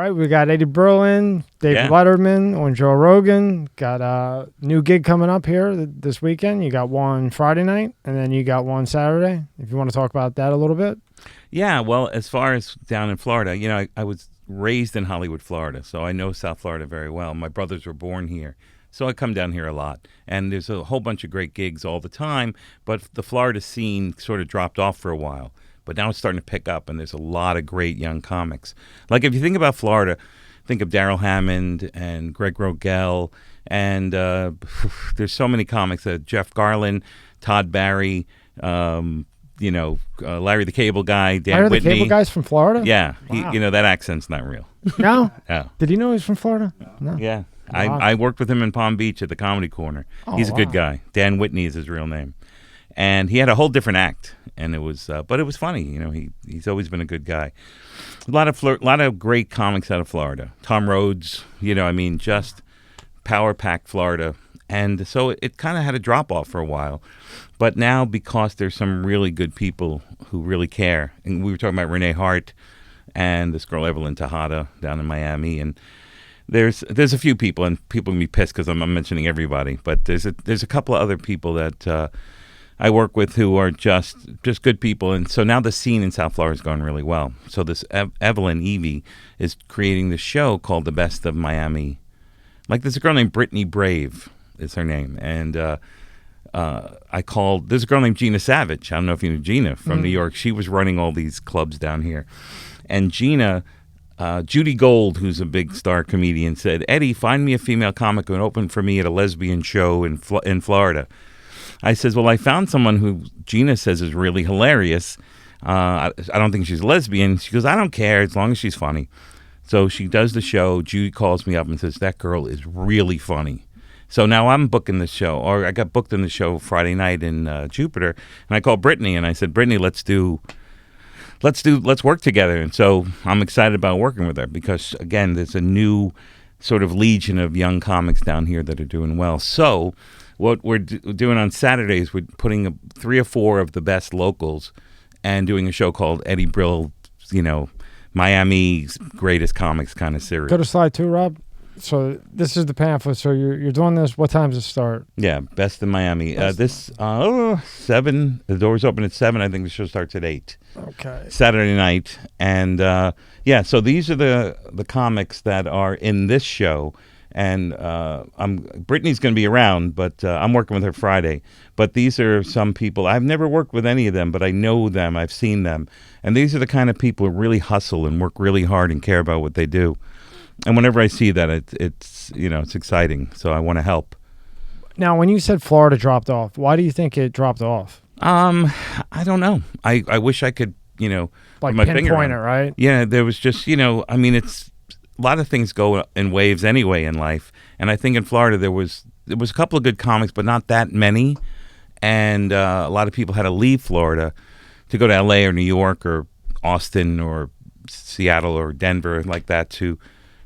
right, we got Eddie Brill in, David Letterman on Joe Rogan. Got a new gig coming up here this weekend. You got one Friday night, and then you got one Saturday. If you want to talk about that a little bit. Yeah, well, as far as down in Florida, you know, I was raised in Hollywood, Florida, so I know South Florida very well. My brothers were born here, so I come down here a lot. And there's a whole bunch of great gigs all the time, but the Florida scene sort of dropped off for a while. But now it's starting to pick up, and there's a lot of great young comics. Like, if you think about Florida, think of Darrell Hammond and Greg Rogel, and there's so many comics. Jeff Carlin, Todd Barry, Larry the Cable Guy, Dan Larry Whitney. The Cable Guy's from Florida? Yeah. Wow. That accent's not real. No? No. Did you know he's from Florida? No. Yeah. Wow. I worked with him in Palm Beach at the Comedy Corner. He's a good guy. Dan Whitney is his real name. And he had a whole different act, and it was, but it was funny. You know, he's always been a good guy. A lot of great comics out of Florida. Tom Rhodes, just power-packed Florida, and so it kind of had a drop off for a while. But now, because there's some really good people who really care, and we were talking about Renee Hart and this girl Evelyn Tejada down in Miami, and there's a few people, and people can be pissed because I'm mentioning everybody, but there's a couple of other people that I work with who are just good people, and so now the scene in South Florida is going really well. So this Evelyn Evie is creating this show called The Best of Miami. Like, there's a girl named Brittany Brave is her name, and there's a girl named Gina Savage. I don't know if you know Gina from New York. She was running all these clubs down here, and Gina. Judy Gold, who's a big star comedian, said, "Eddie, find me a female comic who would open for me at a lesbian show in Florida." I says, "Well, I found someone who Gina says is really hilarious. I don't think she's a lesbian." She goes, "I don't care as long as she's funny." So she does the show. Judy calls me up and says, "That girl is really funny." So now I'm booking the show, or I got booked in the show Friday night in Jupiter, and I called Brittany and I said, "Brittany, let's work together." And so I'm excited about working with her because, again, there's a new sort of legion of young comics down here that are doing well. So what we're doing on Saturdays, we're putting 3 or 4 of the best locals and doing a show called Eddie Brill, Miami's Greatest Comics kind of series. Go to slide 2, Rob. So this is the pamphlet. So you're doing this. What time does it start? Yeah, Best in Miami. 7. The doors open at 7. I think the show starts at 8. Okay. Saturday night. And so these are the comics that are in this show. And Brittany's going to be around, but I'm working with her Friday. But these are some people. I've never worked with any of them, but I know them. I've seen them. And these are the kind of people who really hustle and work really hard and care about what they do. And whenever I see that, it's exciting. So I want to help. Now, when you said Florida dropped off, why do you think it dropped off? I don't know. I wish I could, like put my finger on pinpoint it, right? Yeah, there was just, it's a lot of things go in waves anyway in life. And I think in Florida there was a couple of good comics, but not that many. And a lot of people had to leave Florida to go to L.A. or New York or Austin or Seattle or Denver like that to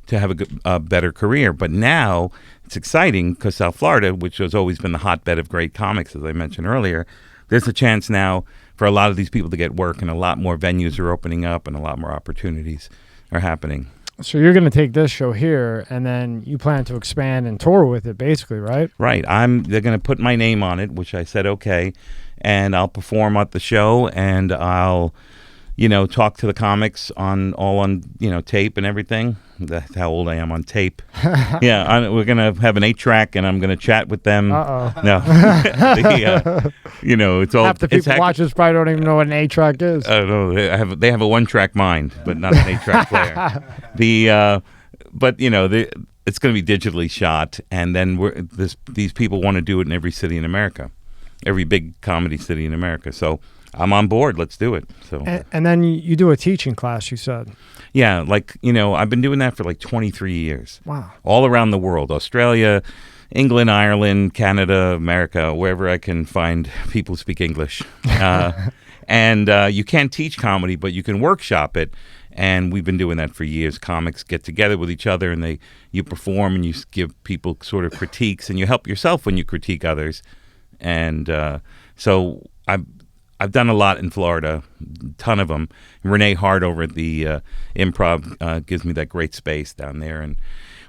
have a better career. But now it's exciting because South Florida, which has always been the hotbed of great comics, as I mentioned earlier, there's a chance now for a lot of these people to get work, and a lot more venues are opening up and a lot more opportunities are happening. So you're going to take this show here, and then you plan to expand and tour with it, basically, right? Right. They're going to put my name on it, which I said okay, and I'll perform at the show, and I'll talk to the comics on tape and everything. That's how old I am on tape. Yeah, we're going to have an 8-track, and I'm going to chat with them. Uh-oh. No. It's all... Half the people watching probably don't even know what an 8-track is. Oh, no, they have a 1-track mind, but not an 8-track player. It's going to be digitally shot, and then these people want to do it in every city in America, every big comedy city in America. So I'm on board. Let's do it. So, and then you do a teaching class, you said. Yeah, I've been doing that for 23 years. Wow. All around the world, Australia, England, Ireland, Canada, America, wherever I can find people who speak English. And you can't teach comedy, but you can workshop it. And we've been doing that for years. Comics get together with each other, and you perform, and you give people sort of critiques, and you help yourself when you critique others. And so I've done a lot in Florida, a ton of them. Renee Hart over at the Improv gives me that great space down there, and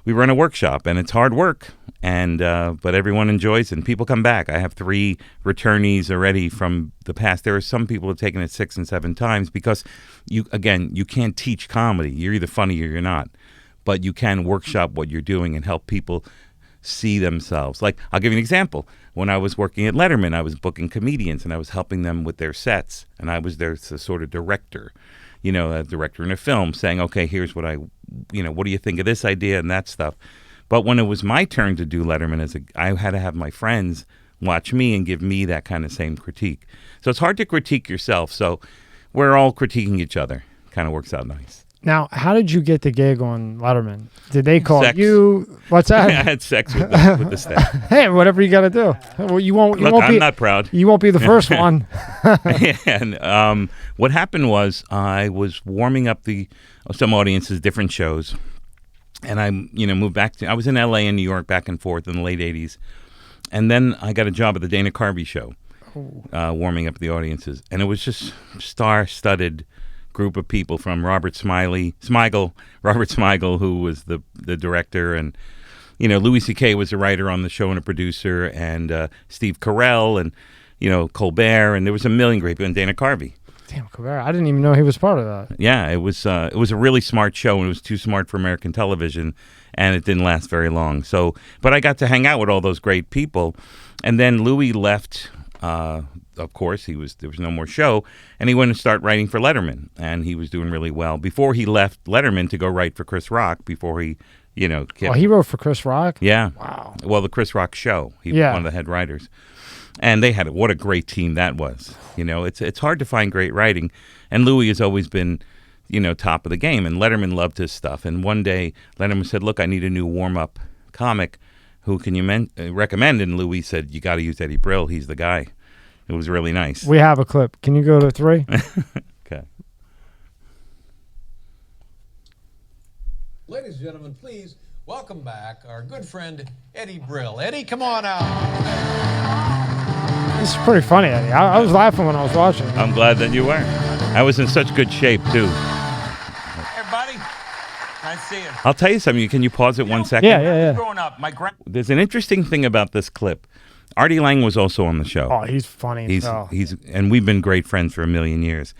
we run a workshop, and it's hard work, and but everyone enjoys it, and people come back. I have 3 returnees already from the past. There are some people who have taken it 6 and 7 times because, you can't teach comedy. You're either funny or you're not, but you can workshop what you're doing and help people see themselves. Like, I'll give you an example. When I was working at Letterman, I was booking comedians, and I was helping them with their sets, and I was their sort of director, a director in a film, saying, okay, here's what what do you think of this idea and that stuff. But when it was my turn to do Letterman, I had to have my friends watch me and give me that kind of same critique. So it's hard to critique yourself, so we're all critiquing each other. Kind of works out nice. Now, how did you get the gig on Letterman? Did they call Sex. you? What's that? I had sex with the staff. Hey, whatever you got to do. Well, you won't. Look, I'm not proud. You won't be the first one. And what happened was I was warming up some audiences, different shows, and I moved back I was in L.A. and New York back and forth in the late '80s, and then I got a job at the Dana Carvey show, warming up the audiences, and it was just star-studded group of people, from Robert Smigel, who was the director, and Louis C.K. was a writer on the show and a producer, and Steve Carell, and Colbert, and there was a million great people, and Dana Carvey. Damn, Colbert! I didn't even know he was part of that. Yeah, it was a really smart show, and it was too smart for American television, and it didn't last very long. So, but I got to hang out with all those great people, and then Louis left. Of course, there was no more show, and he went and started writing for Letterman, and he was doing really well before he left Letterman to go write for Chris Rock. Before he, he wrote for Chris Rock. Yeah. Wow. Well, the Chris Rock show. He was one of the head writers, and they had what a great team that was. It's hard to find great writing, and Louis has always been, top of the game, and Letterman loved his stuff. And one day, Letterman said, "Look, I need a new warm-up comic. Who can you recommend?" And Louis said, "You got to use Eddie Brill. He's the guy." It was really nice. We have a clip. Can you go to 3? Okay. Ladies and gentlemen, please welcome back our good friend Eddie Brill. Eddie, come on out. This is pretty funny, Eddie. I was laughing when I was watching. I'm glad that you were. I was in such good shape, too. Hey, buddy. Nice to see you. I'll tell you something. Can you pause it 1 second? Yeah. Growing up, There's an interesting thing about this clip. Artie Lang was also on the show. Oh, he's funny. And we've been great friends for a million years.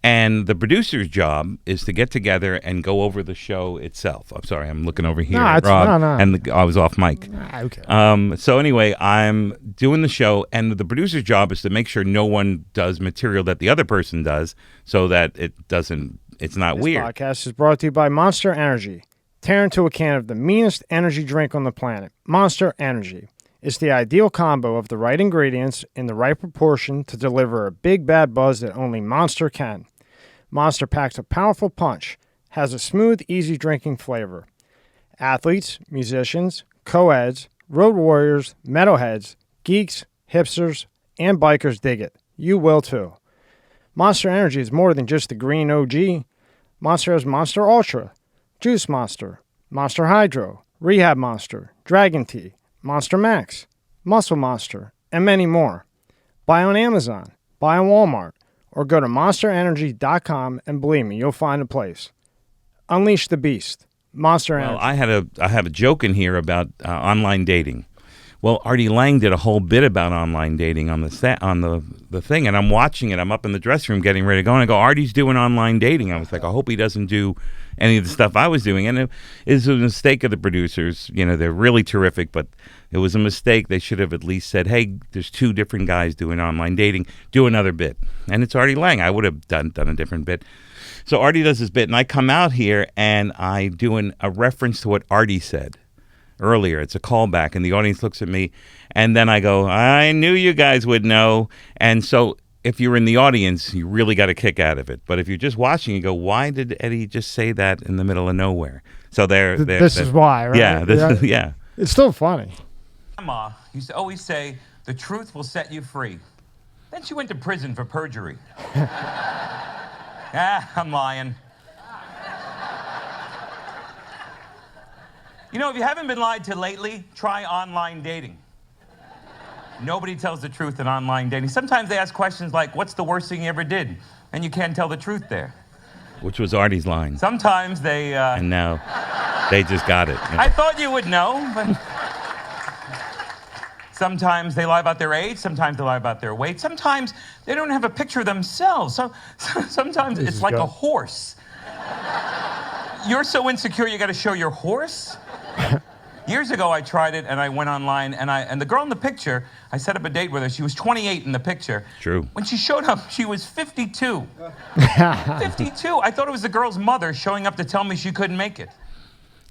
And the producer's job is to get together and go over the show itself. I'm sorry, I'm looking over here at Rob, and I was off mic. Okay. So anyway, I'm doing the show, and the producer's job is to make sure no one does material that the other person does, so that it's not weird. This podcast is brought to you by Monster Energy. Tear into a can of the meanest energy drink on the planet, Monster Energy. It's the ideal combo of the right ingredients in the right proportion to deliver a big bad buzz that only Monster can. Monster packs a powerful punch, has a smooth, easy drinking flavor. Athletes, musicians, co-eds, road warriors, metalheads, geeks, hipsters, and bikers dig it. You will too. Monster Energy is more than just the green OG. Monster has Monster Ultra, Juice Monster, Monster Hydro, Rehab Monster, Dragon Tea, Monster Max, Muscle Monster, and many more. Buy on Amazon, buy on Walmart, or go to monsterenergy.com, and believe me, you'll find a place. Unleash the beast. Monster Energy. Well, I have a joke in here about online dating. Well, Artie Lang did a whole bit about online dating on the thing, and I'm watching it. I'm up in the dressing room getting ready to go, and I go, Artie's doing online dating. I was like, I hope he doesn't do any of the stuff I was doing. And it is a mistake of the producers. They're really terrific, but it was a mistake. They should have at least said, hey, there's 2 different guys doing online dating. Do another bit. And it's Artie Lang. I would have done a different bit. So Artie does his bit, and I come out here, and I do a reference to what Artie said earlier. It's a callback, and the audience looks at me, and then I go, I knew you guys would know. And so if you're in the audience, you really got a kick out of it. But if you're just watching, you go, why did Eddie just say that in the middle of nowhere? So this is why, right? Yeah, yeah. It's still funny. Grandma used to always say, the truth will set you free. Then she went to prison for perjury. I'm lying. If you haven't been lied to lately, try online dating. Nobody tells the truth in online dating. Sometimes they ask questions like, what's the worst thing you ever did? And you can't tell the truth there. Which was Artie's line. Sometimes they... And now they just got it. I thought you would know, but... Sometimes they lie about their age. Sometimes they lie about their weight. Sometimes they don't have a picture of themselves. So sometimes it's like a horse. You're so insecure you got to show your horse? Years ago, I tried it, and I went online, and the girl in the picture, I set up a date with her. She was 28 in the picture. True. When she showed up, she was 52. 52. I thought it was the girl's mother showing up to tell me she couldn't make it.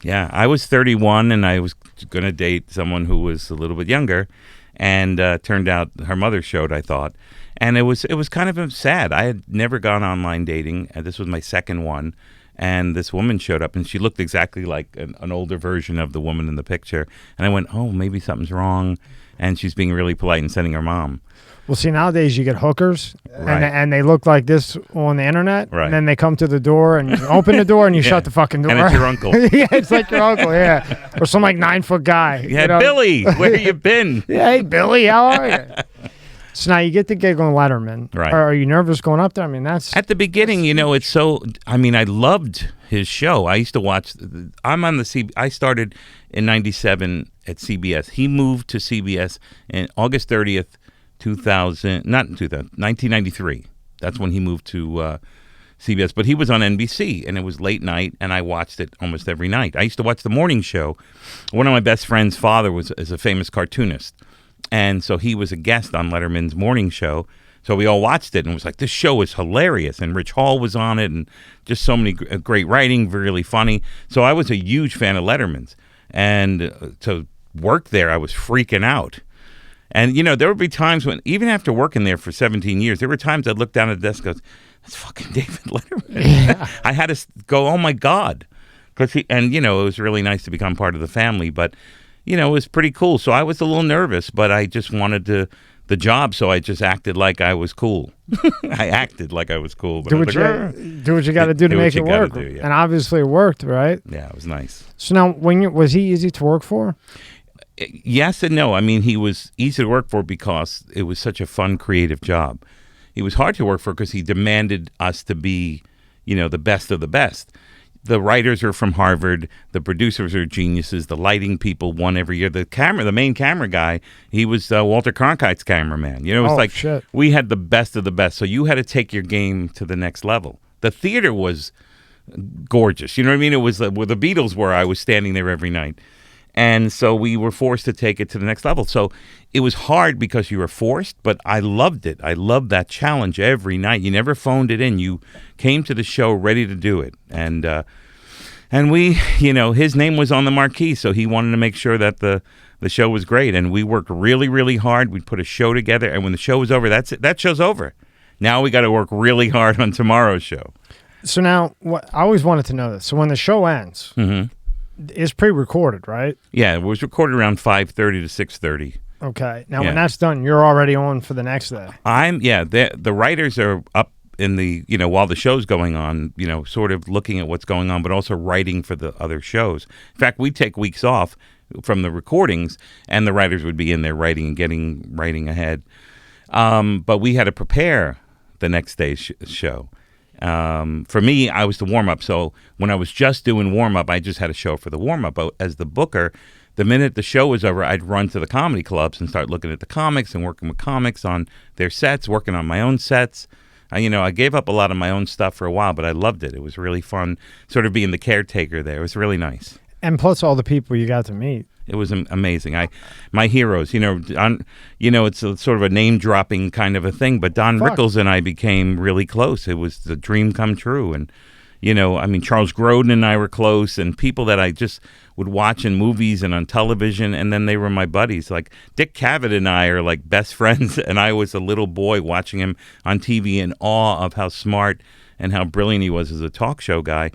Yeah, I was 31, and I was going to date someone who was a little bit younger, and turned out her mother showed, I thought. And it was kind of sad. I had never gone online dating, and this was my second one. And this woman showed up, and she looked exactly like an older version of the woman in the picture. And I went, oh, maybe something's wrong. And she's being really polite and sending her mom. Well, see, nowadays you get hookers, Right. and they look like this on the internet, Right. and then they come to the door, and you open the door, and you shut the fucking door. And it's your uncle. Yeah, it's like your uncle, yeah. Or some like 9-foot guy. Yeah, you know? Billy, where you been? Yeah, hey, Billy, how are you? So now you get the gig on Letterman. Right. Are you nervous going up there? I mean, that's... At the beginning, it's so... I mean, I loved his show. I used to watch... I started in 97 at CBS. He moved to CBS in August 30th, 1993. That's when he moved to CBS. But he was on NBC, and it was late night, and I watched it almost every night. I used to watch the morning show. One of my best friend's father is a famous cartoonist. And so he was a guest on Letterman's morning show. So we all watched it and was like, this show is hilarious. And Rich Hall was on it, and just so many great writing, really funny. So I was a huge fan of Letterman's. And to work there, I was freaking out. And, there would be times when, even after working there for 17 years, there were times I'd look down at the desk and go, that's fucking David Letterman. Yeah. I had to go, oh, my God. It was really nice to become part of the family. But... it was pretty cool. So I was a little nervous, but I just wanted the job, so I just acted like I was cool. I acted like I was cool. But do what you got to do to make it work. Yeah. And obviously it worked, right? Yeah, it was nice. So now, was he easy to work for? Yes and no. I mean, he was easy to work for because it was such a fun, creative job. He was hard to work for because he demanded us to be, the best of the best. The writers are from Harvard. The producers are geniuses. The lighting people won every year. The main camera guy, he was Walter Cronkite's cameraman. It was shit. We had the best of the best. So you had to take your game to the next level. The theater was gorgeous. You know what I mean? It was where the Beatles were. I was standing there every night. And so we were forced to take it to the next level. So it was hard because you were forced, but I loved it. I loved that challenge every night. You never phoned it in. You came to the show ready to do it. And we, his name was on the marquee, so he wanted to make sure that the show was great. And we worked really, really hard. We put a show together, and when the show was over, that's it. That show's over. Now we got to work really hard on tomorrow's show. So now, I always wanted to know this. So when the show ends... Mm-hmm. It's pre-recorded, right? Yeah, it was recorded around 5:30 to 6:30. Okay. Now, when that's done, you're already on for the next day. The writers are up in the, while the show's going on, sort of looking at what's going on, but also writing for the other shows. In fact, we'd take weeks off from the recordings, and the writers would be in there writing and writing ahead. But we had to prepare the next day's show. For me, I was the warm-up, so when I was just doing warm-up, I just had a show for the warm-up. But as the booker, the minute the show was over, I'd run to the comedy clubs and start looking at the comics and working with comics on their sets, working on my own sets. I gave up a lot of my own stuff for a while, but I loved it. It was really fun, sort of being the caretaker there. It was really nice. And plus all the people you got to meet. It was amazing. My heroes, it's a sort of a name dropping kind of a thing, but Don Rickles and I became really close. It was the dream come true. And, Charles Grodin and I were close, and people that I just would watch in movies and on television, and then they were my buddies. Like Dick Cavett and I are like best friends, and I was a little boy watching him on TV in awe of how smart and how brilliant he was as a talk show guy.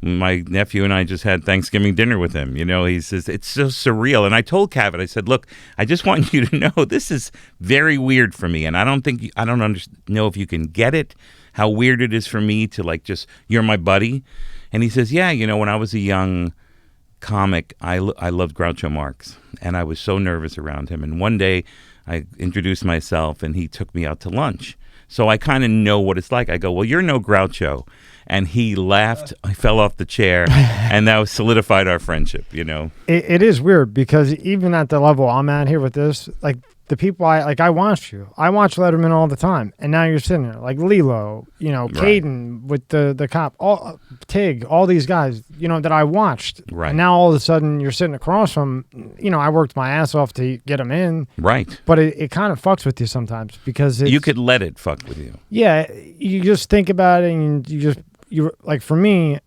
My nephew and I just had Thanksgiving dinner with him. He says, it's so surreal. And I told Cavett, I said, look, I just want you to know this is very weird for me. And I don't know if you can get it, how weird it is for me to you're my buddy. And he says, yeah, when I was a young comic, I loved Groucho Marx. And I was so nervous around him. And one day I introduced myself, and he took me out to lunch. So I kind of know what it's like. I go, well, you're no Groucho. And he laughed. I fell off the chair, and that solidified our friendship, you know. It is weird because even at the level I'm at here with this, like the people I watched you. I watch Letterman all the time, and now you're sitting there like Lilo, you know, Caden with the cop, Tig, all these guys, you know, that I watched. Right. And now all of a sudden you're sitting across from, you know, I worked my ass off to get them in. Right. But it kind of fucks with you sometimes because you could let it fuck with you. Yeah, you just think about it, and you like, for me,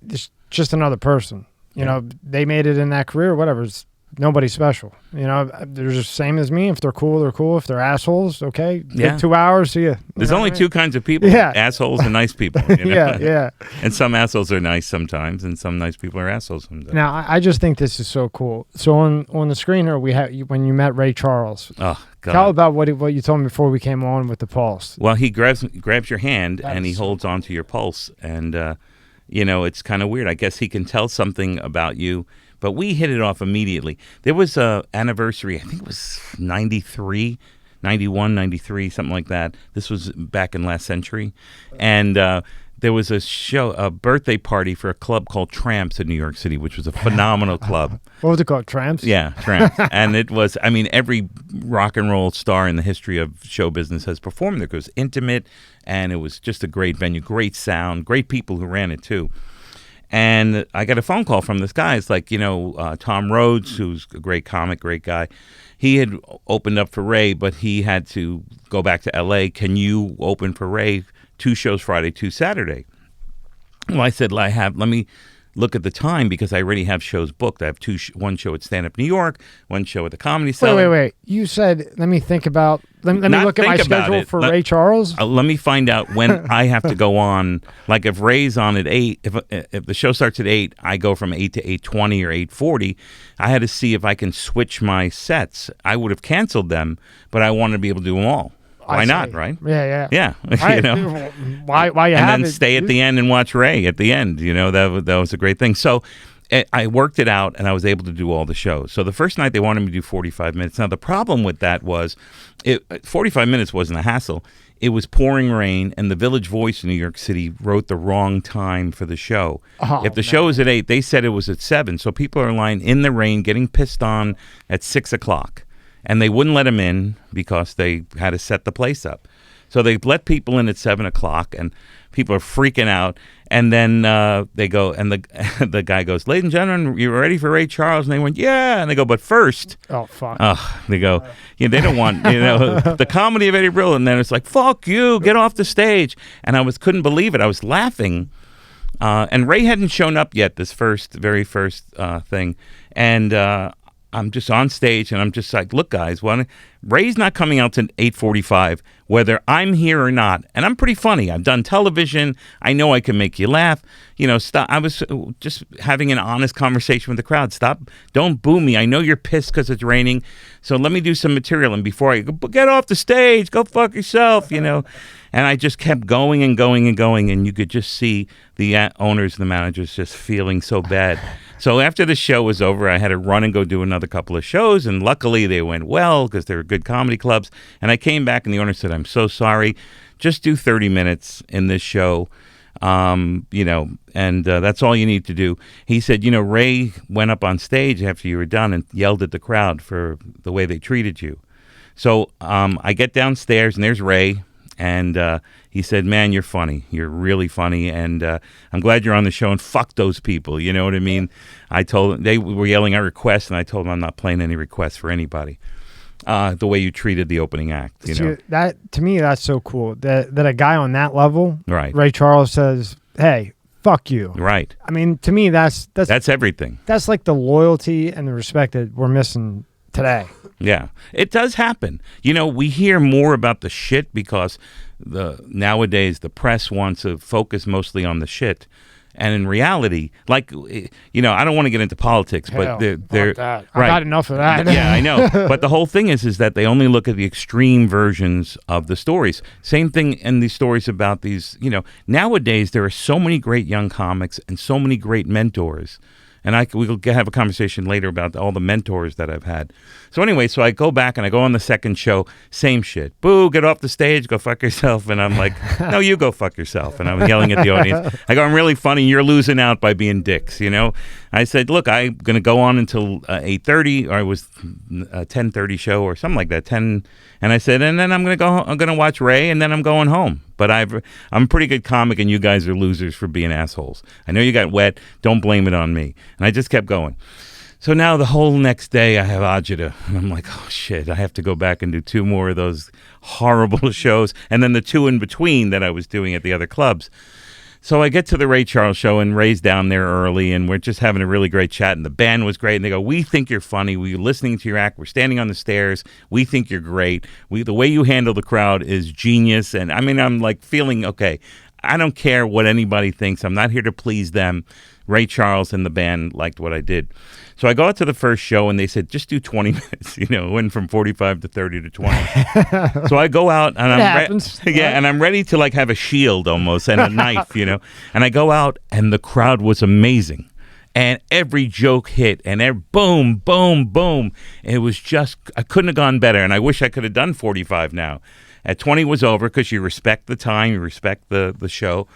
it's just another person. You know, they made it in that career, whatever. It's nobody special. You know, they're just same as me. If they're cool, they're cool. If they're assholes, okay. Yeah. Take 2 hours, see ya. There's only two kinds of people. Yeah. Assholes and nice people. You know? Yeah. And some assholes are nice sometimes, and some nice people are assholes sometimes. Now, I just think this is so cool. So on the screen here, we have when you met Ray Charles. Oh, God. Tell about what you told me before we came on with the pulse. Well, he grabs your hand, and he holds onto your pulse, and you know, it's kind of weird. I guess he can tell something about you, but we hit it off immediately. There was a anniversary, I think it was 93, 91, 93, something like that. This was back in last century, and there was a birthday party for a club called Tramps in New York City, which was a phenomenal club. What was it called? Tramps? Yeah, Tramps. And it was, I mean, every rock and roll star in the history of show business has performed there. It was intimate, and it was just a great venue, great sound, great people who ran it too. And I got a phone call from this guy. It's like, you know, Tom Rhodes, who's a great comic, great guy. He had opened up for Ray, but he had to go back to L.A. Can you open for Ray 2 shows Friday, 2 Saturday? Well, I said, let me look at the time because I already have shows booked. I have one show at Stand Up New York, 1 show at the Comedy Cellar. Wait. You said, let me think about, let me look at my schedule for Ray Charles. Let me find out when I have to go on. Like if Ray's on at 8, if the show starts at 8, I go from 8 to 8:20 or 8:40. I had to see if I can switch my sets. I would have canceled them, but I wanted to be able to do them all. Why not, right? Yeah. You know, why you and have then stay at the end and watch Ray at the end. You know, that was a great thing. So I worked it out, and I was able to do all the shows. So the first night they wanted me to do 45 minutes. Now the problem with that was, 45 minutes wasn't a hassle. It was pouring rain, and the Village Voice in New York City wrote the wrong time for the show. If the show was at 8, they said it was at 7. So people are lying in the rain, getting pissed on at 6 o'clock. And they wouldn't let them in because they had to set the place up. So they let people in at 7 o'clock, and people are freaking out. And then they go, and the guy goes, "Ladies and gentlemen, you ready for Ray Charles?" And they went, "Yeah." And they go, "But first," oh fuck, they go, they don't want, the comedy of Eddie Brill. And then it's like, "Fuck you, get off the stage." And I couldn't believe it. I was laughing. And Ray hadn't shown up yet, this very first thing. And I'm just on stage, and I'm just like, "Look, guys, Ray's not coming out to 8:45, whether I'm here or not." And I'm pretty funny. I've done television. I know I can make you laugh. You know, stop. I was just having an honest conversation with the crowd. Stop. Don't boo me. I know you're pissed because it's raining. So let me do some material. And before I go, get off the stage, go fuck yourself, you know. And I just kept going and going and going. And you could just see the owners and the managers just feeling so bad. So after the show was over, I had to run and go do another couple of shows, and luckily they went well because they were good comedy clubs. And I came back, and the owner said, "I'm so sorry, just do 30 minutes in this show, you know, and that's all you need to do." He said, "You know, Ray went up on stage after you were done and yelled at the crowd for the way they treated you." So I get downstairs, and there's Ray. And he said, "Man, you're funny. You're really funny. And I'm glad you're on the show. And fuck those people." You know what I mean? I told them, they were yelling at requests, and I told them I'm not playing any requests for anybody. The way you treated the opening act, you know. That, to me, that's so cool. That a guy on that level, right? Ray Charles says, "Hey, fuck you." Right. I mean, to me, that's everything. That's like the loyalty and the respect that we're missing today. Yeah, it does happen. You know, we hear more about the shit because nowadays the press wants to focus mostly on the shit. And in reality, like, you know, I don't want to get into politics, but they're right. I've right. had enough of that. Yeah, I know. But the whole thing is that they only look at the extreme versions of the stories. Same thing in these stories about these, you know, nowadays there are so many great young comics and so many great mentors. And we'll have a conversation later about all the mentors that I've had. So anyway, so I go back and I go on the second show, same shit. Boo, get off the stage, go fuck yourself. And I'm like, no, you go fuck yourself. And I'm yelling at the audience. I go, I'm really funny. You're losing out by being dicks, you know? I said, look, I'm going to go on until 8:30, or it was a 10:30 show or something like that, 10. And I said, and then I'm going to watch Ray, and then I'm going home. But I'm a pretty good comic, and you guys are losers for being assholes. I know you got wet. Don't blame it on me. And I just kept going. So now the whole next day I have agita. And I'm like, oh, shit, I have to go back and do 2 more of those horrible shows. And then the 2 in between that I was doing at the other clubs. So I get to the Ray Charles show, and Ray's down there early, and we're just having a really great chat, and the band was great, and they go, we think you're funny, we're listening to your act, we're standing on the stairs, we think you're great, the way you handle the crowd is genius. And I mean, I'm like feeling, okay, I don't care what anybody thinks, I'm not here to please them. Ray Charles and the band liked what I did. So I go out to the first show, and they said, just do 20 minutes. You know, it went from 45 to 30 to 20. So I go out, and and I'm ready to like have a shield almost and a knife, you know. And I go out, and the crowd was amazing. And every joke hit, and boom, boom, boom. It was just, I couldn't have gone better. And I wish I could have done 45 now. At 20 was over, because you respect the time, you respect the show.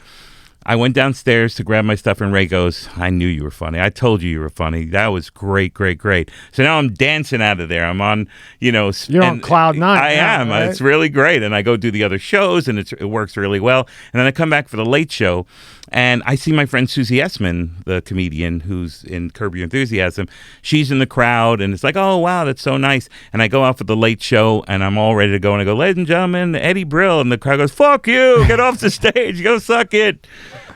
I went downstairs to grab my stuff, and Ray goes, I knew you were funny. I told you were funny. That was great, great, great. So now I'm dancing out of there. I'm on, you know. You're on cloud 9. I am. Right? It's really great. And I go do the other shows, and it works really well. And then I come back for the late show, and I see my friend Susie Essman, the comedian who's in Curb Your Enthusiasm. She's in the crowd, and it's like, oh, wow, that's so nice. And I go out for the late show, and I'm all ready to go. And I go, ladies and gentlemen, Eddie Brill. And the crowd goes, fuck you. Get off the stage. Go suck it.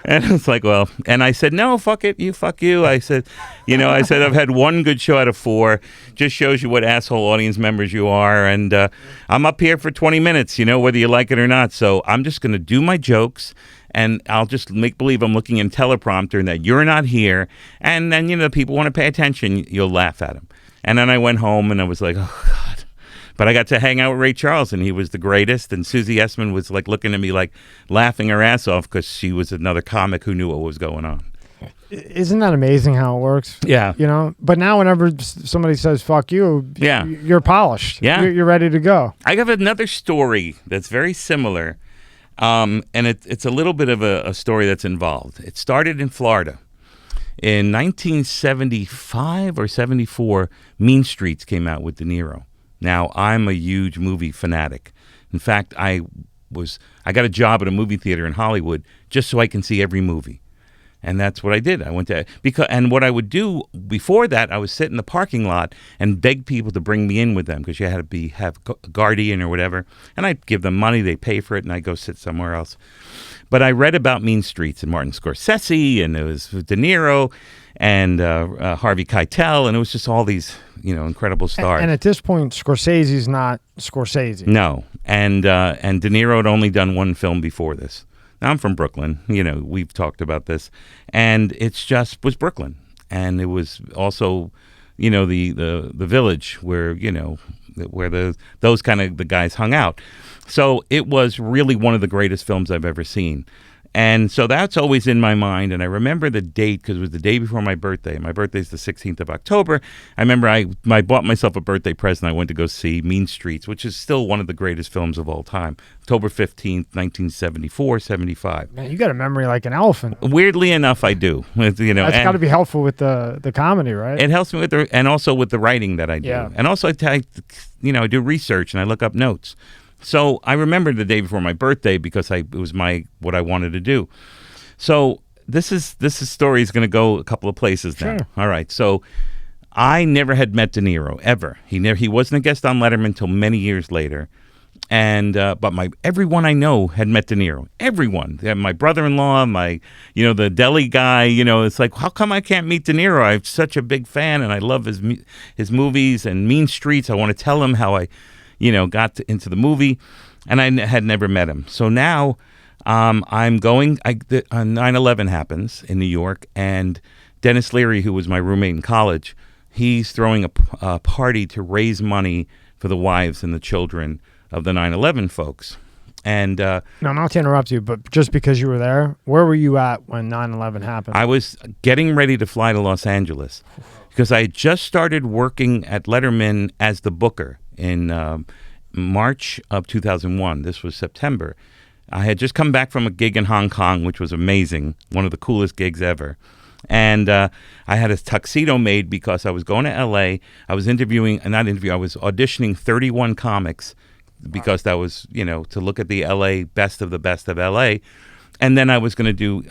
And it's like, well, and I said, no, fuck it, fuck you. I said, I've had 1 good show out of 4. Just shows you what asshole audience members you are. And I'm up here for 20 minutes, you know, whether you like it or not. So I'm just going to do my jokes, and I'll just make believe I'm looking in teleprompter and that you're not here. And then, you know, people want to pay attention, you'll laugh at them. And then I went home, and I was like, oh, God. But I got to hang out with Ray Charles, and he was the greatest. And Susie Essman was like looking at me like laughing her ass off, because she was another comic who knew what was going on. Isn't that amazing how it works? Yeah. You know, but now whenever somebody says fuck you, you're polished. Yeah. You're ready to go. I have another story that's very similar, and it's a little bit of a story that's involved. It started in Florida. In 1975 or 74, Mean Streets came out with De Niro. Now, I'm a huge movie fanatic. In fact, I got a job at a movie theater in Hollywood just so I can see every movie. And that's what I did. I went to, and what I would do before that, I would sit in the parking lot and beg people to bring me in with them, because you had to have a guardian or whatever. And I'd give them money, they pay for it, and I'd go sit somewhere else. But I read about Mean Streets and Martin Scorsese, and it was De Niro and Harvey Keitel, and it was just all these, you know, incredible stars. And at this point, Scorsese's not Scorsese. No, and De Niro had only done 1 film before this. Now, I'm from Brooklyn. You know, we've talked about this, and it's just was Brooklyn, and it was also, you know, the village where, you know, where those kind of the guys hung out. So it was really one of the greatest films I've ever seen. And so that's always in my mind. And I remember the date, because it was the day before my birthday. My birthday's the 16th of October. I remember I bought myself a birthday present. I went to go see Mean Streets, which is still one of the greatest films of all time. October 15th, 1974, 75. Man, you got a memory like an elephant. Weirdly enough, I do. You know, that's got to be helpful with the comedy, right? It helps me with and also with the writing that I do. Yeah. And also, I do research and I look up notes. So I remember the day before my birthday, because it was what I wanted to do. So this story is going to go a couple of places now. Sure. All right. So I never had met De Niro ever. He wasn't a guest on Letterman until many years later. And but everyone I know had met De Niro. Everyone. My brother-in-law, the deli guy. You know, it's like, how come I can't meet De Niro? I'm such a big fan, and I love his movies and Mean Streets. I want to tell him how I got into the movie, and I had never met him. So now I'm going, 9/11 happens in New York, and Dennis Leary, who was my roommate in college, he's throwing a party to raise money for the wives and the children of the 9/11 folks. And No, not to interrupt you, but just because you were there, where were you at when 9/11 happened? I was getting ready to fly to Los Angeles because I had just started working at Letterman as the booker in March of 2001. This was September. I had just come back from a gig in Hong Kong, which was amazing, one of the coolest gigs ever. And I had a tuxedo made because I was going to L.A. I was I was auditioning 31 comics because that was, to look at the L.A. best of the best of L.A. And then I was going to do,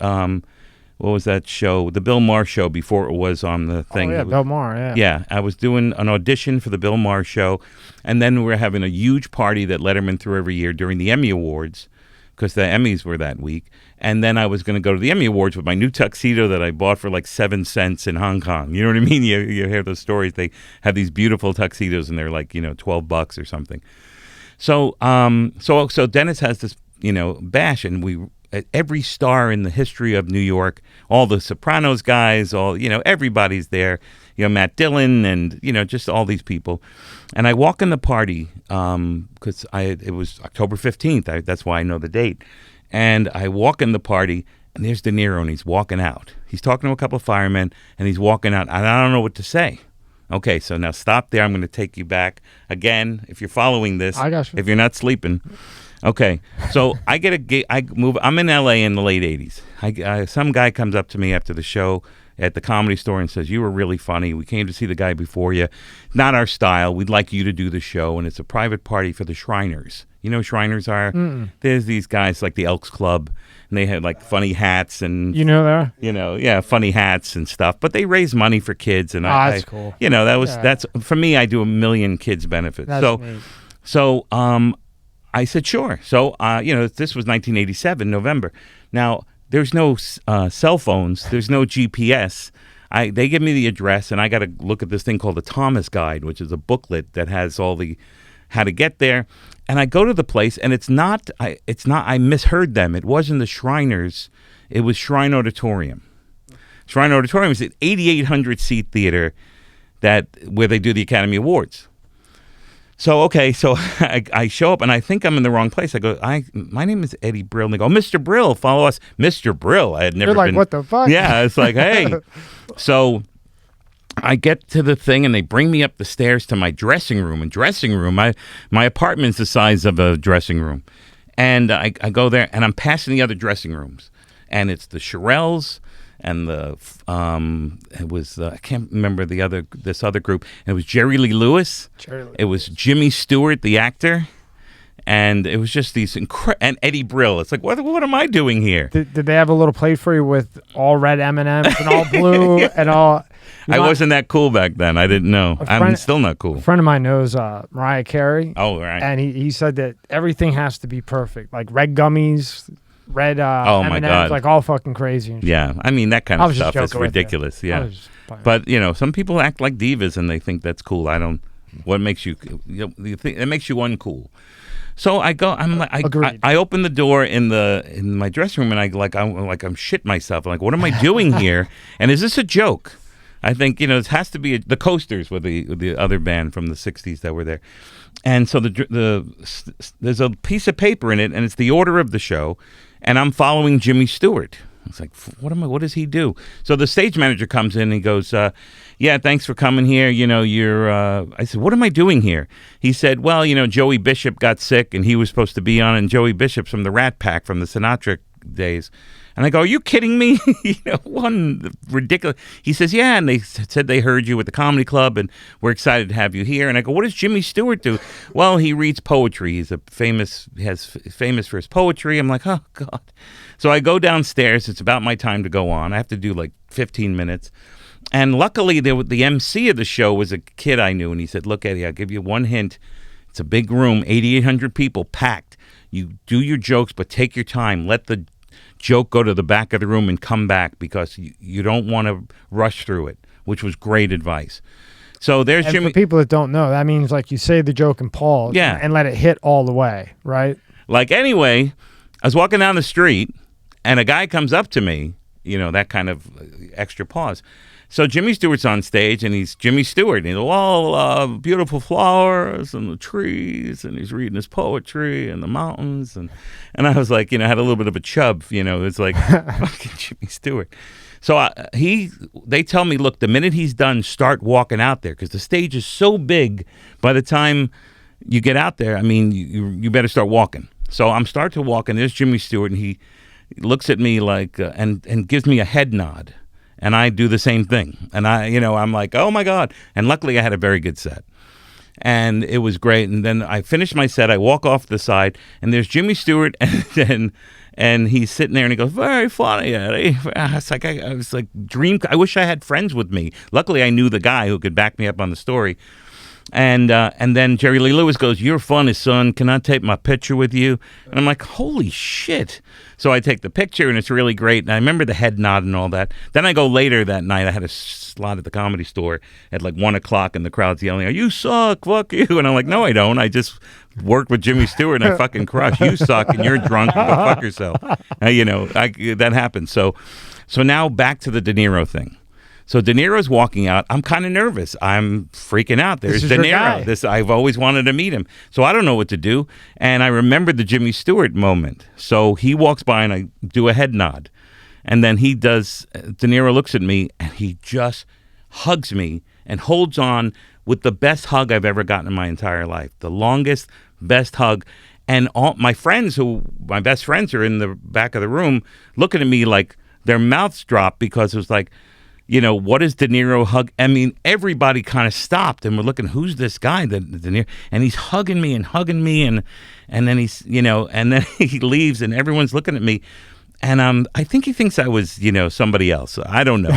what was that show? The Bill Maher show before it was on the thing. Oh, yeah, Bill Maher, yeah. Yeah, I was doing an audition for the Bill Maher show. And then we were having a huge party that Letterman threw every year during the Emmy Awards, because the Emmys were that week. And then I was going to go to the Emmy Awards with my new tuxedo that I bought for like 7 cents in Hong Kong. You know what I mean? You hear those stories. They have these beautiful tuxedos and they're like, $12 or something. So Dennis has this, bash, and every star in the history of New York, all the Sopranos guys, everybody's there. Matt Dillon and, just all these people. And I walk in the party because it was October 15th. That's why I know the date. And I walk in the party, and there's De Niro, and he's walking out. He's talking to a couple of firemen, and he's walking out. And I don't know what to say. Okay, so now stop there. I'm going to take you back again. If you're following this, I got you. If you're not sleeping. Okay, so I get a gig. I'm in L.A. in the late 80s. Some guy comes up to me after the show at the Comedy Store and says, "You were really funny. We came to see the guy before you. Not our style. We'd like you to do the show, and it's a private party for the Shriners." You know who Shriners are? Mm-mm. There's these guys like the Elks Club, and they had like funny hats and funny hats and stuff. But they raise money for kids, and that's cool. That's for me. I do 1 million kids benefits. That's neat. So I said sure. So this was 1987 November. Now there's no cell phones. There's no GPS. They give me the address, and I got to look at this thing called the Thomas Guide, which is a booklet that has all the how to get there. And I go to the place, and it's not. I misheard them. It wasn't the Shriners. It was Shrine Auditorium. Shrine Auditorium is an 8,800 seat theater where they do the Academy Awards. So I show up, and I think I'm in the wrong place. I go, my name is Eddie Brill. And they go, Mr. Brill, follow us. Mr. Brill. I had never been. You're like, what the fuck? Yeah, it's like, hey. So I get to the thing, and they bring me up the stairs to my dressing room. My apartment's the size of a dressing room. And I go there, and I'm passing the other dressing rooms. And it's the Shirelles, and it was I can't remember this other group. And it was Jerry Lee Lewis. It was Jimmy Stewart, the actor, and it was just these and Eddie Brill. It's like, what am I doing here? Did they have a little plate for you with all red M&Ms and all blue and all? I wasn't that cool back then. I didn't know. I'm still not cool. A friend of mine knows Mariah Carey. Oh, right. And he said that everything has to be perfect, like red gummies. Red oh M&Ms, my God. like all fucking crazy and shit. Yeah, I mean that kind of stuff is ridiculous. Yeah, but some people act like divas and they think that's cool. I don't. What makes you? It makes you uncool. So I go. I open the door in my dressing room, and I'm shit myself. I'm like, what am I doing here? And is this a joke? I think it has to be the Coasters were the other band from the '60s that were there. And so there's a piece of paper in it, and it's the order of the show. And I'm following Jimmy Stewart. It's like, what does he do? So the stage manager comes in and he goes, yeah, thanks for coming here. I said, what am I doing here? He said, well, Joey Bishop got sick and he was supposed to be on, and Joey Bishop's from the Rat Pack from the Sinatra days. And I go, are you kidding me? One ridiculous. He says, yeah, and they said they heard you at the comedy club, and we're excited to have you here. And I go, what does Jimmy Stewart do? Well, he reads poetry. He's famous for his poetry. I'm like, oh God. So I go downstairs. It's about my time to go on. I have to do like 15 minutes. And luckily, the MC of the show was a kid I knew, and he said, look, Eddie, I'll give you one hint. It's a big room, 8,800 people, packed. You do your jokes, but take your time. Let the joke go to the back of the room and come back, because you don't want to rush through it, which was great advice. So there's Jimmy. For people that don't know, that means like you say the joke and pause, and let it hit all the way, right? Like, anyway, I was walking down the street, and a guy comes up to me, that kind of extra pause. So Jimmy Stewart's on stage, and he's Jimmy Stewart. And he's all beautiful flowers and the trees, and he's reading his poetry and the mountains. And I was like, had a little bit of a chub, it's like fucking Jimmy Stewart. So they tell me, look, the minute he's done, start walking out there, because the stage is so big. By the time you get out there, I mean, you better start walking. So I'm start to walk, and there's Jimmy Stewart, and he looks at me like and gives me a head nod. And I do the same thing. And I'm like, oh my God. And luckily I had a very good set. And it was great. And then I finished my set. I walk off the side, and there's Jimmy Stewart, and he's sitting there, and he goes, very funny, Eddie. I was like, I wish I had friends with me. Luckily I knew the guy who could back me up on the story. And then Jerry Lee Lewis goes, you're funny, son. Can I take my picture with you? And I'm like, holy shit. So I take the picture, and it's really great. And I remember the head nod and all that. Then I go later that night. I had a slot at the Comedy Store at like 1 o'clock, and the crowd's yelling, oh, you suck, fuck you. And I'm like, no, I don't. I just worked with Jimmy Stewart, and I fucking crush. You suck, and you're drunk. Go fuck yourself. That happened. So now back to the De Niro thing. So De Niro's walking out. I'm kind of nervous. I'm freaking out. There's De Niro. I've always wanted to meet him. So I don't know what to do. And I remember the Jimmy Stewart moment. So he walks by, and I do a head nod. And then De Niro looks at me, and he just hugs me and holds on with the best hug I've ever gotten in my entire life. The longest, best hug. And all my best friends are in the back of the room looking at me like their mouths dropped, because it was like, what is De Niro hug? I mean, everybody kind of stopped, and we're looking, who's this guy, De Niro? And he's hugging me, and then he's, and then he leaves, and everyone's looking at me. And I think he thinks I was, somebody else. I don't know.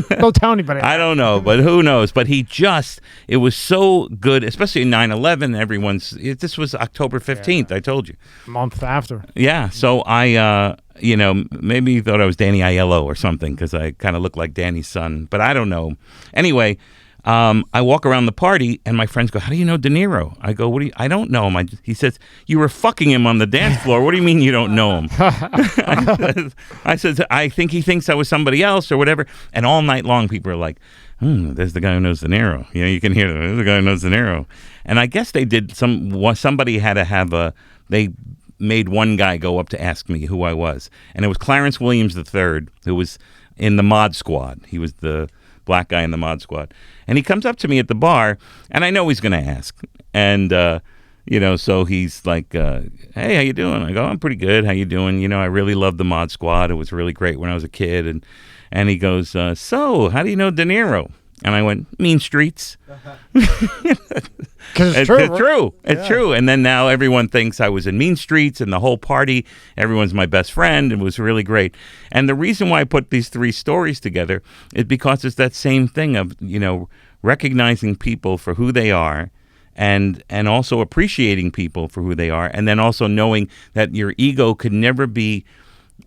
Don't tell anybody. I don't know, but who knows? But it was so good, especially in 9/11. This was October 15th, I told you. A month after. Yeah, so I, maybe he thought I was Danny Aiello or something, because I kind of look like Danny's son, but I don't know. Anyway, I walk around the party, and my friends go, how do you know De Niro? I go, I don't know him. He says, you were fucking him on the dance floor. What do you mean you don't know him? I said, I think he thinks I was somebody else or whatever. And all night long, people are like, there's the guy who knows De Niro. You can hear there's the guy who knows De Niro. And I guess they did somebody had to have they made one guy go up to ask me who I was. And it was Clarence Williams III, who was in the Mod Squad. He was the black guy in the Mod Squad. And he comes up to me at the bar, and I know he's going to ask. And, so he's like, hey, how you doing? I go, I'm pretty good. How you doing? I really loved the Mod Squad. It was really great when I was a kid. And he goes, so how do you know De Niro? And I went, Mean Streets. Because it's true. It's true. It's true. And then now everyone thinks I was in Mean Streets, and the whole party, everyone's my best friend. It was really great. And the reason why I put these three stories together is because it's that same thing of, recognizing people for who they are, and also appreciating people for who they are, and then also knowing that your ego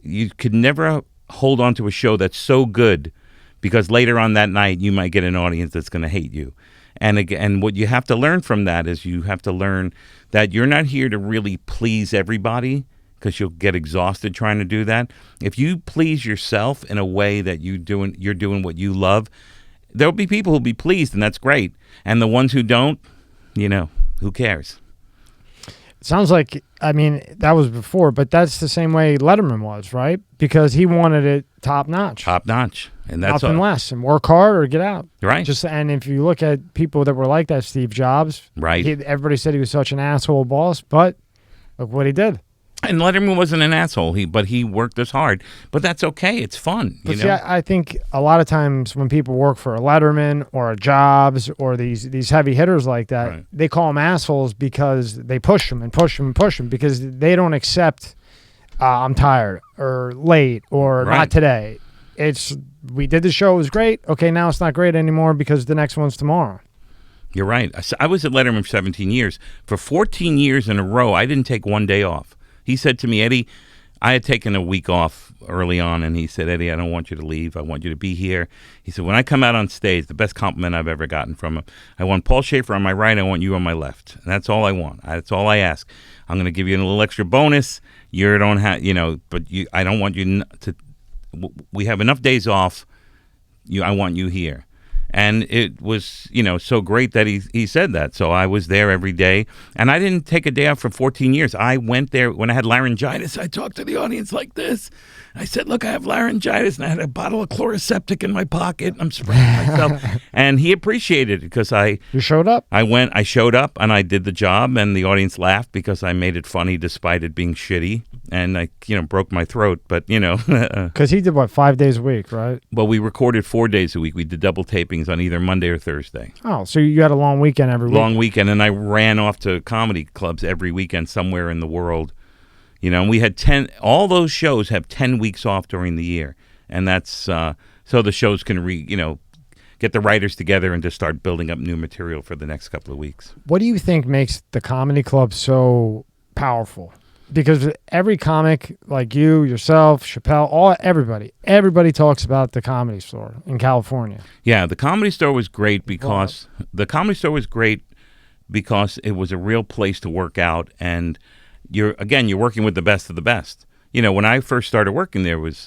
you could never hold on to a show that's so good, because later on that night you might get an audience that's going to hate you. And what you have to learn from that is you have to learn that you're not here to really please everybody, because you'll get exhausted trying to do that. If you please yourself in a way that you're doing what you love, there'll be people who'll be pleased, and that's great. And the ones who don't, who cares? It sounds like, that was before, but that's the same way Letterman was, right? Because he wanted it top notch. Top notch. And that's nothing less. And work hard or get out. Right. And if you look at people that were like that, Steve Jobs, right? Everybody said he was such an asshole boss, but look what he did. And Letterman wasn't an asshole, but he worked as hard. But that's okay. It's fun. But see, I think a lot of times when people work for a Letterman or a Jobs or these heavy hitters like that, right, they call them assholes because they push them and push them and push them, because they don't accept I'm tired or late or right, not today. We did the show, it was great. Okay, now it's not great anymore because the next one's tomorrow. You're right. I was at Letterman for 17 years. For 14 years in a row, I didn't take one day off. He said to me, Eddie, I had taken a week off early on, and he said, Eddie, I don't want you to leave. I want you to be here. He said, when I come out on stage, the best compliment I've ever gotten from him, I want Paul Schaefer on my right, I want you on my left. And that's all I want. That's all I ask. I'm going to give you a little extra bonus. You don't have, but I don't want you to we have enough days off. I want you here. And it was, so great that he said that. So I was there every day. And I didn't take a day off for 14 years. I went there when I had laryngitis. I talked to the audience like this. I said, look, I have laryngitis. And I had a bottle of Chloraseptic in my pocket. I'm spraying myself. And he appreciated it because You showed up? I showed up and I did the job. And the audience laughed because I made it funny despite it being shitty. And I, broke my throat. But, Because he did, 5 days a week, right? Well, we recorded 4 days a week. We did double tapings on either Monday or Thursday. Oh, so you had a long weekend every week. Long weekend, and I ran off to comedy clubs every weekend somewhere in the world. And we had all those shows have 10 weeks off during the year. And that's so the shows can get the writers together and just start building up new material for the next couple of weeks. What do you think makes the comedy club so powerful? Because every comic, like you, yourself, Chappelle, everybody talks about the Comedy Store in California. Yeah, the Comedy Store was great because it was a real place to work out, and you're working with the best of the best. When I first started working there was,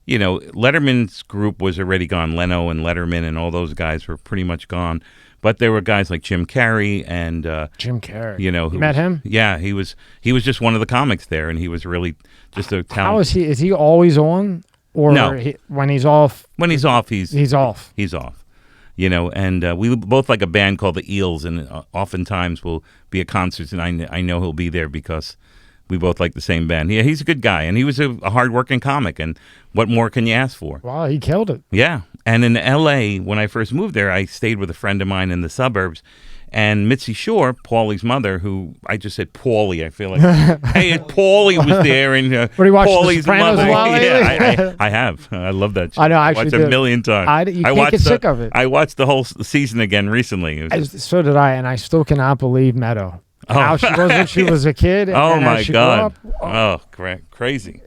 Letterman's group was already gone. Leno and Letterman and all those guys were pretty much gone. But there were guys like Jim Carrey and Jim Carrey. You met him? Yeah, he was just one of the comics there, and he was really just a talent. How is he? Is he always on, or no? When he's off? When he's off, he's off. He's off. And we both like a band called the Eels, and oftentimes we'll be at concerts, and I know he'll be there because we both like the same band. Yeah, he's a good guy, and he was a hard-working comic, and what more can you ask for? Wow, he killed it. Yeah, and in L.A., when I first moved there, I stayed with a friend of mine in the suburbs, and Mitzi Shore, Paulie's mother, who I just said Paulie, I feel like, hey, Paulie was there, and what, you watched Paulie's The Sopranos mother. a lot lately? Yeah, I have. I love that show. I know, I watched actually it a million times. You can't get sick of it. I watched the whole season again recently. So did I, and I still cannot believe Meadow. How she was when she was a kid. And oh my God! Grew up. Crazy.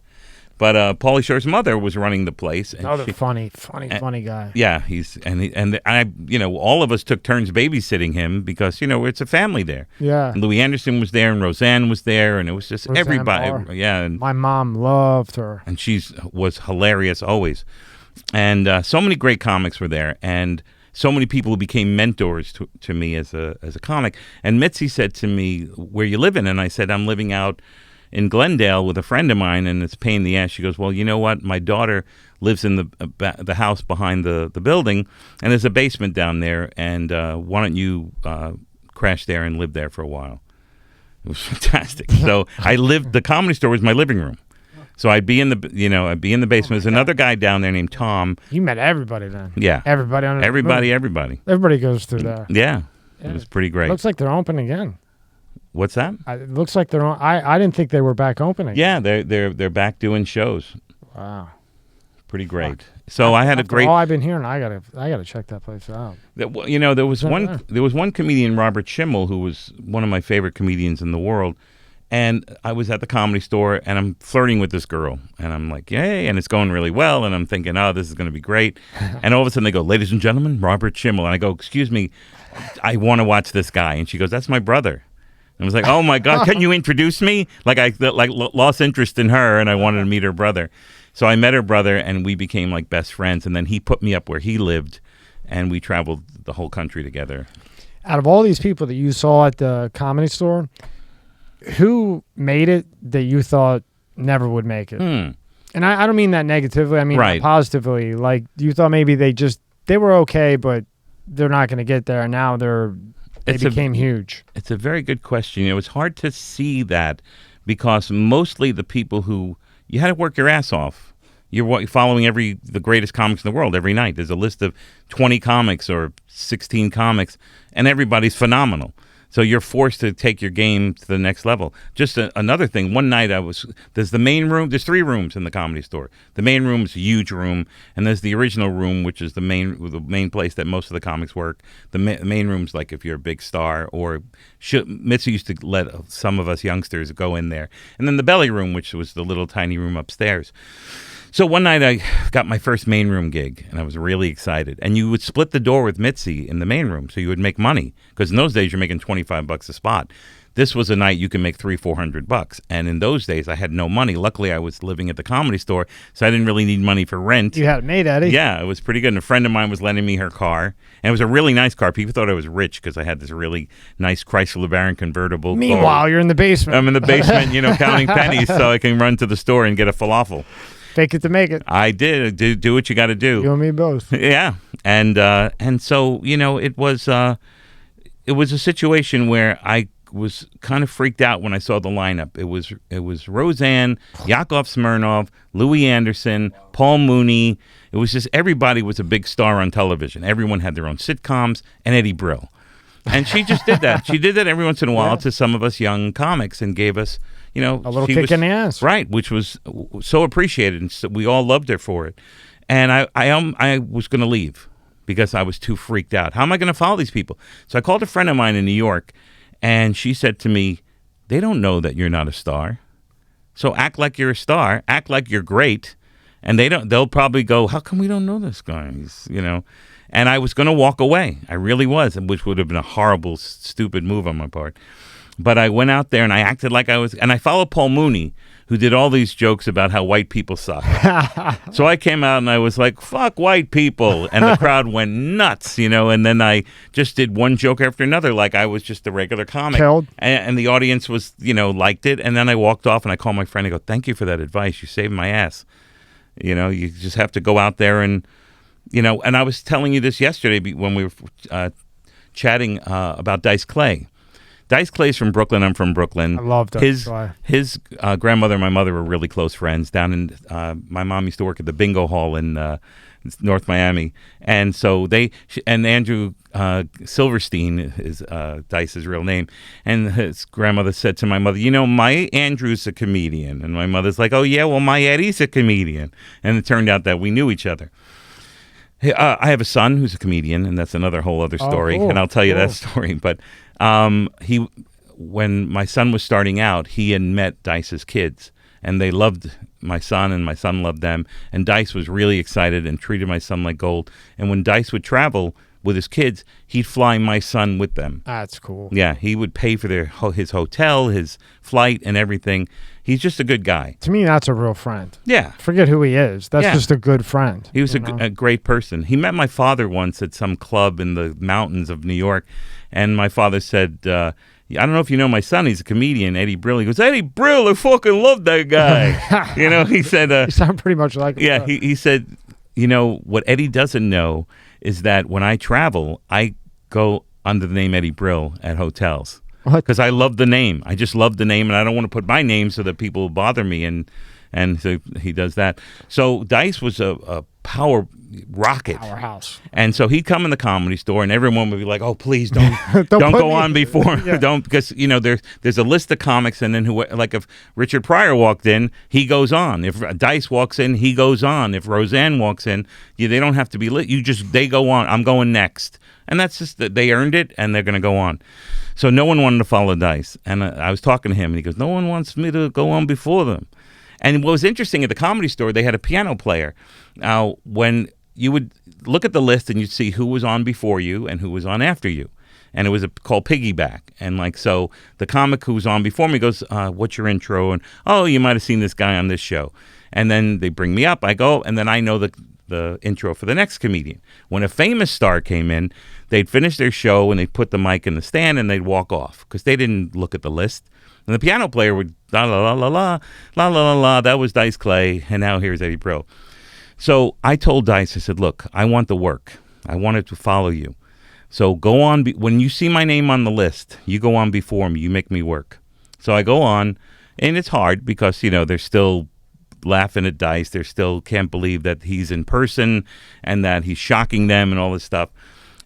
But Paulie Shore's mother was running the place. And another funny guy. Yeah, all of us took turns babysitting him because it's a family there. Yeah. And Louis Anderson was there, and Roseanne was there, and it was just Roseanne everybody. Maher. Yeah, and my mom loved her, and she was hilarious always. And so many great comics were there, and so many people who became mentors to me as a comic. And Mitzi said to me, "Where you living?" And I said, "I'm living out in Glendale with a friend of mine, and it's a pain in the ass." She goes, "Well, you know what? My daughter lives in the house behind the building, and there's a basement down there, and why don't you crash there and live there for a while?" It was fantastic. So the Comedy Store was my living room. So I'd be in the basement. There's another guy down there named Tom. You met everybody then. Yeah. Everybody. Everybody goes through there. Yeah. It was pretty great. Looks like they're open again. What's that? It looks like they're on. I didn't think they were back open again. Yeah, they're back doing shows. Wow. Pretty great. So I had a great. Oh, I've been hearing. I gotta check that place out. There was one comedian, Robert Schimmel, who was one of my favorite comedians in the world. And I was at the Comedy Store, and I'm flirting with this girl. And I'm like, yay, and it's going really well. And I'm thinking, oh, this is going to be great. And all of a sudden they go, "Ladies and gentlemen, Robert Schimmel." And I go, "Excuse me, I want to watch this guy." And she goes, "That's my brother." And I was like, "Oh, my God, can you introduce me?" Like I lost interest in her, and I wanted to meet her brother. So I met her brother, and we became like best friends. And then he put me up where he lived, and we traveled the whole country together. Out of all these people that you saw at the Comedy Store, who made it that you thought never would make it? And I don't mean that negatively. I mean positively. Like you thought maybe they were okay, but they're not going to get there. And now they became huge. It's a very good question. It's hard to see that because mostly the people who you had to work your ass off. You're following the greatest comics in the world every night. There's a list of 20 comics or 16 comics, and everybody's phenomenal. So you're forced to take your game to the next level. Just another thing, one night there's the main room, there's 3 rooms in the Comedy Store. The main room is a huge room, and there's the original room, which is the main place that most of the comics work. The main room's like if you're a big star, or Mitzi used to let some of us youngsters go in there. And then the belly room, which was the little tiny room upstairs. So one night I got my first main room gig, and I was really excited. And you would split the door with Mitzi in the main room, so you would make money. Because in those days, you're making $25 a spot. this was a night you can make $300-400. And in those days, I had no money. Luckily, I was living at the Comedy Store, so I didn't really need money for rent. You had it made, Eddie. Yeah, it was pretty good. And a friend of mine was lending me her car. And it was a really nice car. People thought I was rich because I had this really nice Chrysler Baron convertible. Meanwhile, you're in the basement. I'm in the basement, counting pennies so I can run to the store and get a falafel. Fake it to make it. I did. Do what you got to do. You and me both. Yeah. And so, it was a situation where I was kind of freaked out when I saw the lineup. It was Roseanne, Yakov Smirnoff, Louis Anderson, Paul Mooney. It was just everybody was a big star on television. Everyone had their own sitcoms, and Eddie Brill. And she just did that. She did that every once in a while to some of us young comics and gave us, a little kick in the ass. Right, which was so appreciated, and so we all loved her for it. And I was going to leave because I was too freaked out. How am I going to follow these people? So I called a friend of mine in New York, and she said to me, they don't know that you're not a star. So act like you're a star, act like you're great, and they'll probably go, how come we don't know this guy? And I was going to walk away. I really was, which would have been a horrible, stupid move on my part. But I went out there and I acted like I was, and I followed Paul Mooney, who did all these jokes about how white people suck. So I came out and I was like, fuck white people. And the crowd went nuts, and then I just did one joke after another like I was just a regular comic. And the audience was, liked it. And then I walked off and I called my friend and I go, thank you for that advice. You saved my ass. You just have to go out there and, and I was telling you this yesterday when we were chatting about Dice Clay. Dice Clay's from Brooklyn. I'm from Brooklyn. I love Dice Clay. His grandmother and my mother were really close friends. Down in my mom used to work at the bingo hall in North Miami, and so Andrew Silverstein is Dice's real name, and his grandmother said to my mother, my Andrew's a comedian, and my mother's like, oh yeah, well my Eddie's a comedian, and it turned out that we knew each other. I have a son who's a comedian, and that's another whole other story, and I'll tell you that story. But when my son was starting out, he had met Dice's kids, and they loved my son, and my son loved them. And Dice was really excited and treated my son like gold. And when Dice would travel with his kids, he'd fly my son with them. That's cool. Yeah, he would pay for his hotel, his flight, and everything. He's just a good guy. To me, that's a real friend. Yeah. Forget who he is. That's just a good friend. He was a great person. He met my father once at some club in the mountains of New York, and my father said, I don't know if you know my son. He's a comedian, Eddie Brill. He goes, Eddie Brill, I fucking love that guy. He said... you sound pretty much like him. Yeah, he said, what Eddie doesn't know is that when I travel, I go under the name Eddie Brill at hotels. Because I love the name. I just love the name, and I don't want to put my name so that people bother me, and so he does that. So Dice was a power rocket. Powerhouse. And so he'd come in the Comedy Store, and everyone would be like, oh, please don't don't go on before. Don't, because, there's a list of comics, and then like if Richard Pryor walked in, he goes on. If Dice walks in, he goes on. If Roseanne walks in, they don't have to be lit. They go on. I'm going next. And that's just that they earned it, and they're going to go on. So no one wanted to follow Dice. And I was talking to him, and he goes, no one wants me to go on before them. And what was interesting, at the Comedy Store, they had a piano player. Now, when you would look at the list and you'd see who was on before you and who was on after you. And it was called Piggyback. And so the comic who was on before me goes, what's your intro? And, oh, you might have seen this guy on this show. And then they bring me up. I go, and then I know the intro for the next comedian. When a famous star came in, they'd finish their show and they'd put the mic in the stand and they'd walk off because they didn't look at the list. And the piano player would la la la la la la la la la. That was Dice Clay, and now here's Eddie Brill. So I told Dice, I said, look, I want the work. I wanted to follow you. So go on. When you see my name on the list, you go on before me. You make me work. So I go on, and it's hard because they're still laughing at Dice. They still can't believe that he's in person and that he's shocking them and all this stuff.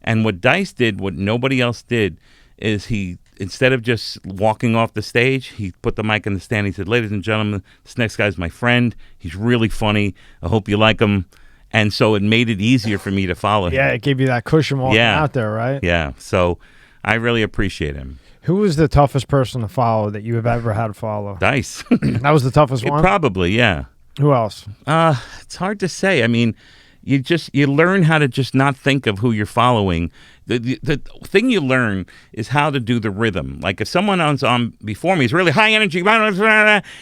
And what Dice did, what nobody else did, is he, instead of just walking off the stage, he put the mic in the stand. He said, ladies and gentlemen, this next guy's my friend. He's really funny. I hope you like him. And so it made it easier for me to follow him. Yeah, it gave you that cushion walking out there, right? Yeah. So I really appreciate him. Who was the toughest person to follow that you have ever had to follow? Dice. That was the toughest one? Probably, yeah. Who else? It's hard to say. I mean, you learn how to just not think of who you're following. The thing you learn is how to do the rhythm. Like if someone else on before me is really high energy, and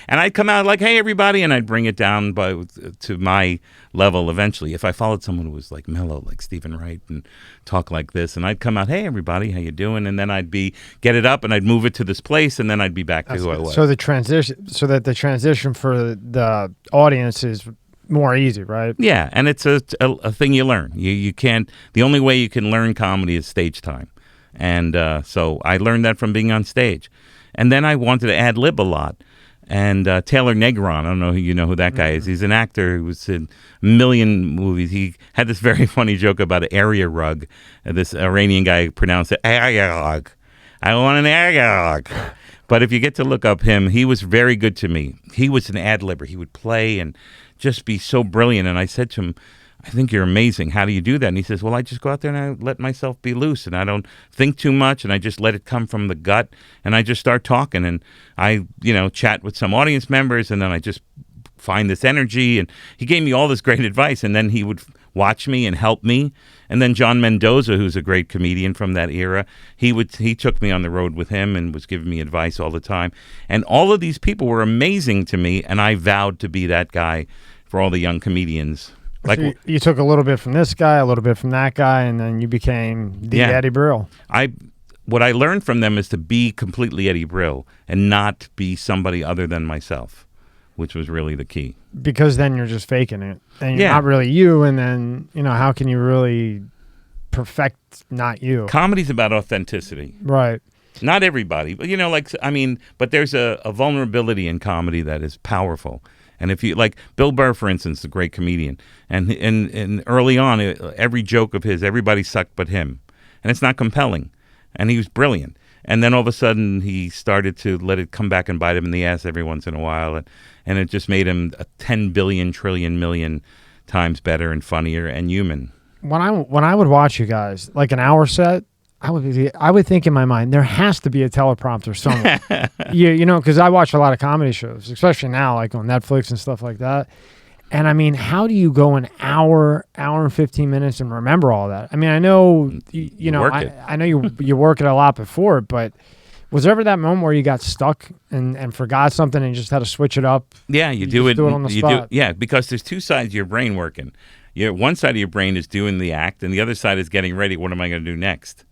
I'd come out like, hey, everybody, and I'd bring it down to my level eventually. If I followed someone who was like mellow, like Stephen Wright, and talk like this, and I'd come out, hey, everybody, how you doing? And then I'd get it up, and I'd move it to this place, and then I'd be back to who I was. So the transition for the audience is more easy, right? Yeah, and it's a thing you learn. You can't. The only way you can learn comedy is stage time, and so I learned that from being on stage. And then I wanted to ad lib a lot. And Taylor Negron, I don't know who that guy is. He's an actor who was in a million movies. He had this very funny joke about an area rug. This Iranian guy pronounced it area rug. I want an area rug. But if you get to look up him, he was very good to me. He was an ad libber. He would play and just be so brilliant. And I said to him, I think you're amazing. How do you do that? And he says, well, I just go out there and I let myself be loose, and I don't think too much, and I just let it come from the gut, and I just start talking, and I, chat with some audience members, and then I just find this energy. And he gave me all this great advice, and then he would watch me and help me. And then John Mendoza, who's a great comedian from that era, he took me on the road with him and was giving me advice all the time. And all of these people were amazing to me, and I vowed to be that guy for all the young comedians. Like so you took a little bit from this guy, a little bit from that guy, and then you became the Eddie Brill. What I learned from them is to be completely Eddie Brill and not be somebody other than myself, which was really the key. Because then you're just faking it, and you're not really you. And then how can you really perfect not you? Comedy's about authenticity, right? Not everybody, but but there's a vulnerability in comedy that is powerful. And if you like Bill Burr, for instance, a great comedian, and early on, every joke of his, everybody sucked but him, and it's not compelling, and he was brilliant. And then all of a sudden, he started to let it come back and bite him in the ass every once in a while, and it just made him 10 billion trillion million times better and funnier and human. When I would watch you guys, like an hour set, I would think in my mind there has to be a teleprompter somewhere. Because I watch a lot of comedy shows, especially now, like on Netflix and stuff like that. And I mean, how do you go an hour and 15 minutes and remember all that? I mean, I know I know you work it a lot before, but was there ever that moment where you got stuck and forgot something and you just had to switch it up? Yeah, you do it on the spot. Because there's two sides of your brain working. One side of your brain is doing the act, and the other side is getting ready. What am I going to do next?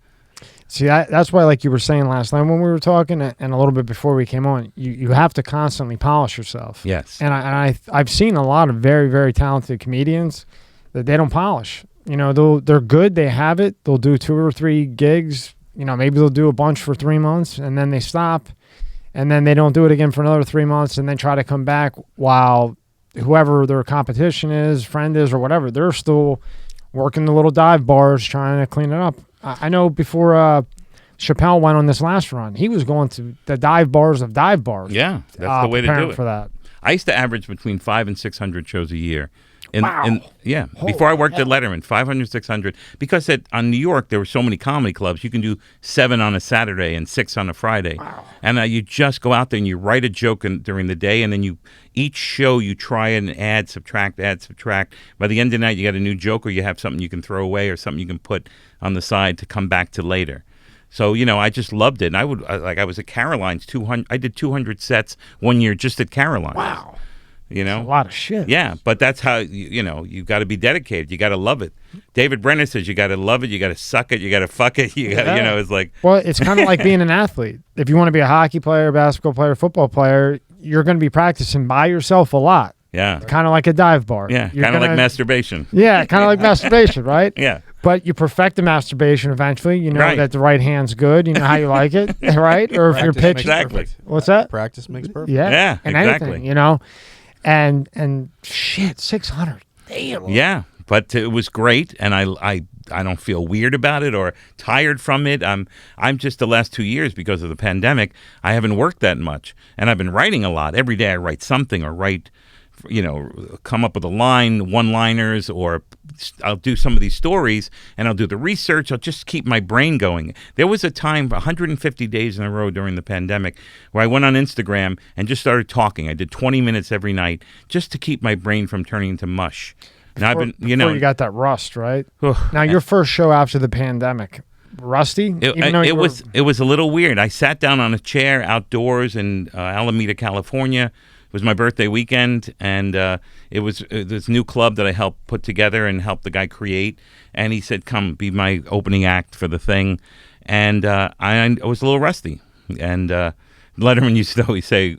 See, that's why, like you were saying last time when we were talking, and a little bit before we came on, you have to constantly polish yourself. Yes. And I've seen a lot of very, very talented comedians that they don't polish. They're good, they have it, they'll do 2 or 3 gigs, maybe they'll do a bunch for 3 months, and then they stop, and then they don't do it again for another 3 months, and then try to come back while whoever their competition is, friend is, or whatever, they're still working the little dive bars trying to clean it up. I know before Chappelle went on this last run, he was going to the dive bars of dive bars. Yeah, that's the way to do it. For that. I used to average between 500 and 600 shows a year. Wow. Before I worked at Letterman, 500, 600. Because on New York, there were so many comedy clubs. You can do 7 on a Saturday and 6 on a Friday. Wow. And you just go out there and you write a joke during the day, and then each show you try and add, subtract. By the end of the night, you got a new joke, or you have something you can throw away or something you can put on the side to come back to later. So, I just loved it. And I was at Caroline's 200. I did 200 sets one year just at Caroline's. Wow. That's a lot of shit. Yeah, but that's how, you got to be dedicated. You got to love it. David Brenner says you got to love it, you got to suck it, you got to fuck it. You got, it's like. Well, it's kind of like being an athlete. If you want to be a hockey player, basketball player, football player, you're going to be practicing by yourself a lot. Yeah. Kind of like a dive bar. Yeah, kind of like masturbation. Yeah, kind of like masturbation, right? Yeah. But you perfect the masturbation eventually. You know right. that the right hand's good. You know how you like it, right? Or if you're pitching. Exactly. What's that? Practice makes perfect. Yeah. And exactly. anything, And shit, 600. Damn. Yeah, but it was great, and I don't feel weird about it or tired from it. I'm just the last 2 years because of the pandemic, I haven't worked that much, and I've been writing a lot. Every day I write something or write, come up with a line, one-liners, or I'll do some of these stories, and I'll do the research. I'll just keep my brain going. There was a time, 150 days in a row during the pandemic, where I went on Instagram and just started talking. I did 20 minutes every night just to keep my brain from turning into mush. Now I've been, before you got that rust, right? Now your first show after the pandemic, rusty? It was a little weird. I sat down on a chair outdoors in Alameda, California. It was my birthday weekend, and it was this new club that I helped put together and helped the guy create. And he said, "Come, be my opening act for the thing." And I was a little rusty. And Letterman used to always say,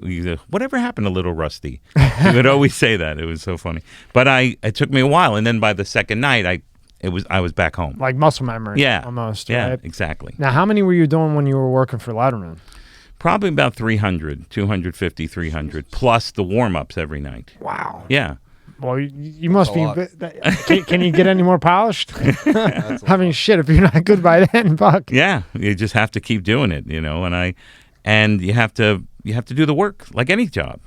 "Whatever happened to Little Rusty?" He would always say that. It was so funny. But it took me a while, and then by the second night, I was back home. Like muscle memory. Yeah. Almost. Yeah, right? exactly. Now, how many were you doing when you were working for Letterman? Probably about 300, 250, 300, plus the warm-ups every night. Wow. Yeah. Well, you must be. Can you get any more polished? I mean, shit, if you're not good by then, fuck. Yeah, you just have to keep doing it, and you have to do the work like any job.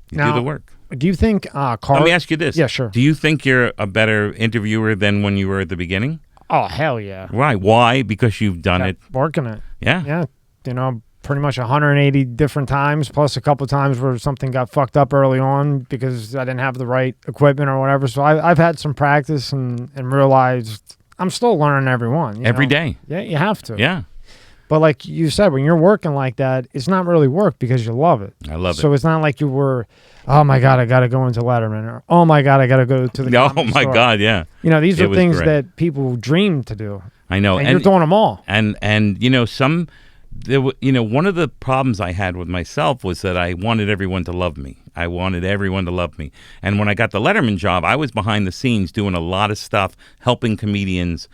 You do the work. Do you think Carl? Let me ask you this. Yeah, sure. Do you think you're a better interviewer than when you were at the beginning? Oh, hell yeah. Right. Why? Because you've done it. Working it. Yeah. Yeah. Pretty much 180 different times, plus a couple of times where something got fucked up early on because I didn't have the right equipment or whatever. So I've had some practice and realized I'm still learning every one. Every day. Yeah, you have to. Yeah. But like you said, when you're working like that, it's not really work because you love it. I love it. So it's not like you were, oh my God, I got to go into Letterman, or oh my God, I got to go to the Oh my store. God, yeah. These are things great. that people dream to do. I know. And you're doing them all. And one of the problems I had with myself was that I wanted everyone to love me. And when I got the Letterman job, I was behind the scenes doing a lot of stuff, helping comedians,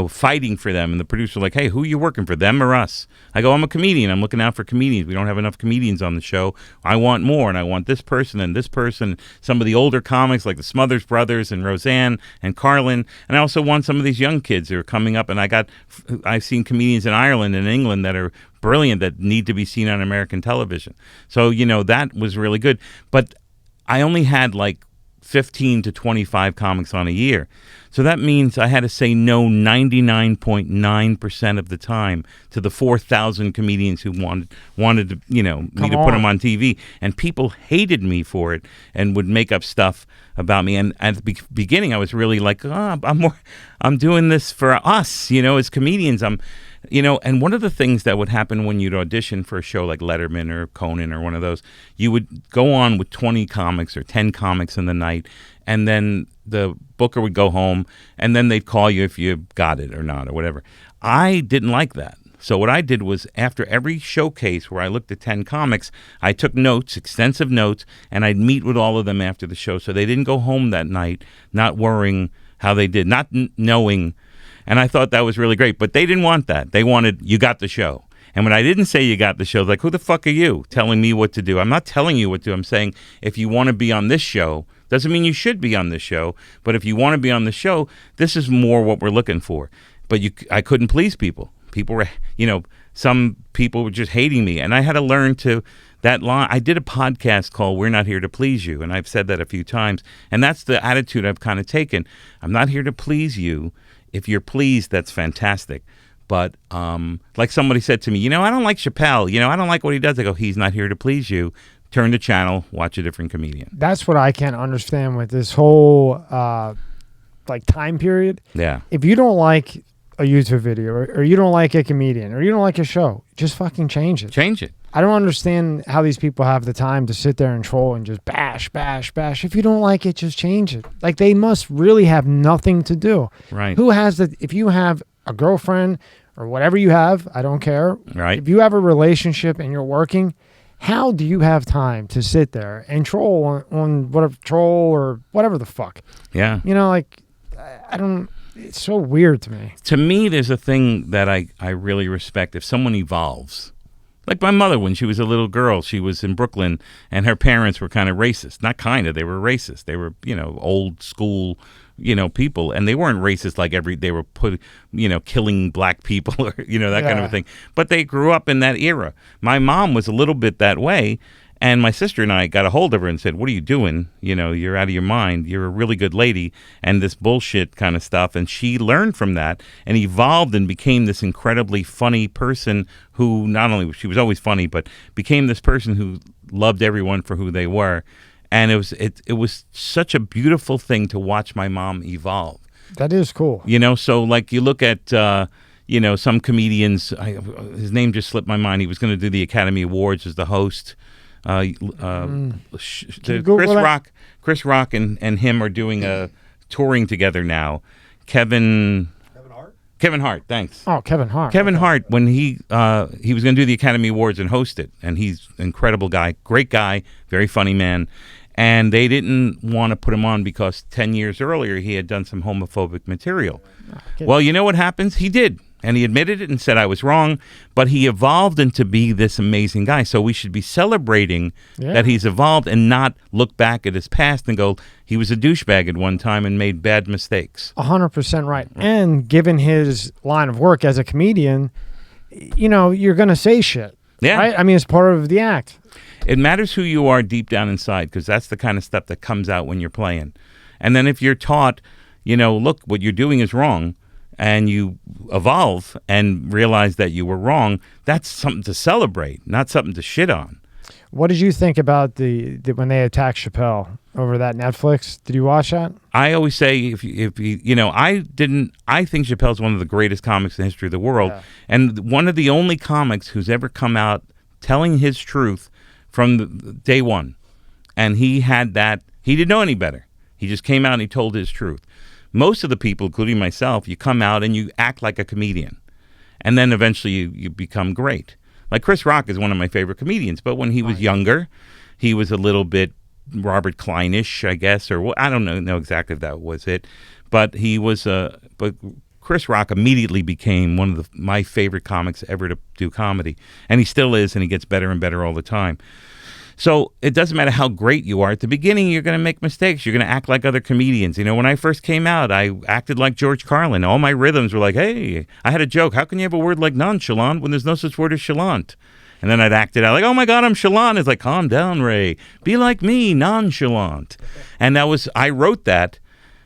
fighting for them. And the producer was like, "Hey, who are you working for, them or us?" I go, "I'm a comedian. I'm looking out for comedians. We don't have enough comedians on the show. I want more, and I want this person and this person, some of the older comics like the Smothers Brothers and Roseanne and Carlin. And I also want some of these young kids who are coming up. And I've seen comedians in Ireland and England that are brilliant that need to be seen on American television. So, that was really good. But I only had like 15 to 25 comics on a year. So that means I had to say no 99.9% of the time to the 4,000 comedians who wanted to, me to put them on TV. And people hated me for it and would make up stuff about me. And at the beginning, I was really like, I'm doing this for us, as comedians. And one of the things that would happen when you'd audition for a show like Letterman or Conan or one of those, you would go on with 20 comics or 10 comics in the night, and then the booker would go home, and then they'd call you if you got it or not or whatever. I didn't like that. So what I did was, after every showcase where I looked at 10 comics, I took notes, extensive notes, and I'd meet with all of them after the show so they didn't go home that night not worrying how they did, not knowing. And I thought that was really great. But they didn't want that. They wanted, you got the show. And when I didn't say you got the show, like, who the fuck are you telling me what to do? I'm not telling you what to do. I'm saying, if you want to be on this show, doesn't mean you should be on this show. But if you want to be on the show, this is more what we're looking for. But I couldn't please people. People were, some people were just hating me. And I had to learn to, that line. I did a podcast called We're Not Here to Please You. And I've said that a few times. And that's the attitude I've kind of taken. I'm not here to please you. If you're pleased, that's fantastic. But like somebody said to me, I don't like Chappelle. I don't like what he does. I go, he's not here to please you. Turn the channel, watch a different comedian. That's what I can't understand with this whole time period. Yeah. If you don't like a YouTube video or you don't like a comedian or you don't like a show, just fucking change it. Change it. I don't understand how these people have the time to sit there and troll and just bash. If you don't like it, just change it. Like, they must really have nothing to do. Right. Who has if you have a girlfriend or whatever you have, I don't care. Right. If you have a relationship and you're working, how do you have time to sit there and troll on whatever, troll or whatever the fuck? Yeah. I don't, it's so weird to me. To me, there's a thing that I really respect. If someone evolves, like my mother, when she was a little girl, she was in Brooklyn and her parents were kind of racist. Not kind of, they were racist. They were, old school, people, and they weren't racist like they were killing black people or, that kind of a thing. But they grew up in that era. My mom was a little bit that way. And my sister and I got a hold of her and said, "What are you doing? You're out of your mind. You're a really good lady," and this bullshit kind of stuff. And she learned from that and evolved and became this incredibly funny person who not only, she was always funny, but became this person who loved everyone for who they were. And it was such a beautiful thing to watch my mom evolve. That is cool. You know, so like you look at, you know, some comedians, his name just slipped my mind. He was going to do the Academy Awards as the host. Chris Rock and him are doing a touring together now. Kevin Hart, thanks. Oh, Kevin Hart. Kevin Hart, when he was going to do the Academy Awards and host it, and he's an incredible guy, great guy, very funny man. And they didn't want to put him on because 10 years earlier he had done some homophobic material. Well, you know what happens? He did. And he admitted it and said, I was wrong. But he evolved into be this amazing guy. So we should be celebrating that he's evolved and not look back at his past and go, he was a douchebag at one time and made bad mistakes. 100% right. And given his line of work as a comedian, you know, you're going to say shit. Yeah. Right? I mean, it's part of the act. It matters who you are deep down inside, because that's the kind of stuff that comes out when you're playing. And then if you're taught, you know, look, what you're doing is wrong, and you evolve and realize that you were wrong, that's something to celebrate, not something to shit on. What did you think about the when they attacked Chappelle over that Netflix? Did you watch that? I always say, if you know, I think Chappelle's one of the greatest comics in the history of the world, and one of the only comics who's ever come out telling his truth from day one. And he had that, he didn't know any better. He just came out and he told his truth. Most of the people, including myself, you come out and you act like a comedian. And then eventually you become great. Like Chris Rock is one of my favorite comedians, but when he was younger, he was a little bit Robert Kleinish, I guess, or I don't know exactly if that was it. But he was but Chris Rock immediately became one of my favorite comics ever to do comedy. And he still is, and he gets better and better all the time. So it doesn't matter how great you are. At the beginning, you're going to make mistakes. You're going to act like other comedians. You know, when I first came out, I acted like George Carlin. All my rhythms were like, hey, I had a joke. How can you have a word like nonchalant when there's no such word as chalant? And then I'd act it out like, oh, my God, I'm chalant. It's like, calm down, Ray. Be like me, nonchalant. And I wrote that.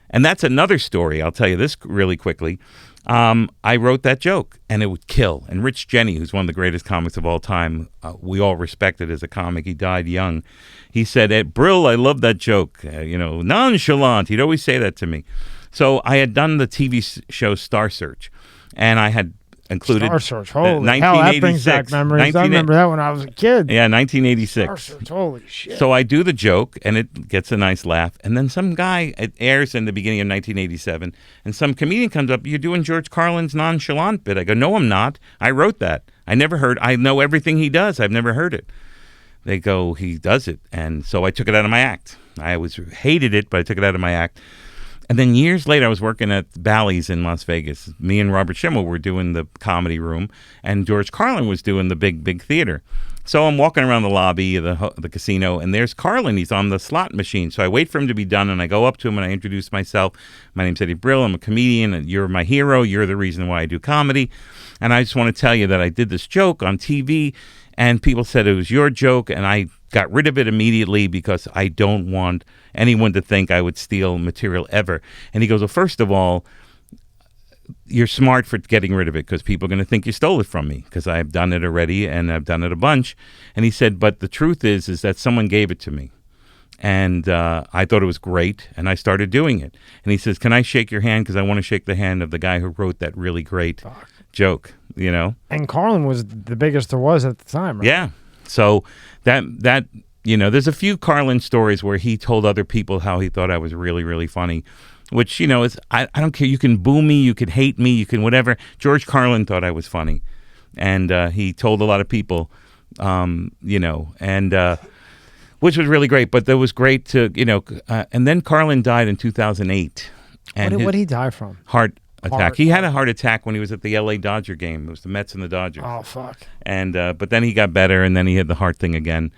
And that's another story. I'll tell you this really quickly. I wrote that joke, and it would kill. And Rich Jenney, who's one of the greatest comics of all time, we all respected as a comic. He died young. He said, at Brill, I love that joke. You know, nonchalant. He'd always say that to me. So I had done the TV show Star Search, and I had included Star Search. Holy hell, that brings back memories. I remember that when I was a kid. Yeah, 1986. Star Search, holy shit. So I do the joke, and it gets a nice laugh. And then some guy, it airs in the beginning of 1987, and some comedian comes up, you're doing George Carlin's nonchalant bit. I go, no, I'm not. I wrote that. I know everything he does. I've never heard it. They go, he does it. And so I took it out of my act. I hated it, but I took it out of my act. And then years later, I was working at Bally's in Las Vegas. Me and Robert Schimmel were doing the comedy room, and George Carlin was doing the big theater. So I'm walking around the lobby of the casino, and there's Carlin. He's on the slot machine. So I wait for him to be done, and I go up to him, and I introduce myself. My name's Eddie Brill. I'm a comedian, and you're my hero. You're the reason why I do comedy. And I just want to tell you that I did this joke on TV, and people said it was your joke, and I got rid of it immediately because I don't want anyone to think I would steal material ever. And he goes, well, first of all, you're smart for getting rid of it because people are going to think you stole it from me because I've done it already and I've done it a bunch. And he said, but the truth is that someone gave it to me. And I thought it was great, and I started doing it. And he says, can I shake your hand? Because I want to shake the hand of the guy who wrote that really great joke, you know? And Carlin was the biggest there was at the time, right? Yeah. So that you know, there's a few Carlin stories where he told other people how he thought I was really, really funny, which, you know, is I don't care. You can boo me, you can hate me, you can whatever. George Carlin thought I was funny, and he told a lot of people, you know, and which was really great. But that was great to, you know, and then Carlin died in 2008. And what did he die from? Heart attack. He had a heart attack when he was at the LA Dodger game. It was the Mets and the Dodgers. Oh, fuck. And but then he got better, and then he had the heart thing again.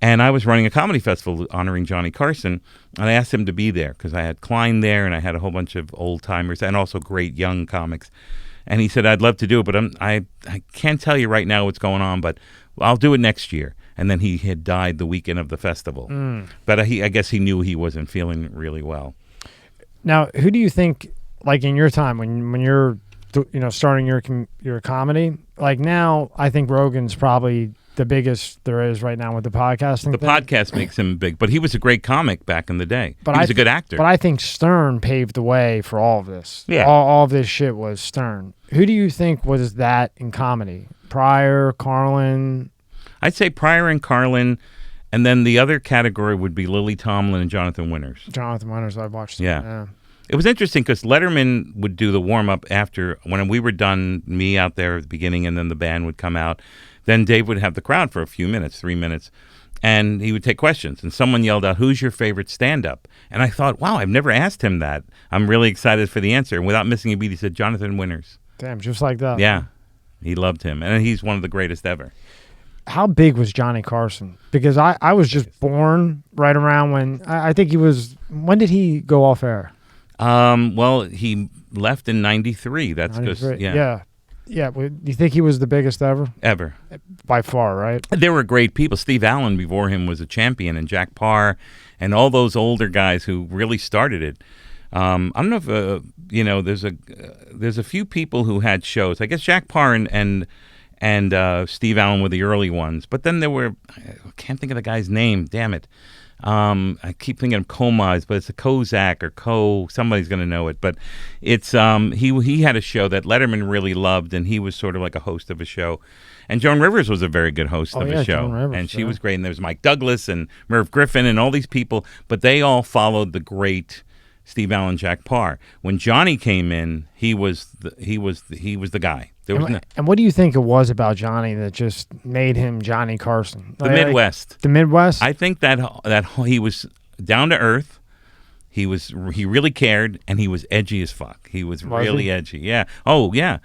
And I was running a comedy festival honoring Johnny Carson, and I asked him to be there because I had Klein there, and I had a whole bunch of old timers and also great young comics. And he said, I'd love to do it, but I can't tell you right now what's going on, but I'll do it next year. And then he had died the weekend of the festival. But I guess he knew he wasn't feeling really well. Now, who do you think, like in your time when you're, you know, starting your comedy, like now, I think Rogan's probably the biggest there is right now with the podcasting. The podcast makes him big, but he was a great comic back in the day. But he was a good actor. But I think Stern paved the way for all of this. Yeah. All of this shit was Stern. Who do you think was that in comedy? Pryor, Carlin? I'd say Pryor and Carlin, and then the other category would be Lily Tomlin and Jonathan Winters. Jonathan Winters, I've watched. Yeah. It was interesting because Letterman would do the warm-up after, when we were done, me out there at the beginning, and then the band would come out. Then Dave would have the crowd for a few minutes, 3 minutes, and he would take questions. And someone yelled out, "Who's your favorite stand-up?" And I thought, wow, I've never asked him that. I'm really excited for the answer. And without missing a beat, he said, Jonathan Winters. Damn, just like that. Yeah, he loved him. And he's one of the greatest ever. How big was Johnny Carson? Because I was just born right around when, I think he was, when did he go off air? Well, he left in 93. That's because, Yeah. Do you think he was the biggest ever? Ever. By far, right? There were great people. Steve Allen before him was a champion, and Jack Parr, and all those older guys who really started it. I don't know if there's a few people who had shows. I guess Jack Parr and Steve Allen were the early ones, but then there were, I can't think of the guy's name. Damn it. I keep thinking of Comas, but it's a Kozak or somebody's going to know it. But it's he had a show that Letterman really loved, and he was sort of like a host of a show. And Joan Rivers was a very good host of a show. Joan Rivers, and she was great. And there was Mike Douglas and Merv Griffin and all these people, but they all followed the great Steve Allen, Jack Parr. When Johnny came in, he was the guy. And what do you think it was about Johnny that just made him Johnny Carson? The Midwest. The Midwest? I think that he was down to earth. He really cared, and he was edgy as fuck. He was really edgy. Yeah. Oh, yeah.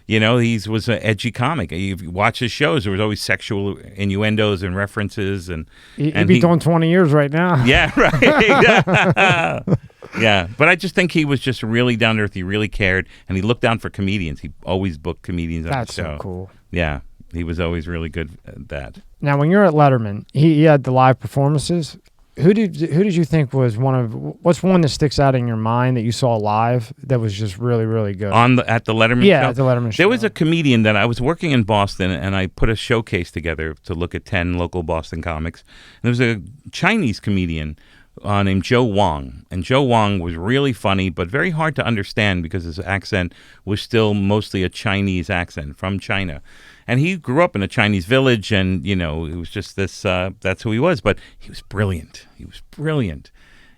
You know, he was an edgy comic. You watch his shows, there was always sexual innuendos and references. And he'd be doing 20 years right now. Yeah, right. Yeah, but I just think he was just really down to earth. He really cared, and he looked down for comedians. He always booked comedians on the show. That's so cool. Yeah, he was always really good at that. Now, when you're at Letterman, he had the live performances. Who did you think was what's one that sticks out in your mind that you saw live that was just really, really good? At the Letterman show? Yeah, at the Letterman show. There was a comedian that I was working in Boston, and I put a showcase together to look at 10 local Boston comics. And there was a Chinese comedian named Joe Wong. And Joe Wong was really funny, but very hard to understand because his accent was still mostly a Chinese accent from China. And he grew up in a Chinese village, and, it was just this, that's who he was. But he was brilliant.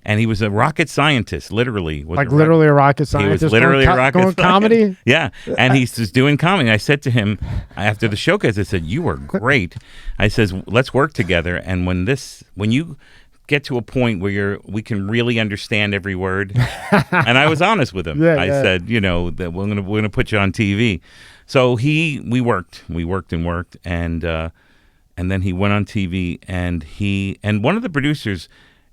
And he was a rocket scientist, literally. Literally a rocket scientist? He was literally a rocket scientist. Comedy? Yeah. And he's just doing comedy. I said to him, after the showcase, I said, "You are great." I says, "Let's work together. And when you get to a point where we can really understand every word," and I was honest with him. I said, that we're gonna put you on TV. So we worked, and then he went on TV, and one of the producers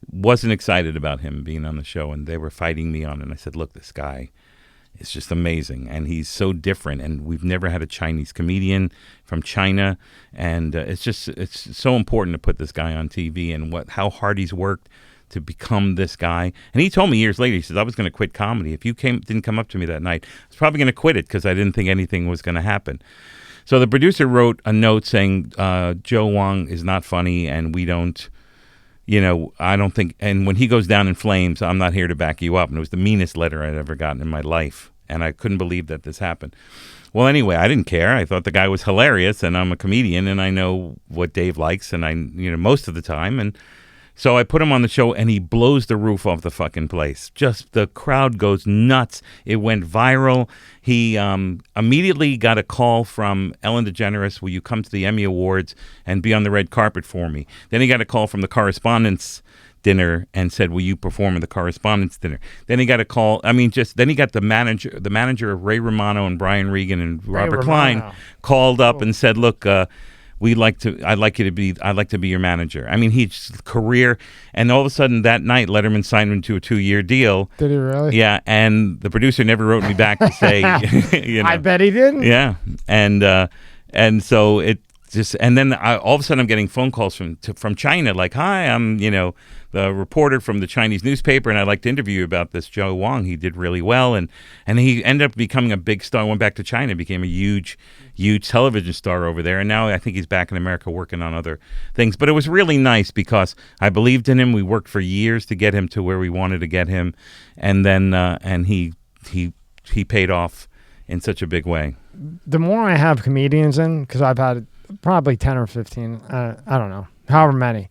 wasn't excited about him being on the show, and they were fighting me on it. And I said, "Look, this guy is just amazing, and he's so different, and we've never had a Chinese comedian from China, and it's so important to put this guy on TV, and how hard he's worked to become this guy." And he told me years later, he says, "I was going to quit comedy. If you didn't come up to me that night, I was probably going to quit it because I didn't think anything was going to happen." So the producer wrote a note saying, "Joe Wong is not funny, and we don't, I don't think, and when he goes down in flames, I'm not here to back you up." And it was the meanest letter I'd ever gotten in my life. And I couldn't believe that this happened. Well, anyway, I didn't care. I thought the guy was hilarious, and I'm a comedian, and I know what Dave likes, and most of the time. And so I put him on the show, and he blows the roof off the fucking place. Just the crowd goes nuts. It went viral. He immediately got a call from Ellen DeGeneres, "Will you come to the Emmy Awards and be on the red carpet for me?" Then he got a call from the Correspondents' Dinner and said, "Will you perform at the Correspondents' Dinner?" Then he got a call. Then he got the manager of Ray Romano and Brian Regan and Robert Klein called up and said, "Look, I'd like to be your manager." His career, and all of a sudden that night, Letterman signed him to a 2-year deal. Did he really? Yeah, and the producer never wrote me back to say, I bet he didn't. Yeah, and so it just, and then all of a sudden I'm getting phone calls from China, like, "Hi, I'm the the reporter from the Chinese newspaper, and I'd like to interview you about this Joe Wong. He did really well, and he ended up becoming a big star. Went back to China, became a huge television star over there, and now I think he's back in America working on other things. But it was really nice because I believed in him. We worked for years to get him to where we wanted to get him, and then and he paid off in such a big way. The more I have comedians in, because I've had probably 10 or 15, I don't know, however many.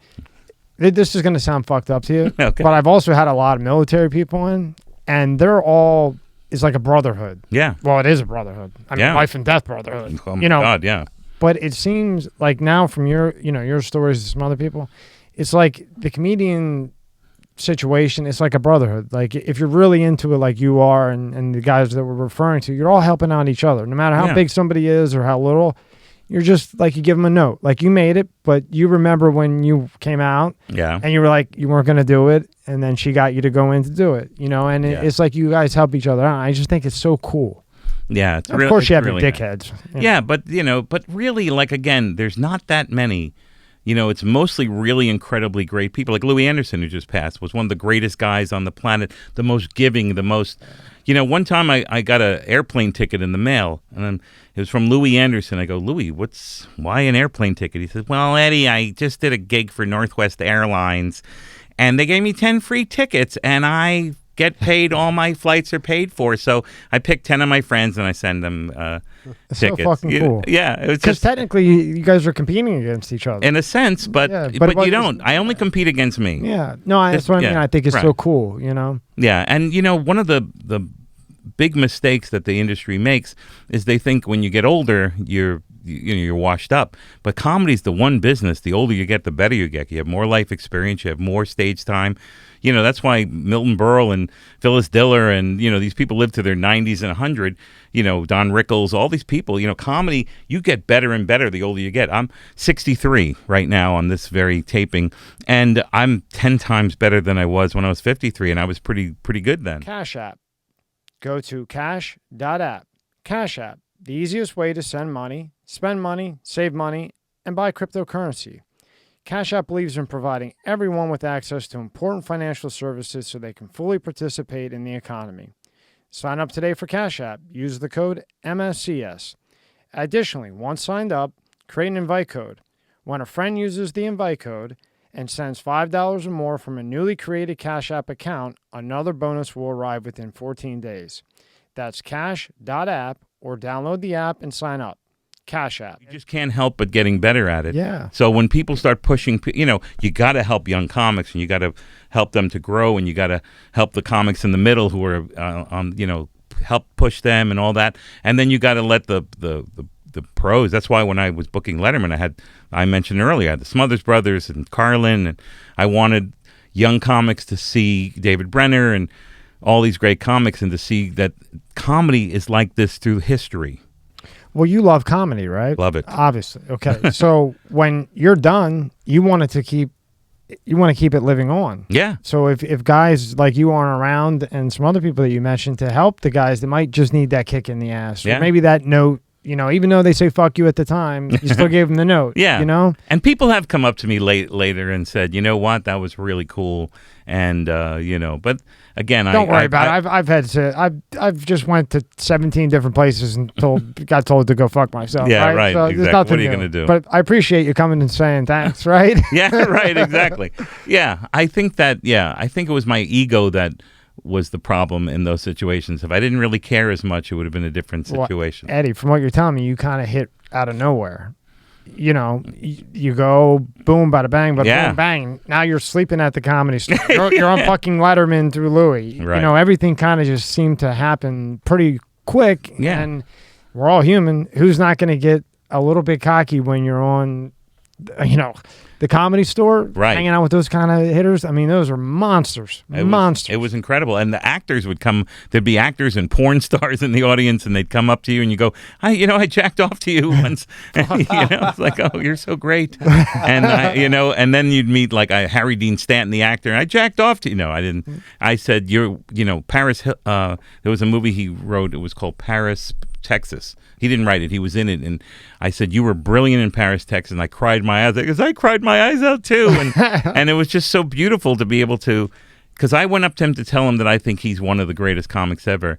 This is going to sound fucked up to you, Okay. but I've also had a lot of military people in, and they're all, it's like a brotherhood. Yeah. Well, it is a brotherhood. I mean, Yeah. life and death brotherhood. Oh my God, yeah. But it seems like now from your stories to some other people, it's like the comedian situation, it's like a brotherhood. Like if you're really into it like you are and the guys that we're referring to, you're all helping out each other. No matter how big somebody is or how little, you're just like, you give them a note. Like you made it, but you remember when you came out and you were like, you weren't going to do it. And then she got you to go in to do it, and it's like you guys help each other out. I just think it's so cool. Yeah. It's Of course you have really your dickheads. Nice. Yeah, but really, like, again, there's not that many. It's mostly really incredibly great people. Like Louis Anderson, who just passed, was one of the greatest guys on the planet, the most giving, the most... one time I got an airplane ticket in the mail, and then it was from Louis Anderson. I go, Louis, why an airplane ticket? He says, well, Eddie, I just did a gig for Northwest Airlines, and they gave me 10 free tickets, and I get paid, all my flights are paid for. So I picked 10 of my friends, and I send them It's tickets. so fucking cool. Yeah. It was Because just... technically you guys are competing against each other. In a sense, but you don't. I only compete against me. Yeah. No, that's what I mean. I think it's so cool, Yeah, and one of the big mistakes that the industry makes is they think when you get older, you're washed up. But comedy's the one business. The older you get, the better you get. You have more life experience. You have more stage time. That's why Milton Berle and Phyllis Diller and, these people live to their 90s and 100. Don Rickles, all these people. Comedy, you get better and better the older you get. I'm 63 right now on this very taping, and I'm 10 times better than I was when I was 53, and I was pretty good then. Cash App. Go to cash.app. Cash App, the easiest way to send money, spend money, save money, and buy cryptocurrency. Cash App believes in providing everyone with access to important financial services so they can fully participate in the economy. Sign up today for Cash App. Use the code MSCS. Additionally, once signed up, create an invite code. When a friend uses the invite code and sends $5 or more from a newly created Cash App account, another bonus will arrive within 14 days. That's cash.app, or download the app and sign up. Cash App. You just can't help but getting better at it. Yeah. So when people start pushing, you got to help young comics, and you got to help them to grow, and you got to help the comics in the middle who are help push them and all that. And then you got to let the pros. That's why when I was booking Letterman, I mentioned earlier, I had the Smothers Brothers and Carlin, and I wanted young comics to see David Brenner and all these great comics, and to see that comedy is like this through history. Well, you love comedy, right? Love it. Obviously. Okay. So when you're done, you want to keep it living on. Yeah. So if guys like you aren't around, and some other people that you mentioned, to help the guys that might just need that kick in the ass, or maybe that note, even though they say fuck you at the time, you still gave them the note. Yeah. And people have come up to me later and said, you know what, that was really cool. And, but again, don't worry about it. I've just went to 17 different places and got told to go fuck myself. Yeah, right. So exactly. there's nothing What are you going to do? But I appreciate you coming and saying thanks, right? Yeah, right. Exactly. Yeah. I think it was my ego that was the problem in those situations. If I didn't really care as much, it would have been a different situation. Well, Eddie, from what you're telling me, you kind of hit out of nowhere. You go boom, bada bang, boom, bang. Now you're sleeping at the Comedy Store. You're on fucking Letterman through Louis. Right. Everything kind of just seemed to happen pretty quick. Yeah. And we're all human. Who's not going to get a little bit cocky when you're on, the Comedy Store, hanging out with those kind of hitters? I mean, those are monsters. It was incredible. And the actors would come. There'd be actors and porn stars in the audience, and they'd come up to you, and you go, I jacked off to you once. It's like, oh, you're so great. And, and then you'd meet like Harry Dean Stanton, the actor, and I jacked off to you. No, I didn't. I said, Paris, there was a movie he wrote. It was called Paris, Texas. He didn't write it. He was in it. And I said, you were brilliant in Paris, Texas. And I cried my eyes out because I cried my eyes out too. And it was just so beautiful to be able to, because I went up to him to tell him that I think he's one of the greatest comics ever,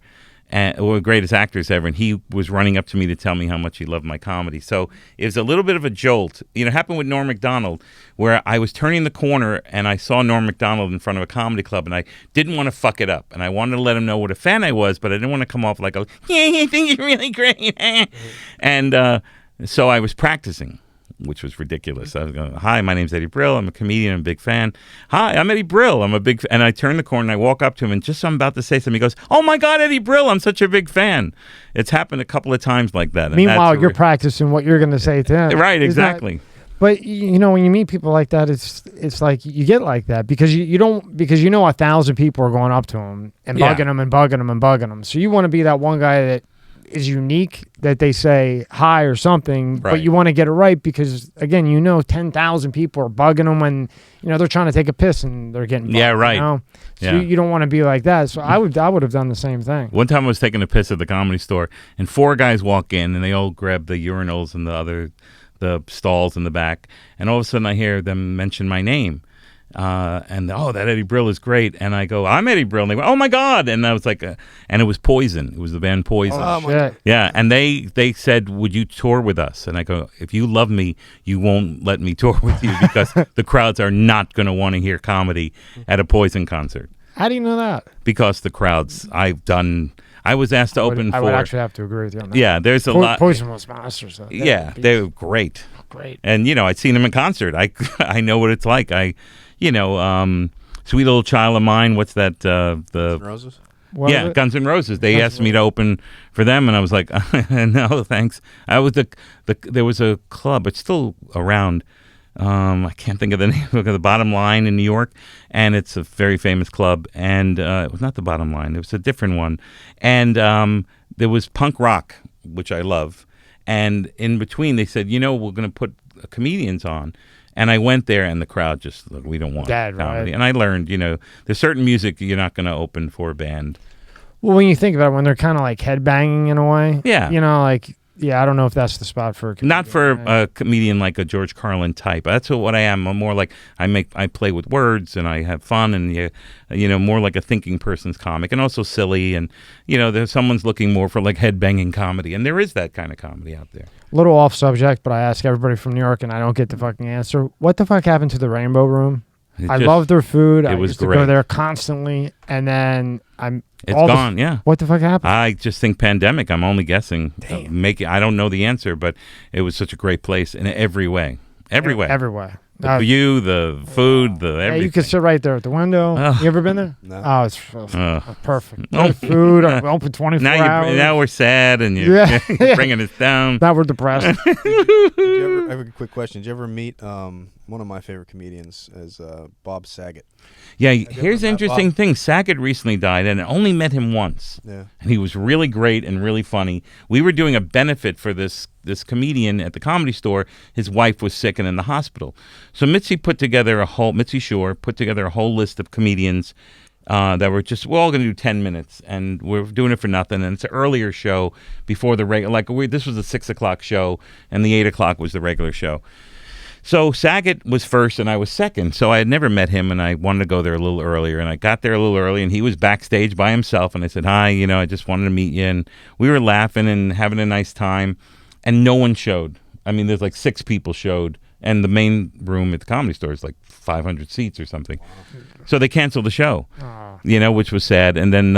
or greatest actors ever, and he was running up to me to tell me how much he loved my comedy. So it was a little bit of a jolt. It happened with Norm Macdonald, where I was turning the corner and I saw Norm Macdonald in front of a comedy club, and I didn't want to fuck it up, and I wanted to let him know what a fan I was, but I didn't want to come off like a, yeah, I think you're really great. And so I was practicing, which was ridiculous. I was going, hi, my name's Eddie Brill. I'm a comedian. I'm a big fan. Hi, I'm Eddie Brill. I'm a big and I turn the corner and I walk up to him, and just as I'm about to say something, he goes, oh my God, Eddie Brill, I'm such a big fan. It's happened a couple of times like that. And meanwhile, you're practicing what you're going to say to him. Right, exactly. But when you meet people like that, it's like you get like that because you don't, because 1,000 people are going up to him and bugging him and bugging him and bugging him. So you want to be that one guy that is unique, that they say hi or something, but you want to get it right because, again, 10,000 people are bugging them when they're trying to take a piss and they're getting bugged, So you don't want to be like that. So I would have done the same thing. One time I was taking a piss at the Comedy Store, and 4 guys walk in and they all grab the urinals and the stalls in the back, and all of a sudden I hear them mention my name. And that Eddie Brill is great, and I go, I'm Eddie Brill, and they go, oh my God, and I was like, and it was Poison, it was the band Poison. Oh shit. Yeah, and they said, would you tour with us? And I go, if you love me, you won't let me tour with you because the crowds are not going to want to hear comedy at a Poison concert. How do you know that? Because the crowds I was asked to open for. I would actually have to agree with you on that. Yeah, there's a lot. Poison was monsters. Yeah, they were great. Great. And I'd seen them in concert. I know what it's like. Sweet Little Child of Mine. What's that? Guns N' Roses. Guns N' Roses. They asked me to open for them, and I was like, no, thanks. I was there was a club. It's still around. I can't think of the name. Look at the Bottom Line in New York, and it's a very famous club. And it was not the Bottom Line. It was a different one. And there was punk rock, which I love. And in between, they said, we're going to put comedians on. And I went there, and the crowd just, look, we don't want comedy. Right. And I learned, there's certain music you're not going to open for a band. Well, when you think about it, when they're kind of like headbanging in a way. Yeah. I don't know if that's the spot for a comedian. Not for a comedian like a George Carlin type. That's what I am. I'm more like, I play with words, and I have fun, and, more like a thinking person's comic, and also silly. And, there's someone's looking more for like headbanging comedy. And there is that kind of comedy out there. Little off subject, but I ask everybody from New York, and I don't get the fucking answer. What the fuck happened to the Rainbow Room? I love their food. I used to go there constantly, and then it's gone. Yeah. What the fuck happened? I just think pandemic. I'm only guessing. Damn. I don't know the answer, but it was such a great place in every way. Every way. Everywhere. The view, the food, the everything. You could sit right there at the window. You ever been there? No. Oh, it's perfect. Good food. Open 24 hours. Now we're sad, and you're bringing us down. Now we're depressed. I have a quick question. Did you ever meet one of my favorite comedians as Bob Saget? Yeah, here's the interesting thing. Saget recently died, and I only met him once. Yeah. And he was really great and really funny. We were doing a benefit for this comedian at the Comedy Store. His wife was sick and in the hospital. So Mitzi Shore put together a whole list of comedians that were just, we're all going to do 10 minutes, and we're doing it for nothing. And it's an earlier show before the regular, this was a 6 o'clock show, and the 8 o'clock was the regular show. So Saget was first and I was second. So I had never met him, and I wanted to go there a little earlier. And I got there a little early, and he was backstage by himself. And I said, hi, I just wanted to meet you. And we were laughing and having a nice time. And no one showed. I mean, there's like 6 people showed. And the main room at the Comedy Store is like 500 seats or something. So they canceled the show, which was sad. And then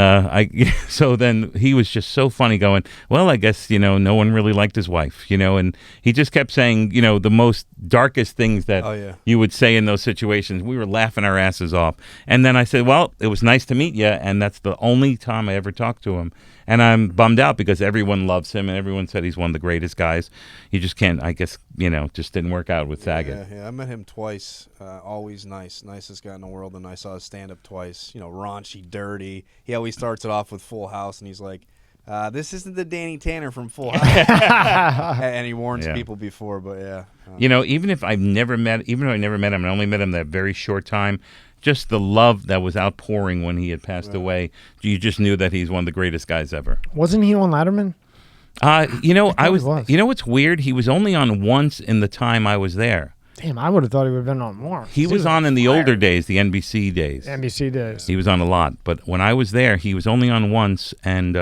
so then he was just so funny going, well, I guess, no one really liked his wife, and he just kept saying, the most darkest things that you would say in those situations. We were laughing our asses off. And then I said, well, it was nice to meet you. And that's the only time I ever talked to him. And I'm bummed out because everyone loves him and everyone said he's one of the greatest guys. You just can't, I guess, just didn't work out with Saget. Yeah, I met him twice. Always nice. Nicest guy in the world. And I saw his stand-up twice. Raunchy, dirty. He always starts it off with Full House, and he's like, this isn't the Danny Tanner from Full House. And he warns people before, but yeah. Even if I never met him, and I only met him that very short time, just the love that was outpouring when he had passed away, you just knew that he's one of the greatest guys ever. Wasn't he on Letterman? I was. What's weird? He was only on once in the time I was there. Damn, I would have thought he would have been on more. He was on in the older days, the NBC days. NBC days. He was on a lot, but when I was there, he was only on once. And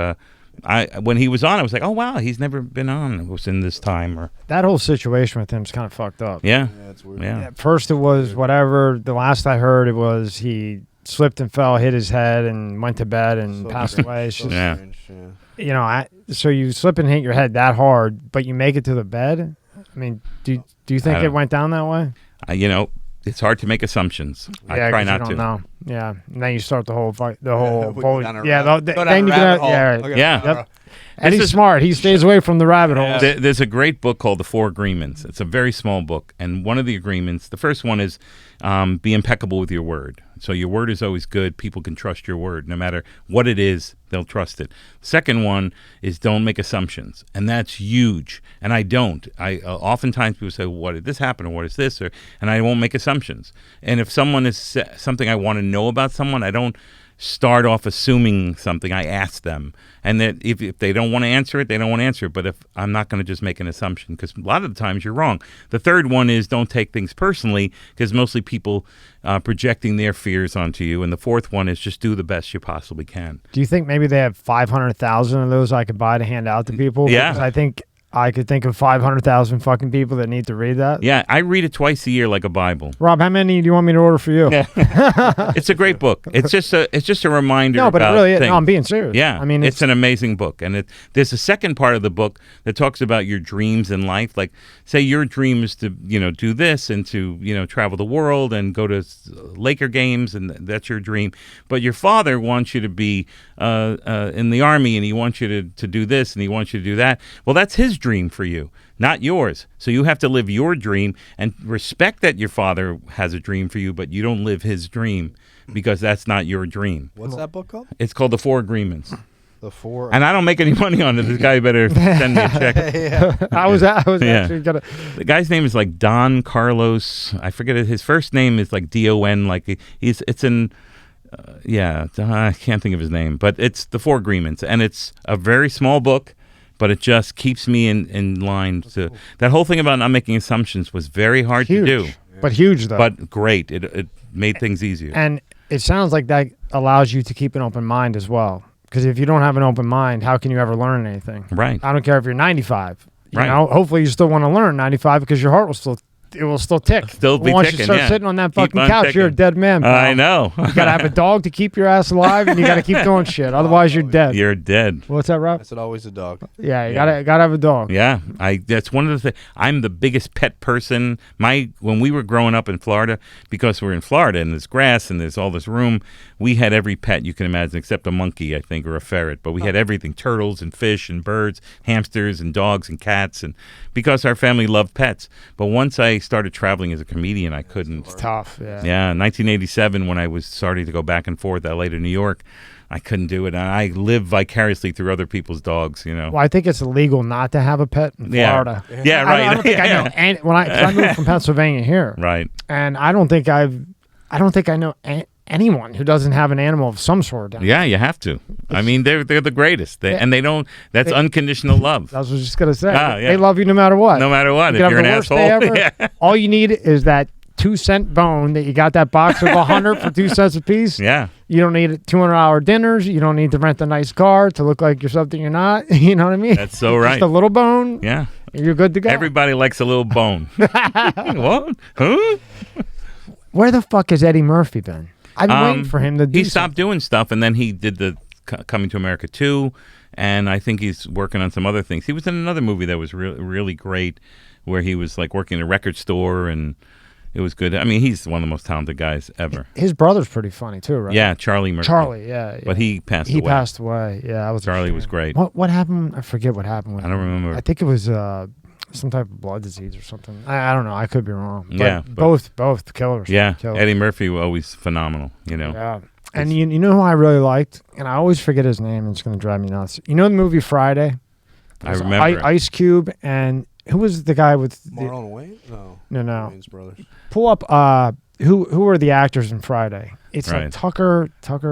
when he was on, I was like, oh wow, he's never been on. It was in this time, or That whole situation with him's kind of fucked up. yeah, Yeah, it's weird. yeah. At first it was whatever. The last I heard, it was he slipped and fell, hit his head, and went to bed and So passed strange. away. It's So just, Yeah. strange, yeah. you know, so you slip and hit your head that hard, but you make it to the bed. I mean, do you think I it don't- went down that way? You know, it's hard to make assumptions. I try 'cause not you to. don't know. Yeah, and then you start the whole fight, the whole. We go down a yeah, rabbit- the- go down then a you rabbit get hole. yeah. Right. Okay. Yeah. Yep. And This he's is- smart. He stays away from the rabbit holes. There's a great book called The Four Agreements. It's a very small book, and one of the agreements, the first one is be impeccable with your word. So your word is always good. People can trust your word. No matter what it is, they'll trust it. Second one is don't make assumptions, and that's huge. And I don't. I oftentimes people say, "What did this happen?" or "What is this?" and I won't make assumptions. And if someone is something I want to know about someone, I don't start off assuming something. I ask them, and that if they don't want to answer it, they don't want to answer it. But if I'm not going to just make an assumption, because a lot of the times you're wrong. The third one is don't take things personally, because mostly people projecting their fears onto you. And the fourth one is just do the best you possibly can. Do you think maybe they have 500,000 of those I could buy to hand out to people? Yeah. Because I think I could think of 500,000 fucking people that need to read that. Yeah, I read it twice a year like a Bible. Rob, how many do you want me to order for you? It's a great book. It's just a reminder. No, but it about really is. things. No, I'm being serious. Yeah, I mean, it's an amazing book, and there's a second part of the book that talks about your dreams in life. Like, say your dream is to do this and to travel the world and go to Laker games, and that's your dream. But your father wants you to be in the army, and he wants you to do this, and he wants you to do that. Well, that's his dream for you, not yours. So you have to live your dream and respect that your father has a dream for you, but you don't live his dream because that's not your dream. What's that book called? It's called The Four Agreements. The Four. And I don't make any money on it. This guy better send me a check. I was Yeah. actually gonna. The guy's name is like Don Carlos. I forget it. His first name is like D-O-N. Like it's in. I can't think of his name, but it's The Four Agreements, and it's a very small book, but it just keeps me in line. That whole thing about not making assumptions was very hard Huge, to do, but huge though. but great. It made things easier. And it sounds like that allows you to keep an open mind as well. Because if you don't have an open mind, how can you ever learn anything? Right. I don't care if you're 95. You Right. know, hopefully you still want to learn 95 because your heart will still tick. Still be Once ticking, you start yeah. sitting on that Keep fucking on couch, you're a ticking. dead man. Pal. I know. You gotta have a dog to keep your ass alive, and you gotta keep doing shit. Otherwise, you're dead. You're dead. What's that, Rob? I said always a dog. Yeah, you gotta have a dog. Yeah, that's one of the things. I'm the biggest pet person. When we were growing up in Florida, because we're in Florida and there's grass and there's all this room, we had every pet you can imagine except a monkey, I think, or a ferret. But we had everything: turtles and fish and birds, hamsters and dogs and cats, and because our family loved pets. But once I started traveling as a comedian, I couldn't. It's tough. Yeah. Yeah, 1987, when I was starting to go back and forth LA to New York, I couldn't do it. And I live vicariously through other people's dogs, Well, I think it's illegal not to have a pet in Florida. Yeah, right. I don't think I know. And when I moved from Pennsylvania here, Right. and I don't think I know anyone who doesn't have an animal of some sort down. Yeah, you have to. I mean, they're the greatest, and they don't. That's unconditional love. I was just gonna say, Ah, yeah. they love you no matter what. No matter what, You if could you're an have the worst day asshole, ever. yeah. All you need is that 2-cent bone that you got that box of 100 for 2 cents a piece. Yeah. You don't need $200 dinners. You don't need to rent a nice car to look like you're something you're not. You know what I mean? That's so right. Just a little bone. Yeah. You're good to go. Everybody likes a little bone. What? Huh? Where the fuck has Eddie Murphy been? I've been waiting for him to do He stopped doing stuff, and then he did the Coming to America 2, and I think he's working on some other things. He was in another movie that was really great, where he was like working in a record store, and it was good. I mean, he's one of the most talented guys ever. His brother's pretty funny too, right? Yeah, Charlie Murphy. Charlie, yeah. But he passed away. He passed away. Yeah, I was. Charlie was ashamed. great. What happened? I forget what happened. With I don't him. remember. I think it was some type of blood disease or something. I don't know. I could be wrong. But Yeah, but- both killers. Yeah, Killers. Eddie Murphy was always phenomenal, Yeah. And you know who I really liked, and I always forget his name, and it's going to drive me nuts. You know the movie Friday? I remember it. Ice Cube, and who was the guy with Marlon Wayne? No. No. Wayne's brothers. Pull up who are the actors in Friday? It's Right. like Tucker.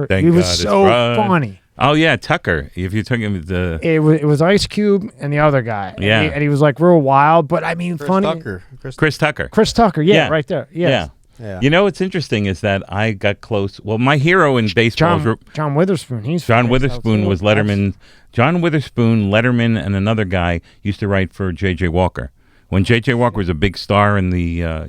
Thank He was God it's so Friday. funny. Oh yeah, Tucker. If you're talking about the It was Ice Cube and the other guy. Yeah. And he was like real wild, but I mean, Chris funny. Tucker. Chris Tucker. Chris Tucker, yeah, Yeah. right there. Yes. Yeah. You know what's interesting is that I got close. Well, my hero in baseball is John Witherspoon. He's John famous Witherspoon now, was too. Letterman. John Witherspoon, Letterman, and another guy used to write for J.J. Walker. When J.J. Walker was a big star in the,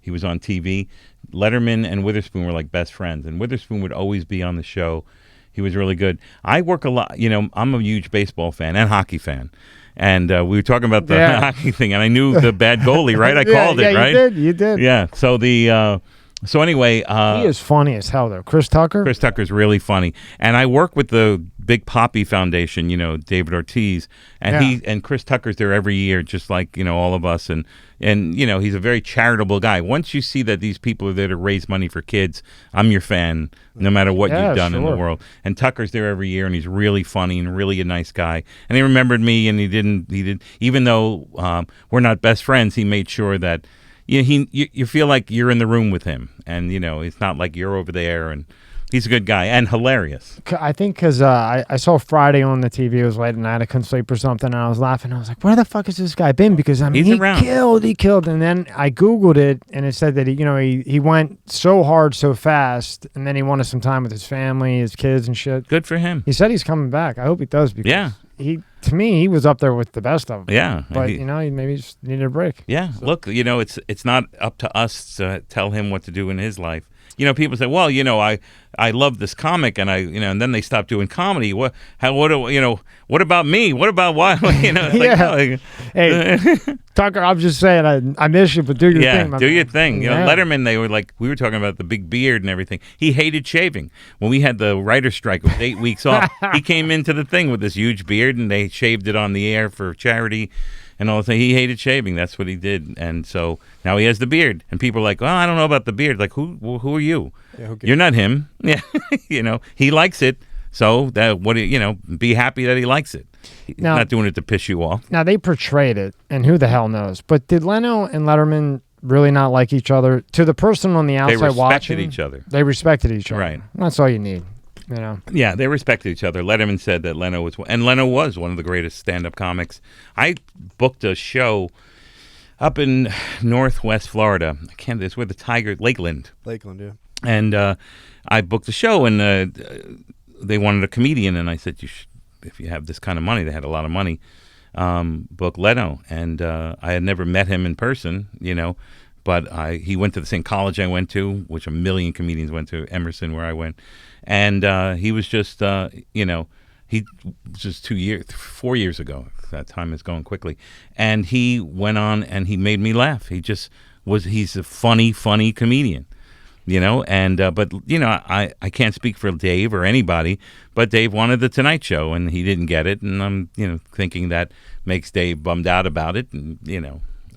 he was on TV, Letterman and Witherspoon were like best friends. And Witherspoon would always be on the show. He was really good. I work a lot. I'm a huge baseball fan and hockey fan. And we were talking about the hockey thing, and I knew the bad goalie, right? I called it, right? You did. Yeah. So anyway, He is funny as hell, though. Chris Tucker. Chris Tucker's really funny, and I work with the Big Poppy Foundation. David Ortiz, and he and Chris Tucker's there every year, just like all of us, and he's a very charitable guy. Once you see that these people are there to raise money for kids, I'm your fan, no matter what you've done in the world. And Tucker's there every year, and he's really funny and really a nice guy. And he remembered me, and he did, even though we're not best friends, he made sure that. You feel like you're in the room with him, and it's not like you're over there. And he's a good guy and hilarious. I think because I saw Friday on the TV. It was late at night. I couldn't sleep or something, and I was laughing. I was like, "Where the fuck has this guy been?" Because He's he around. He killed. And then I Googled it, and it said that he went so hard, so fast, and then he wanted some time with his family, his kids, and shit. Good for him. He said he's coming back. I hope he does. Because to me, he was up there with the best of them. Yeah, But he maybe just needed a break. Yeah, look, it's not up to us to tell him what to do in his life. People say, well, I love this comic, and and then they stop doing comedy. What about me? What about why? Hey, Tucker, I'm just saying, I miss you, but do your thing. Do your thing. Yeah. Letterman, we were talking about the big beard and everything. He hated shaving. When we had the writer's strike with 8 weeks off, he came into the thing with this huge beard, and they shaved it on the air for charity. And all the thing, he hated shaving. That's what he did, and so now he has the beard. And people are like, "Well, I don't know about the beard." Like, who are you? Yeah, You're not him. Yeah, he likes it. So be happy that he likes it. He's not doing it to piss you off. Now they portrayed it, and who the hell knows? But did Leno and Letterman really not like each other? To the person on the outside watching, each other. They respected each other. Right. That's all you need. Yeah, they respected each other. Letterman said that Leno was one of the greatest stand-up comics. I booked a show up in Northwest Florida. It's where the Tiger Lakeland. Yeah. And I booked the show, and they wanted a comedian, and I said, if you have this kind of money, they had a lot of money, book Leno. And I had never met him in person, but he went to the same college I went to, which a million comedians went to, Emerson, where I went. And he was just, he was just 4 years ago. That time is going quickly. And he went on and he made me laugh. He's a funny comedian, and, but, I can't speak for Dave or anybody, but Dave wanted the Tonight Show and he didn't get it. And I'm, thinking that makes Dave bummed out about it. And,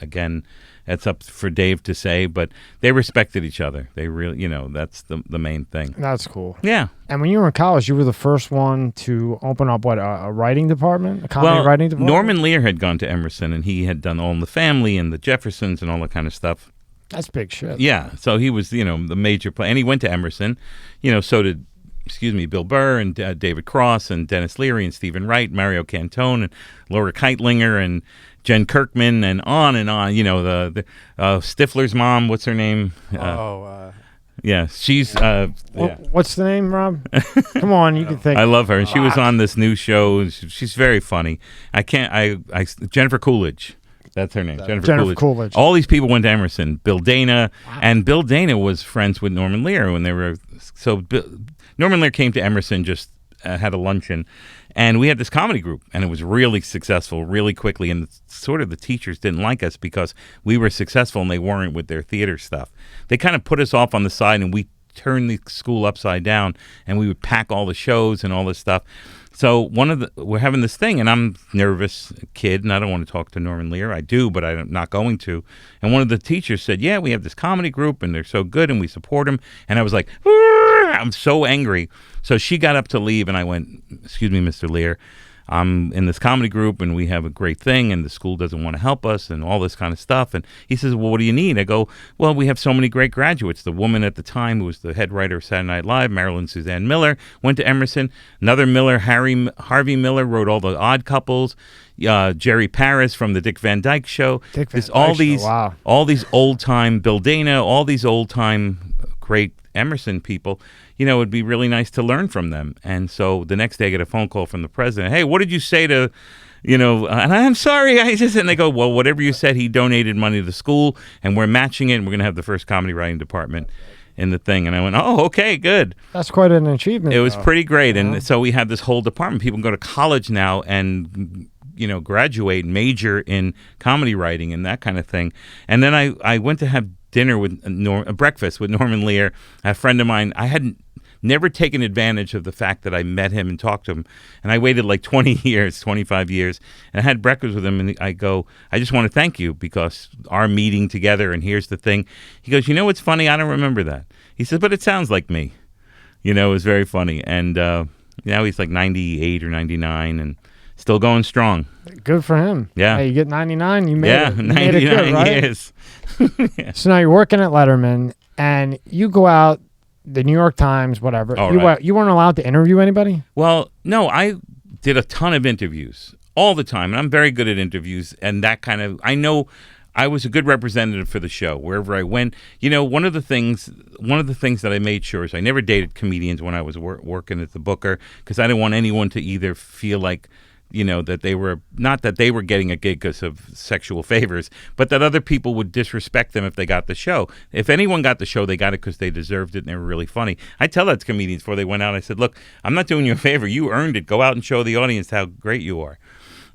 again, that's up for Dave to say, but they respected each other. They really, that's the main thing. That's cool. Yeah. And when you were in college, you were the first one to open up, a writing department? A comedy writing department? Norman Lear had gone to Emerson, and he had done All in the Family and the Jeffersons and all that kind of stuff. That's big shit. Yeah. So he was, the major play. And he went to Emerson. So did, Bill Burr and David Cross and Dennis Leary and Stephen Wright, Mario Cantone and Laura Keitlinger and Jen Kirkman and on, the Stifler's mom, what's her name? Yeah, she's... What's the name, Rob? Come on, you can think. I love her. And she was on this new show. She's very funny. Jennifer Coolidge. That's her name, Jennifer Coolidge. All these people went to Emerson. Bill Dana. Wow. And Bill Dana was friends with Norman Lear when they were... So Norman Lear came to Emerson, just had a luncheon. And we had this comedy group, and it was really successful really quickly. And sort of the teachers didn't like us because we were successful and they weren't with their theater stuff. They kind of put us off on the side, and we turned the school upside down, and we would pack all the shows and all this stuff. So we're having this thing, and I'm a nervous kid, and I don't want to talk to Norman Lear. I do, but I'm not going to. And one of the teachers said, yeah, we have this comedy group, and they're so good, and we support them. And I was like, I'm so angry. So she got up to leave, and I went, excuse me, Mr. Lear, I'm in this comedy group and we have a great thing and the school doesn't want to help us and all this kind of stuff. And he says, well, what do you need? I go, well, we have so many great graduates. The woman at the time who was the head writer of Saturday Night Live, Marilyn Suzanne Miller, went to Emerson. Another Miller, Harvey Miller, wrote all the Odd Couples. Jerry Paris from the Dick Van Dyke Show. All these old time Bill Dana, all these old time great Emerson people. It would be really nice to learn from them. And so the next day I get a phone call from the president. Hey, what did you say to, and I'm sorry. And they go, well, whatever you said, he donated money to the school and we're matching it and we're going to have the first comedy writing department in the thing. And I went, oh, okay, good. That's quite an achievement. It was pretty great. And so we have this whole department. People can go to college now and, graduate, major in comedy writing and that kind of thing. And then I went to have dinner with breakfast with Norman Lear, a friend of mine. I hadn't never taken advantage of the fact that I met him and talked to him. And I waited like 20 years, 25 years, and I had breakfast with him. And I go, I just want to thank you because our meeting together, and here's the thing. He goes, what's funny? I don't remember that. He says, but it sounds like me. It was very funny. And now he's like 98 or 99 and still going strong. Good for him. Yeah. Hey, you get 99, you made it. 99 it good, right? years. Yeah. So now you're working at Letterman, and you go out, the New York Times, whatever. You weren't allowed to interview anybody? Well, no, I did a ton of interviews all the time, and I'm very good at interviews, and that kind of, I know I was a good representative for the show wherever I went. One of the things that I made sure is I never dated comedians when I was working at the Booker because I didn't want anyone to either feel like, that they were, not that they were getting a gig because of sexual favors, but that other people would disrespect them if they got the show. If anyone got the show, they got it because they deserved it and they were really funny. I tell that to comedians before they went out. I said, look, I'm not doing you a favor. You earned it. Go out and show the audience how great you are.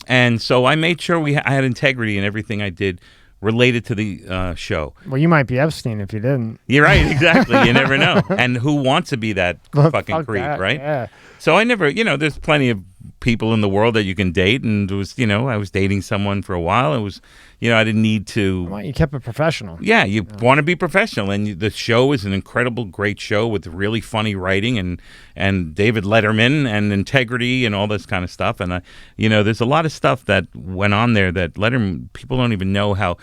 And so I made sure I had integrity in everything I did related to the show. Well, you might be Epstein if you didn't. You're right, exactly. You never know. And who wants to be that fucking creep, right? Yeah. So I never, there's plenty of people in the world that you can date, and it was, I was dating someone for a while. It was, I didn't need to. Well, you kept it professional. Yeah, you want to be professional, and the show is an incredible, great show with really funny writing and David Letterman and integrity and all this kind of stuff. And there's a lot of stuff that went on there that Letterman, people don't even know how.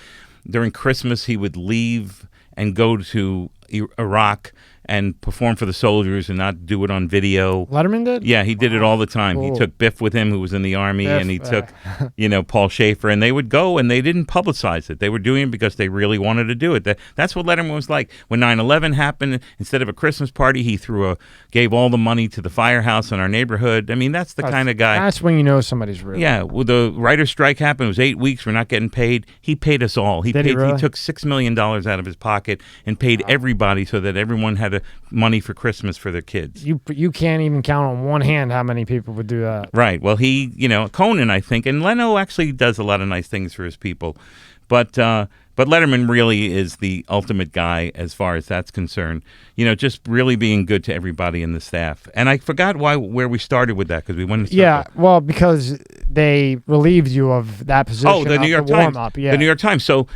During Christmas, he would leave and go to Iraq and perform for the soldiers and not do it on video. Letterman did? Yeah, he did it all the time. Cool. He took Biff with him, who was in the Army, Biff, and he took, Paul Schaefer, and they would go, and they didn't publicize it. They were doing it because they really wanted to do it. That's what Letterman was like. When 9/11 happened, instead of a Christmas party, he gave all the money to the firehouse in our neighborhood. I mean, that's the kind of guy. That's when you know somebody's real. Yeah, well, the writer's strike happened. It was 8 weeks. We're not getting paid. He paid us all. He really? He took $6 million out of his pocket and paid everybody so that everyone had money for Christmas for their kids. You can't even count on one hand how many people would do that. Right. Well, he, Conan, I think, and Leno actually does a lot of nice things for his people. But Letterman really is the ultimate guy as far as that's concerned. Just really being good to everybody in the staff. And I forgot where we started with that because we went. Yeah, well, because they relieved you of that position. Oh, the New York Times. Yeah. The New York Times. So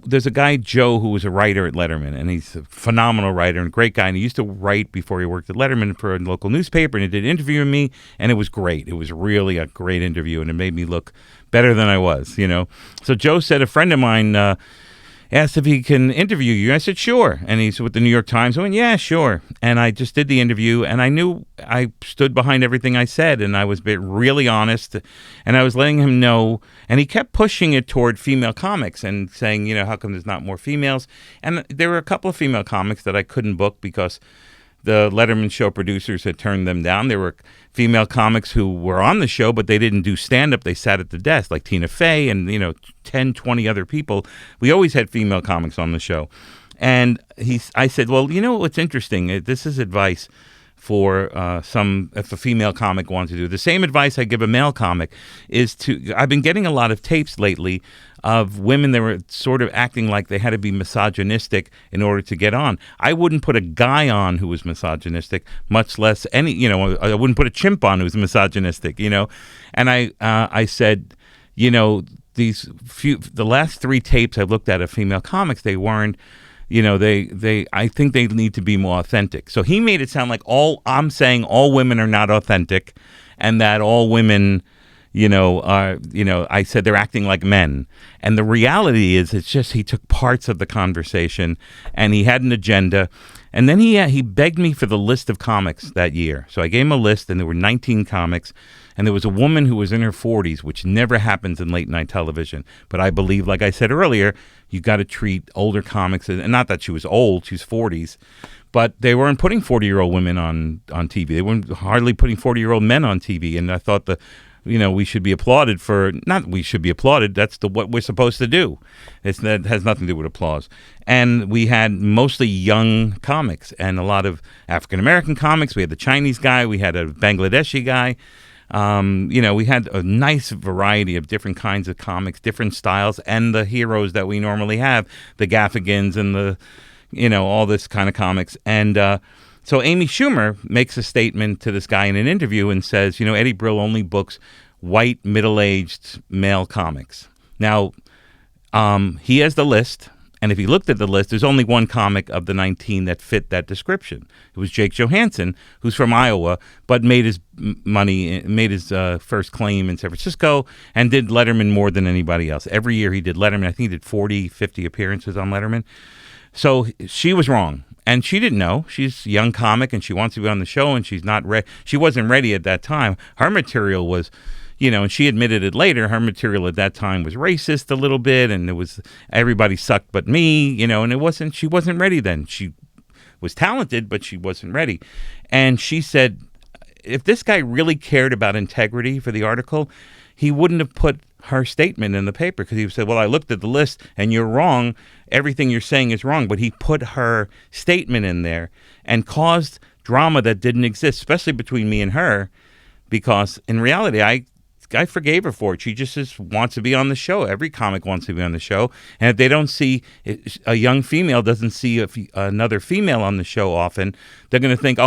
there's a guy, Joe, who was a writer at Letterman, and he's a phenomenal writer and great guy. And he used to write before he worked at Letterman for a local newspaper, and he did an interview with me, and it was great. It was really a great interview, and it made me look better than I was. So Joe said a friend of mine asked if he can interview you. I said, sure. And he's with the New York Times. I went, yeah, sure. And I just did the interview, and I knew I stood behind everything I said, and I was really honest, and I was letting him know. And he kept pushing it toward female comics and saying, how come there's not more females? And there were a couple of female comics that I couldn't book because the Letterman show producers had turned them down. There were female comics who were on the show, but they didn't do stand-up. They sat at the desk, like Tina Fey and, 10, 20 other people. We always had female comics on the show. And I said, well, what's interesting? This is advice for if a female comic wants to do. The same advice I give a male comic is I've been getting a lot of tapes lately of women that were sort of acting like they had to be misogynistic in order to get on. I wouldn't put a guy on who was misogynistic, much less I wouldn't put a chimp on who's misogynistic, And I said, the last 3 tapes I've looked at of female comics, they weren't, I think they need to be more authentic. So he made it sound like all women are not authentic, and that all women, I said they're acting like men. And the reality is, it's just he took parts of the conversation, and he had an agenda. And then he begged me for the list of comics that year. So I gave him a list, and there were 19 comics. And there was a woman who was in her 40s, which never happens in late night television. But I believe, like I said earlier, you got to treat older comics, and not that she was old, she's 40s, but they weren't putting 40-year-old women on TV. They weren't hardly putting 40-year-old men on TV. And I thought we should be applauded for, not we should be applauded, that's what we're supposed to do. That has nothing to do with applause. And we had mostly young comics and a lot of African-American comics. We had the Chinese guy, we had a Bangladeshi guy. We had a nice variety of different kinds of comics, different styles, and the heroes that we normally have, the Gaffigans and the, all this kind of comics. And so Amy Schumer makes a statement to this guy in an interview and says, Eddie Brill only books white, middle-aged male comics. Now, he has the list. And if you looked at the list, there's only one comic of the 19 that fit that description. It was Jake Johansson, who's from Iowa, but made his first claim in San Francisco and did Letterman more than anybody else. Every year he did Letterman. I think he did 40, 50 appearances on Letterman. So she was wrong. And she didn't know. She's a young comic, and she wants to be on the show, and she's not ready. She wasn't ready at that time. Her material was... and she admitted it later, her material at that time was racist a little bit, and it was everybody sucked but me, and she wasn't ready then. She was talented, but she wasn't ready. And she said, if this guy really cared about integrity for the article, he wouldn't have put her statement in the paper, because he said, well, I looked at the list and you're wrong. Everything you're saying is wrong. But he put her statement in there and caused drama that didn't exist, especially between me and her, because in reality, I forgave her for it. She just wants to be on the show. Every comic wants to be on the show. And if they don't see, a young female doesn't see another female on the show often, they're going to think,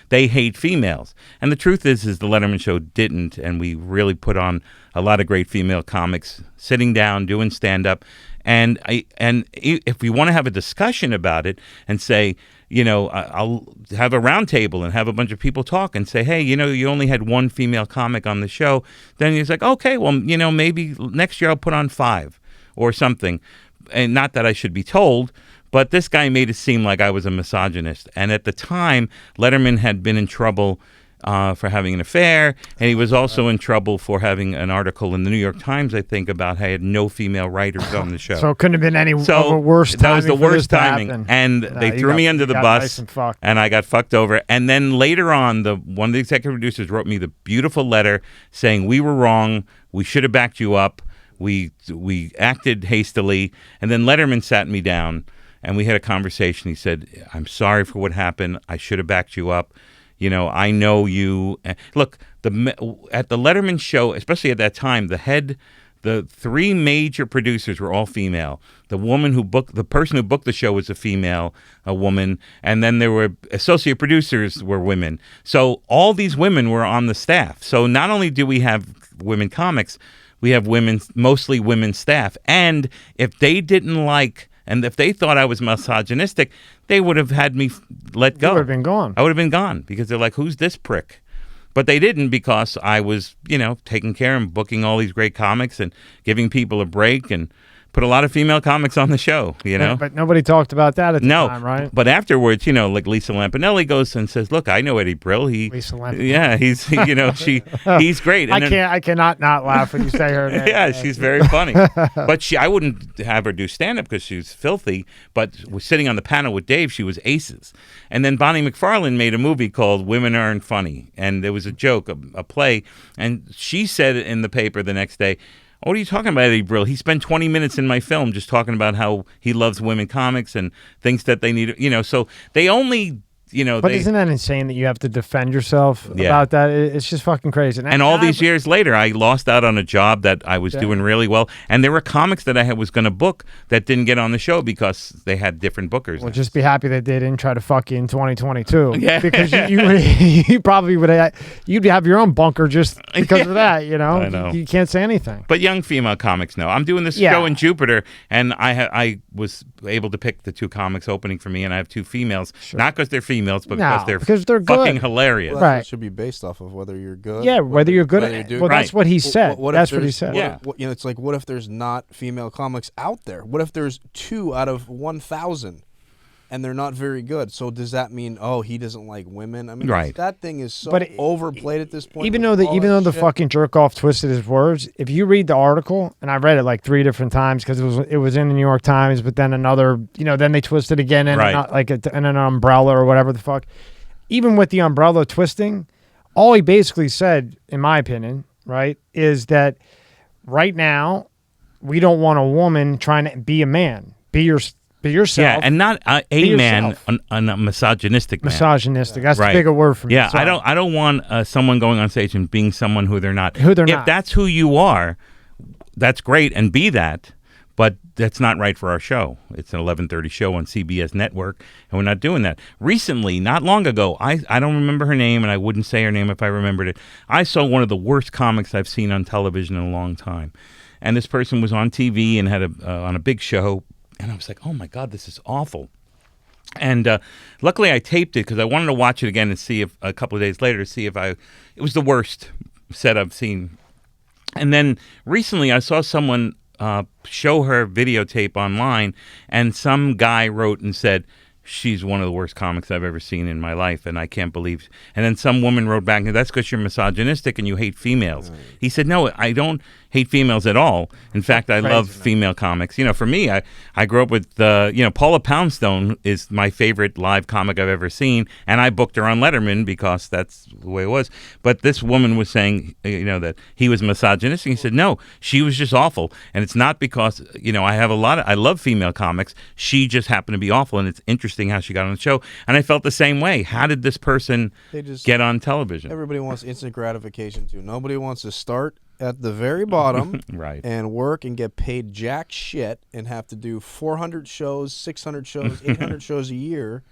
they hate females. And the truth is the Letterman show didn't. And we really put on a lot of great female comics, sitting down, doing stand-up. And if we want to have a discussion about it and say, I'll have a round table and have a bunch of people talk and say, hey, you only had one female comic on the show. Then he's like, okay, well, maybe next year I'll put on 5 or something. And not that I should be told, but this guy made it seem like I was a misogynist. And at the time, Letterman had been in trouble for having an affair, and he was also in trouble for having an article in the New York Times, I think, about how he had no female writers on the show. So it couldn't have been any worse timing. That was the worst timing, and they threw me under the bus, nice and I got fucked over. And then later on, one of the executive producers wrote me the beautiful letter saying, we were wrong, we should have backed you up, we acted hastily. And then Letterman sat me down, and we had a conversation. He said, I'm sorry for what happened, I should have backed you up. I know you. Look, at the Letterman show, especially at that time, the 3 major producers were all female. The person who booked the show was a woman, and then there were associate producers were women. So all these women were on the staff. So not only do we have women comics, we have mostly women staff. And if they didn't like, and if they thought I was misogynistic, they would have had me let go. You would have been gone. I would have been gone, because they're like, who's this prick? But they didn't, because I was, taking care and booking all these great comics and giving people a break, and put a lot of female comics on the show, But nobody talked about that at the time, right? But afterwards, like Lisa Lampanelli goes and says, look, I know Eddie Brill. Lisa Lampanelli. Yeah, he's great. And I cannot not laugh when you say her name. Yeah, she's very funny. But I wouldn't have her do stand-up because she was filthy, but was sitting on the panel with Dave, she was aces. And then Bonnie McFarlane made a movie called Women Aren't Funny, and there was a joke, a play, and she said in the paper the next day, what are you talking about, Eddie Brill? He spent 20 minutes in my film just talking about how he loves women comics and thinks that they need, so they only, But isn't that insane that you have to defend yourself about that? It's just fucking crazy. And all these years later, I lost out on a job that I was doing really well. And there were comics that I was going to book that didn't get on the show because they had different bookers. Well, just be happy that they didn't try to fuck you in 2022. Yeah. Because you probably would you'd have your own bunker just because of that, I know. You can't say anything. But young female comics know. I'm doing this show in Jupiter, and I was able to pick the 2 comics opening for me, and I have 2 females. Sure. Not because they're female. females, but No, because they're good. fucking hilarious. Well, that's what Right. it should be based off of whether you're good. Yeah, whether you're good. whether Well, that's what he said. What if That's what he there's- said. Yeah. you know, it's like, what if there's not female comics out there? What if there's 2 out of 1,000, and they're not very good? So does that mean, oh, he doesn't like women? I mean, Right. that thing is so But overplayed at this point. Even with though all even that though the shit. fucking jerk off twisted his words, if you read the article, and I read it like 3 different times because it was in the New York Times, but then another, then they twisted again in Right. in an umbrella or whatever the fuck. Even with the umbrella twisting, all he basically said, in my opinion, right, is that right now we don't want a woman trying to be a man. Be yourself. Yeah, and not a Be man, yourself. a misogynistic man. Misogynistic. That's Right. a bigger word for me. Yeah, Sorry. I don't want someone going on stage and being someone who they're not. Who they're if not. that's who you are, that's great, and be that. But that's not right for our show. It's an 11:30 show on CBS Network, and we're not doing that. Recently, not long ago, I don't remember her name, and I wouldn't say her name if I remembered it. I saw one of the worst comics I've seen on television in a long time, and this person was on TV and had on a big show, and I was like, oh my God, this is awful. And luckily, I taped it because I wanted to watch it again and see if a couple of days later, see if it was the worst set I've seen. And then recently, I saw someone show her videotape online, and some guy wrote and said, she's one of the worst comics I've ever seen in my life, and I can't believe. And then some woman wrote back, that's because you're misogynistic and you hate females. Right. He said, no, I don't hate females at all. In fact, I love female comics. For me, I grew up with, Paula Poundstone is my favorite live comic I've ever seen, and I booked her on Letterman because that's the way it was. But this woman was saying, that he was misogynistic. He said, no, she was just awful. And it's not because, I love female comics. She just happened to be awful, and it's interesting how she got on the show. And I felt the same way. How did this person get on television? Everybody wants instant gratification, too. Nobody wants to start at the very bottom right. and work and get paid jack shit and have to do 400 shows, 600 shows, 800 shows a year,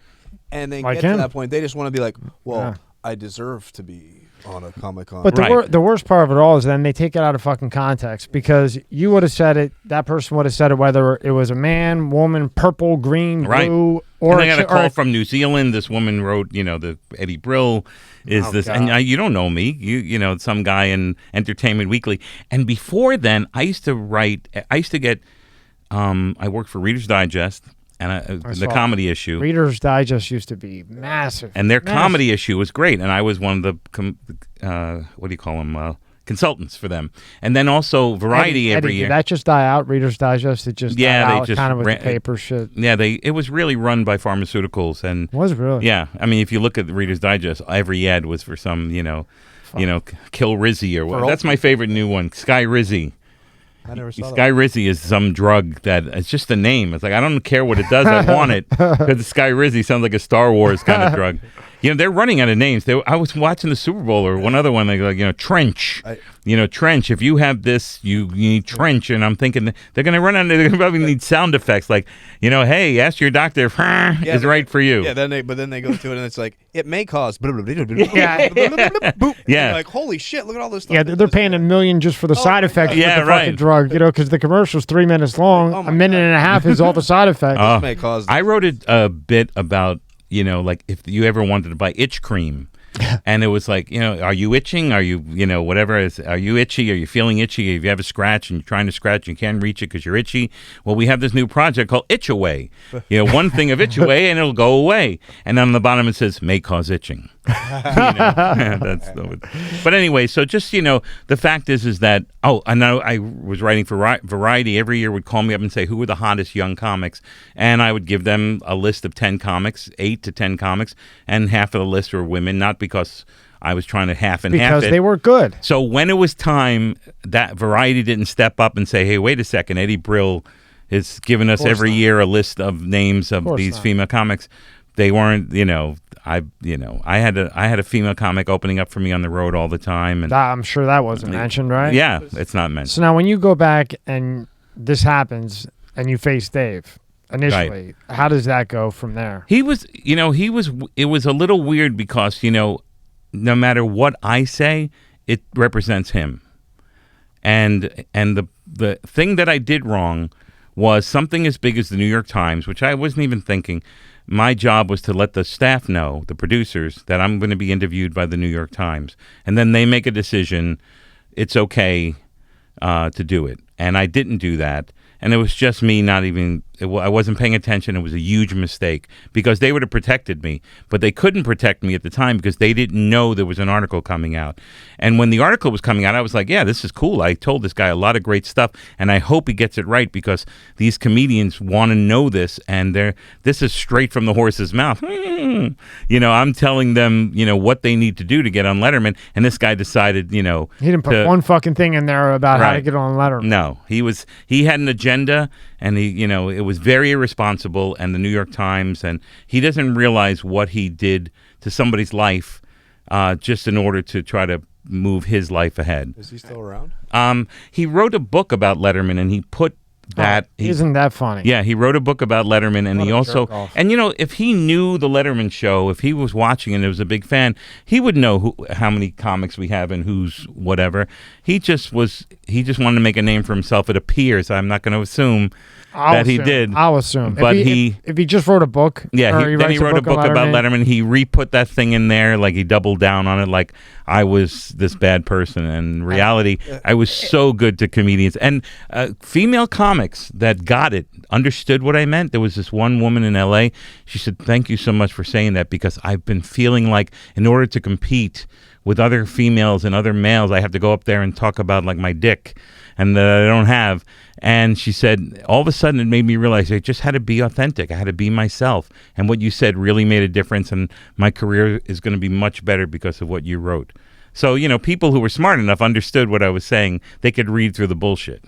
and then get to that point. They just want to be like, well, I deserve to be on a Comic-Con. But the worst part of it all is then they take it out of fucking context, because you would have said it, that person would have said it whether it was a man, woman, purple, green, blue, or and I got a call from New Zealand. This woman wrote, the Eddie Brill is this, God. and you don't know me, you some guy in Entertainment Weekly. And before then, I used to get, I worked for Reader's Digest. And the comedy issue. Reader's Digest used to be massive. And their comedy issue was great. And I was one of the, what do you call them, consultants for them. And then also Variety every year. Did that just die out, Reader's Digest? It just died out, just kind of with the paper shit. Yeah, it was really run by pharmaceuticals. And was it really? Yeah. I mean, if you look at the Reader's Digest, every ad was for some, Kill Rizzy or what. That's my favorite new one, Sky Rizzy. I never saw Sky Rizzy is some drug that it's just a name. It's like, I don't care what it does. I want it because Sky Rizzy sounds like a Star Wars kind of drug. They're running out of names. I was watching the Super Bowl or one other one. They like, Trench. Trench. If you have this, you need Trench. And I'm thinking they're going to run out. They're going to probably need sound effects like, hey, ask your doctor if is right for you. Yeah. Then they go to it and it's like, it may cause. Yeah. Like, holy shit! Look at all this stuff. Yeah, they're paying $1 million just for the side effects. With the fucking drug. Because the commercial's 3 minutes long. A minute and a half is all the side effects. May cause. I wrote a bit about. Like if you ever wanted to buy itch cream, and it was like, are you itching? Are you, whatever are you itchy? Are you feeling itchy? If you have a scratch and you're trying to scratch and you can't reach it because you're itchy, well, we have this new project called Itch Away. One thing of Itch Away and it'll go away. And on the bottom it says may cause itching. But anyway, so just the fact is that I know I was writing for Variety. Every year would call me up and say who were the hottest young comics, and I would give them a list of 10 comics, 8 to 10 comics, and half of the list were women, not because I was trying to half and half it. Because they were good. So when it was time, that Variety didn't step up and say, hey, wait a second, Eddie Brill is giving us every year a list of names of these female comics. They weren't, I had a female comic opening up for me on the road all the time, and I'm sure that wasn't mentioned, right? Yeah, it's not mentioned. So now, when you go back and this happens, and you face Dave initially, how does that go from there? It was a little weird because no matter what I say, it represents him, and the thing that I did wrong was something as big as the New York Times, which I wasn't even thinking. my job was to let the staff know, the producers, that I'm going to be interviewed by the New York Times. And then they make a decision, it's okay to do it. And I didn't do that. And it was just me I wasn't paying attention. It was a huge mistake because they would have protected me. But they couldn't protect me at the time because they didn't know there was an article coming out. And when the article was coming out, I was like, yeah, this is cool. I told this guy a lot of great stuff. And I hope he gets it right because these comedians want to know this. And this is straight from the horse's mouth. I'm telling them, what they need to do to get on Letterman. And this guy decided, He didn't put one fucking thing in there about how to get on Letterman. No, he had an agenda, and it was very irresponsible, and the New York Times, and he doesn't realize what he did to somebody's life just in order to try to move his life ahead. Is he still around? He wrote a book about Letterman, and he put that. Isn't that funny? Yeah, he wrote a book about Letterman, and he also, and if he knew the Letterman show, if he was watching and was a big fan, he would know how many comics we have and who's whatever. He just wanted to make a name for himself. It appears. I'm not going to assume he did. I'll assume. But if he just wrote a book. Yeah, then he wrote a book about Letterman. He re-put that thing in there, like he doubled down on it, like I was this bad person. And in reality, I was so good to comedians. And female comics that got it, understood what I meant. There was this one woman in L.A., she said, thank you so much for saying that because I've been feeling like in order to compete with other females and other males, I have to go up there and talk about like my dick and that I don't have. And she said, all of a sudden it made me realize I just had to be authentic. I had to be myself. And what you said really made a difference. And my career is going to be much better because of what you wrote. So, people who were smart enough understood what I was saying. They could read through the bullshit.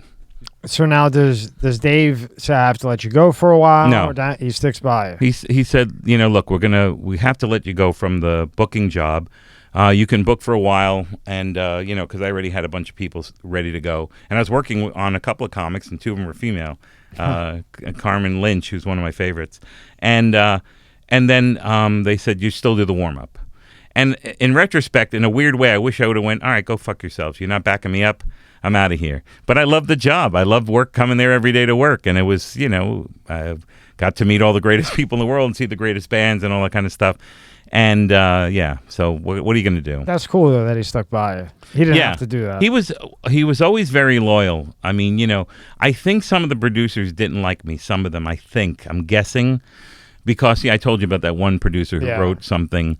So now does Dave say I have to let you go for a while? No. Or he sticks by you? He said, look, we have to let you go from the booking job. You can book for a while, and because I already had a bunch of people ready to go, and I was working on a couple of comics, and two of them were female. Carmen Lynch, who's one of my favorites, and then they said you still do the warm up. And in retrospect, in a weird way, I wish I would have went, all right, go fuck yourselves. You're not backing me up. I'm out of here. But I love the job. I love coming there every day to work, and it was I got to meet all the greatest people in the world and see the greatest bands and all that kind of stuff. And so what are you going to do? That's cool though that he stuck by you. He didn't have to do that. He was always very loyal. I mean, I think some of the producers didn't like me. Some of them, I'm guessing, because I told you about that one producer who wrote something,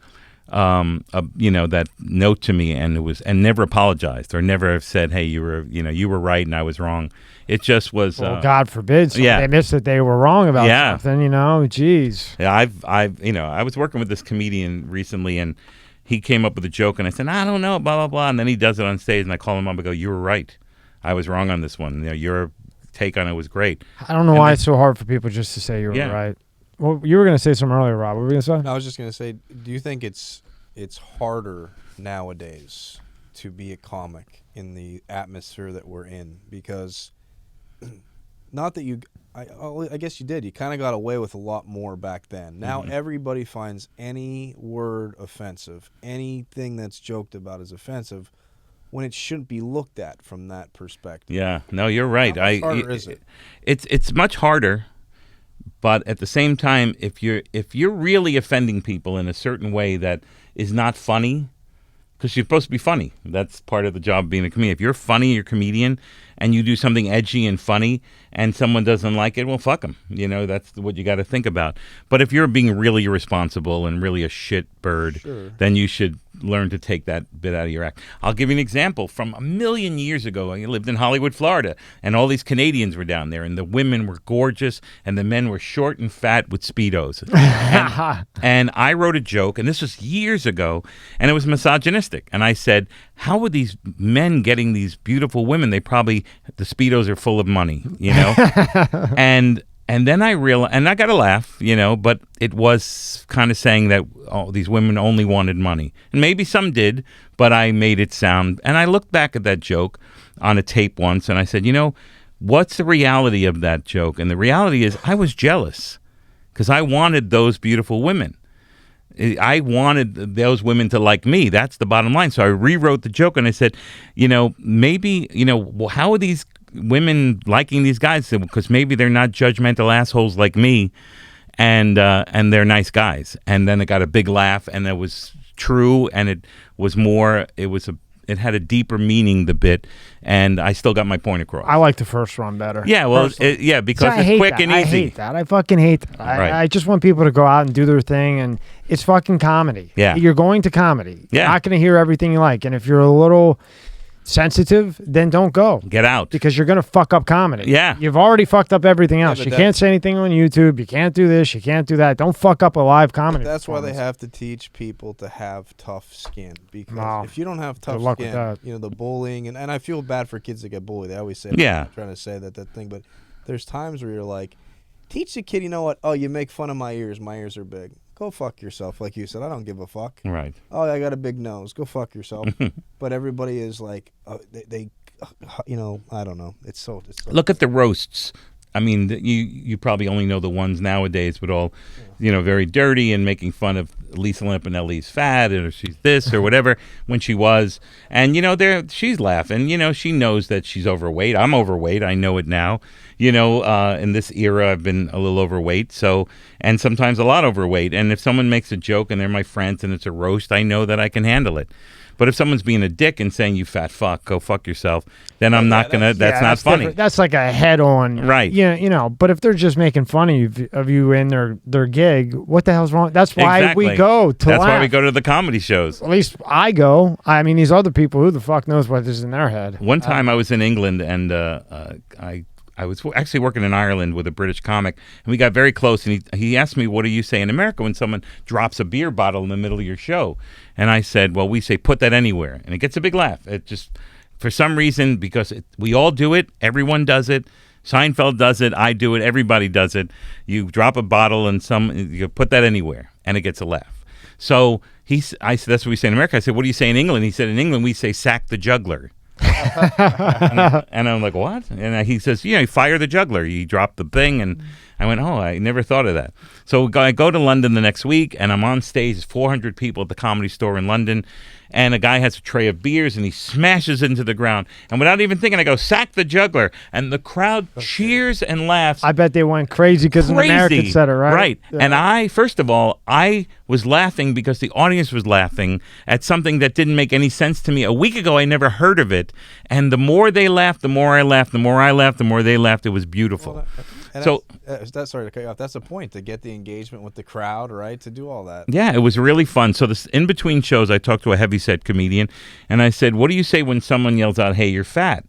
that note to me, and never apologized or never said, hey, you were right and I was wrong. It just was. Well, God forbid. They admits that they were wrong about something. Jeez. Yeah, I was working with this comedian recently, and he came up with a joke, and I said, I don't know, blah blah blah, and then he does it on stage, and I call him up and go, you were right. I was wrong on this one. Your take on it was great. I don't know why it's so hard for people just to say you were right. Well, you were going to say something earlier, Rob. What were you going to say? I was just going to say, do you think it's harder nowadays to be a comic in the atmosphere that we're in? Because not that I guess you did. You kind of got away with a lot more back then. Now everybody finds any word offensive. Anything that's joked about is offensive when it shouldn't be looked at from that perspective. Yeah. No, you're right. How much harder is it? It's much harder. But at the same time, if you're really offending people in a certain way that is not funny, because you're supposed to be funny. That's part of the job of being a comedian. If you're funny, you're a comedian, and you do something edgy and funny, and someone doesn't like it, well, fuck them. That's what you got to think about. But if you're being really irresponsible and really a shit bird, then you should learn to take that bit out of your act. I'll give you an example. From a million years ago, I lived in Hollywood, Florida, and all these Canadians were down there, and the women were gorgeous, and the men were short and fat with Speedos. And I wrote a joke, and this was years ago, and it was misogynistic. And I said, how are these men getting these beautiful women? The Speedos are full of money, And then I realized, and I got a laugh, but it was kind of saying that these women only wanted money. And maybe some did, but I made it sound, and I looked back at that joke on a tape once, and I said, what's the reality of that joke? And the reality is I was jealous because I wanted those beautiful women. I wanted those women to like me. That's the bottom line. So I rewrote the joke, and I said, maybe, how are these women liking these guys? Because maybe they're not judgmental assholes like me. and they're nice guys. And then it got a big laugh, and it was true, and it was more. It had a deeper meaning, the bit, and I still got my point across. I like the first run better. Yeah, well, because it's quick and easy. I hate that. I fucking hate that. Right. I just want people to go out and do their thing, and it's fucking comedy. Yeah. You're going to comedy. Yeah. You're not going to hear everything you like, and if you're a little sensitive, then don't go. Get out. Because you're going to fuck up comedy. Yeah. You've already fucked up everything else. but You can't say anything on YouTube. You can't do this. You can't do that. Don't fuck up a live comedy. That's why they performance. have to teach people to have tough skin. Because No. if you don't have tough Good luck with skin, that. you know, the bullying, and I feel bad for kids that get bullied. They always say, Yeah. I'm trying to say that thing, but there's times where you're like, teach the kid, you know what? Oh, you make fun of my ears. My ears are big. Go fuck yourself. Like you said, I don't give a fuck. Right. Oh, I got a big nose. Go fuck yourself. But everybody is like, they you know, I don't know. It's so. Look at the roasts. I mean, you probably only know the ones nowadays, but all, very dirty and making fun of Lisa Lampanelli's fat, or she's this or whatever when she was, and she's laughing. She knows that she's overweight. I'm overweight. I know it now. In this era, I've been a little overweight, and sometimes a lot overweight. And if someone makes a joke and they're my friends and it's a roast, I know that I can handle it. But if someone's being a dick and saying, you fat fuck, go fuck yourself, then I'm not going to, that's not funny. Different. That's like a head-on. Right. Yeah, but if they're just making fun of you in their gig, what the hell's wrong? That's why we go to That's laugh. why we go to the comedy shows. At least I go. I mean, these other people, who the fuck knows what is in their head? One time I was in England, and I was actually working in Ireland with a British comic, and we got very close, and he asked me, what do you say in America when someone drops a beer bottle in the middle of your show? And I said, well, we say, put that anywhere. And it gets a big laugh. It just, for some reason, because we all do it, everyone does it, Seinfeld does it, I do it, everybody does it. You drop a bottle and you put that anywhere, and it gets a laugh. So I said, that's what we say in America. I said, what do you say in England? He said, in England, we say sack the juggler. and I'm like, what? And he says, fire the juggler. He dropped the thing, and I went, oh, I never thought of that. So I go to London the next week, and I'm on stage, 400 people at the Comedy Store in London, and a guy has a tray of beers, and he smashes into the ground. And without even thinking, I go, sack the juggler. And the crowd cheers and laughs. I bet they went crazy because an American said it, right? Right. Yeah. And first of all, I was laughing because the audience was laughing at something that didn't make any sense to me. A week ago, I never heard of it. And the more they laughed, the more I laughed, the more I laughed, the more they laughed. It was beautiful. Well, that's sorry to cut you off. That's the point, to get the engagement with the crowd, right? To do all that. Yeah, it was really fun. So this in between shows, I talked to a heavyset comedian, and I said, "What do you say when someone yells out, 'Hey, you're fat?'"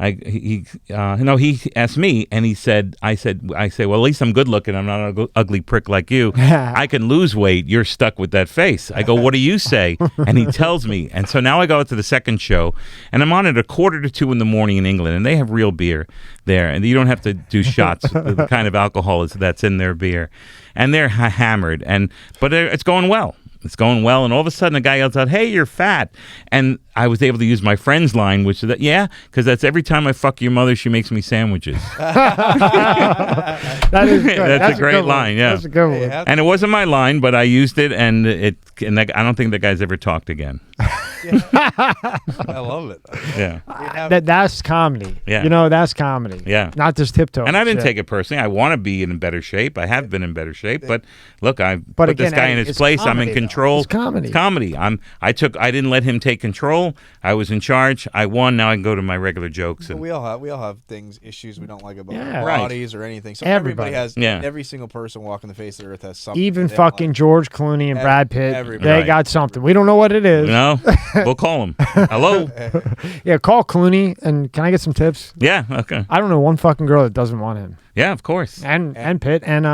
He asked me, and he said, I say, well, at least I'm good looking. I'm not an ugly prick like you. I can lose weight. You're stuck with that face. I go, what do you say? And he tells me. And so now I go out to the second show, and I'm on at 1:45 in the morning in England, and they have real beer there, and you don't have to do shots. The kind of alcohol that's in their beer, and they're hammered. But it's going well. It's going well, and all of a sudden a guy yells out, "Hey, you're fat!" And I was able to use my friend's line, which is that, yeah, because that's every time I fuck your mother, she makes me sandwiches. That is good. That's a great line, yeah. That's a good one. And it wasn't my line, but I used it, and I don't think the guy's ever talked again. I love it. Yeah. That's comedy. Yeah. That's comedy. Yeah. Not just tiptoe. And I didn't take it personally. I want to be in better shape. I have been in better shape, but look, I put again, this guy in his it's place. I'm in comedy, control. It's comedy. It's comedy. I didn't let him take control. I was in charge. I won. Now I can go to my regular jokes. But And we all have issues we don't like about Yeah. our Right. bodies or anything. So Everybody. everybody has. Yeah. Every single person walking the face of the earth has something. Even they don't fucking like. George Clooney and Brad Pitt, everybody. they Right. got something. We don't know what it is. no, we'll call him. Hello. Yeah, call Clooney, and can I get some tips? Yeah. Okay. I don't know one fucking girl that doesn't want him. Yeah. Of course. And Pitt and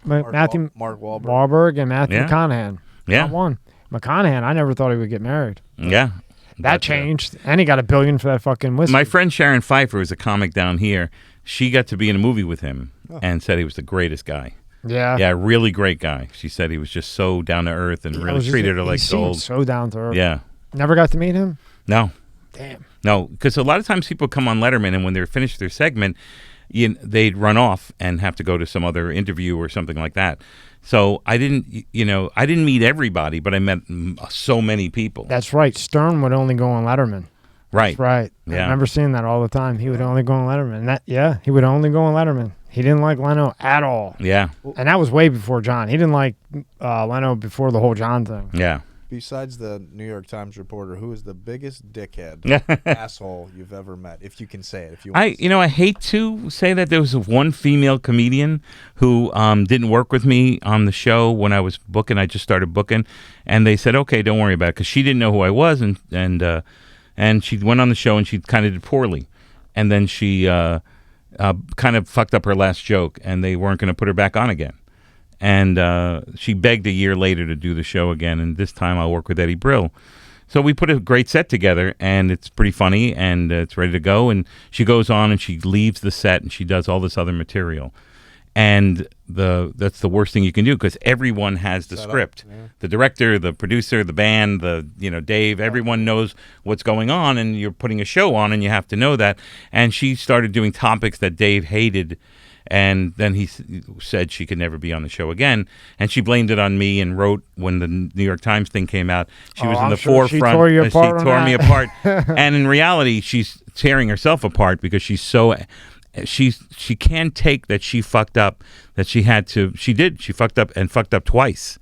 Matthew Mark Wahlberg. Wahlberg and Matthew Yeah. McConaughey. Yeah. Not one. McConaughey, I never thought he would get married. Yeah. That changed, and he got $1 billion for that fucking whiskey. My friend Sharon Pfeiffer is a comic down here. She got to be in a movie with him and said he was the greatest guy. Yeah. Yeah, really great guy. She said he was just so down to earth and really treated her like he seemed gold. so down to earth. Yeah. Never got to meet him? No. Damn. No, because a lot of times people come on Letterman, and when they're finished their segment, they'd run off and have to go to some other interview or something like that. So I didn't meet everybody, but I met so many people. That's right. Stern would only go on Letterman. Right. That's right. I Yeah. remember seeing that all the time. He would only go on Letterman. He would only go on Letterman. He didn't like Leno at all. Yeah. And that was way before John. He didn't like Leno before the whole John thing. Yeah. Besides the New York Times reporter, who is the biggest dickhead asshole you've ever met? If you can say it. If you want I hate to say that there was one female comedian who didn't work with me on the show when I was booking. I just started booking, and they said, "Okay, don't worry about it," because she didn't know who I was, and she went on the show and she kind of did poorly, and then she kind of fucked up her last joke, and they weren't going to put her back on again. And she begged a year later to do the show again, and this time I'll work with Eddie Brill. So we put a great set together, and it's pretty funny, and it's ready to go. And she goes on, and she leaves the set, and she does all this other material. And that's the worst thing you can do, because everyone has the script. Yeah. The director, the producer, the band, Dave, everyone knows what's going on, and you're putting a show on, and you have to know that. And she started doing topics that Dave hated. And then he said she could never be on the show again, and she blamed it on me and wrote when the New York Times thing came out. She was in the forefront. She tore you apart. She tore me apart. And in reality, she's tearing herself apart because she's so she can't take that she fucked up. That she had to. She did. She fucked up twice,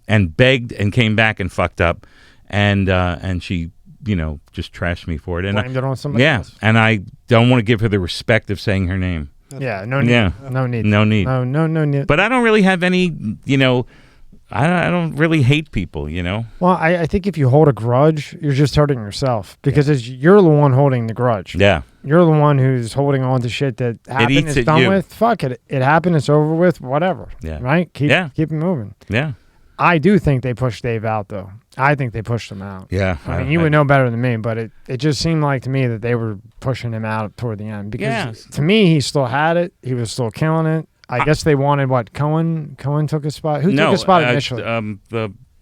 and begged and came back and fucked up, and she just trashed me for it. And blamed it on somebody else. And I don't want to give her the respect of saying her name. Yeah, no need. Yeah. No need. No need. No need. But I don't really have any, I don't really hate people, Well, I think if you hold a grudge, you're just hurting yourself because you're the one holding the grudge. Yeah. You're the one who's holding on to shit that happened, is done with. Fuck it. It happened, it's over with, whatever. Yeah. Right? Keep it moving. Yeah. I do think they pushed Dave out, though. I think they pushed him out. Yeah. I mean, you would know better than me, but it just seemed like to me that they were pushing him out toward the end. Because to me, he still had it. He was still killing it. I guess they wanted, what, Cohen? Cohen took his spot? Who took his spot initially?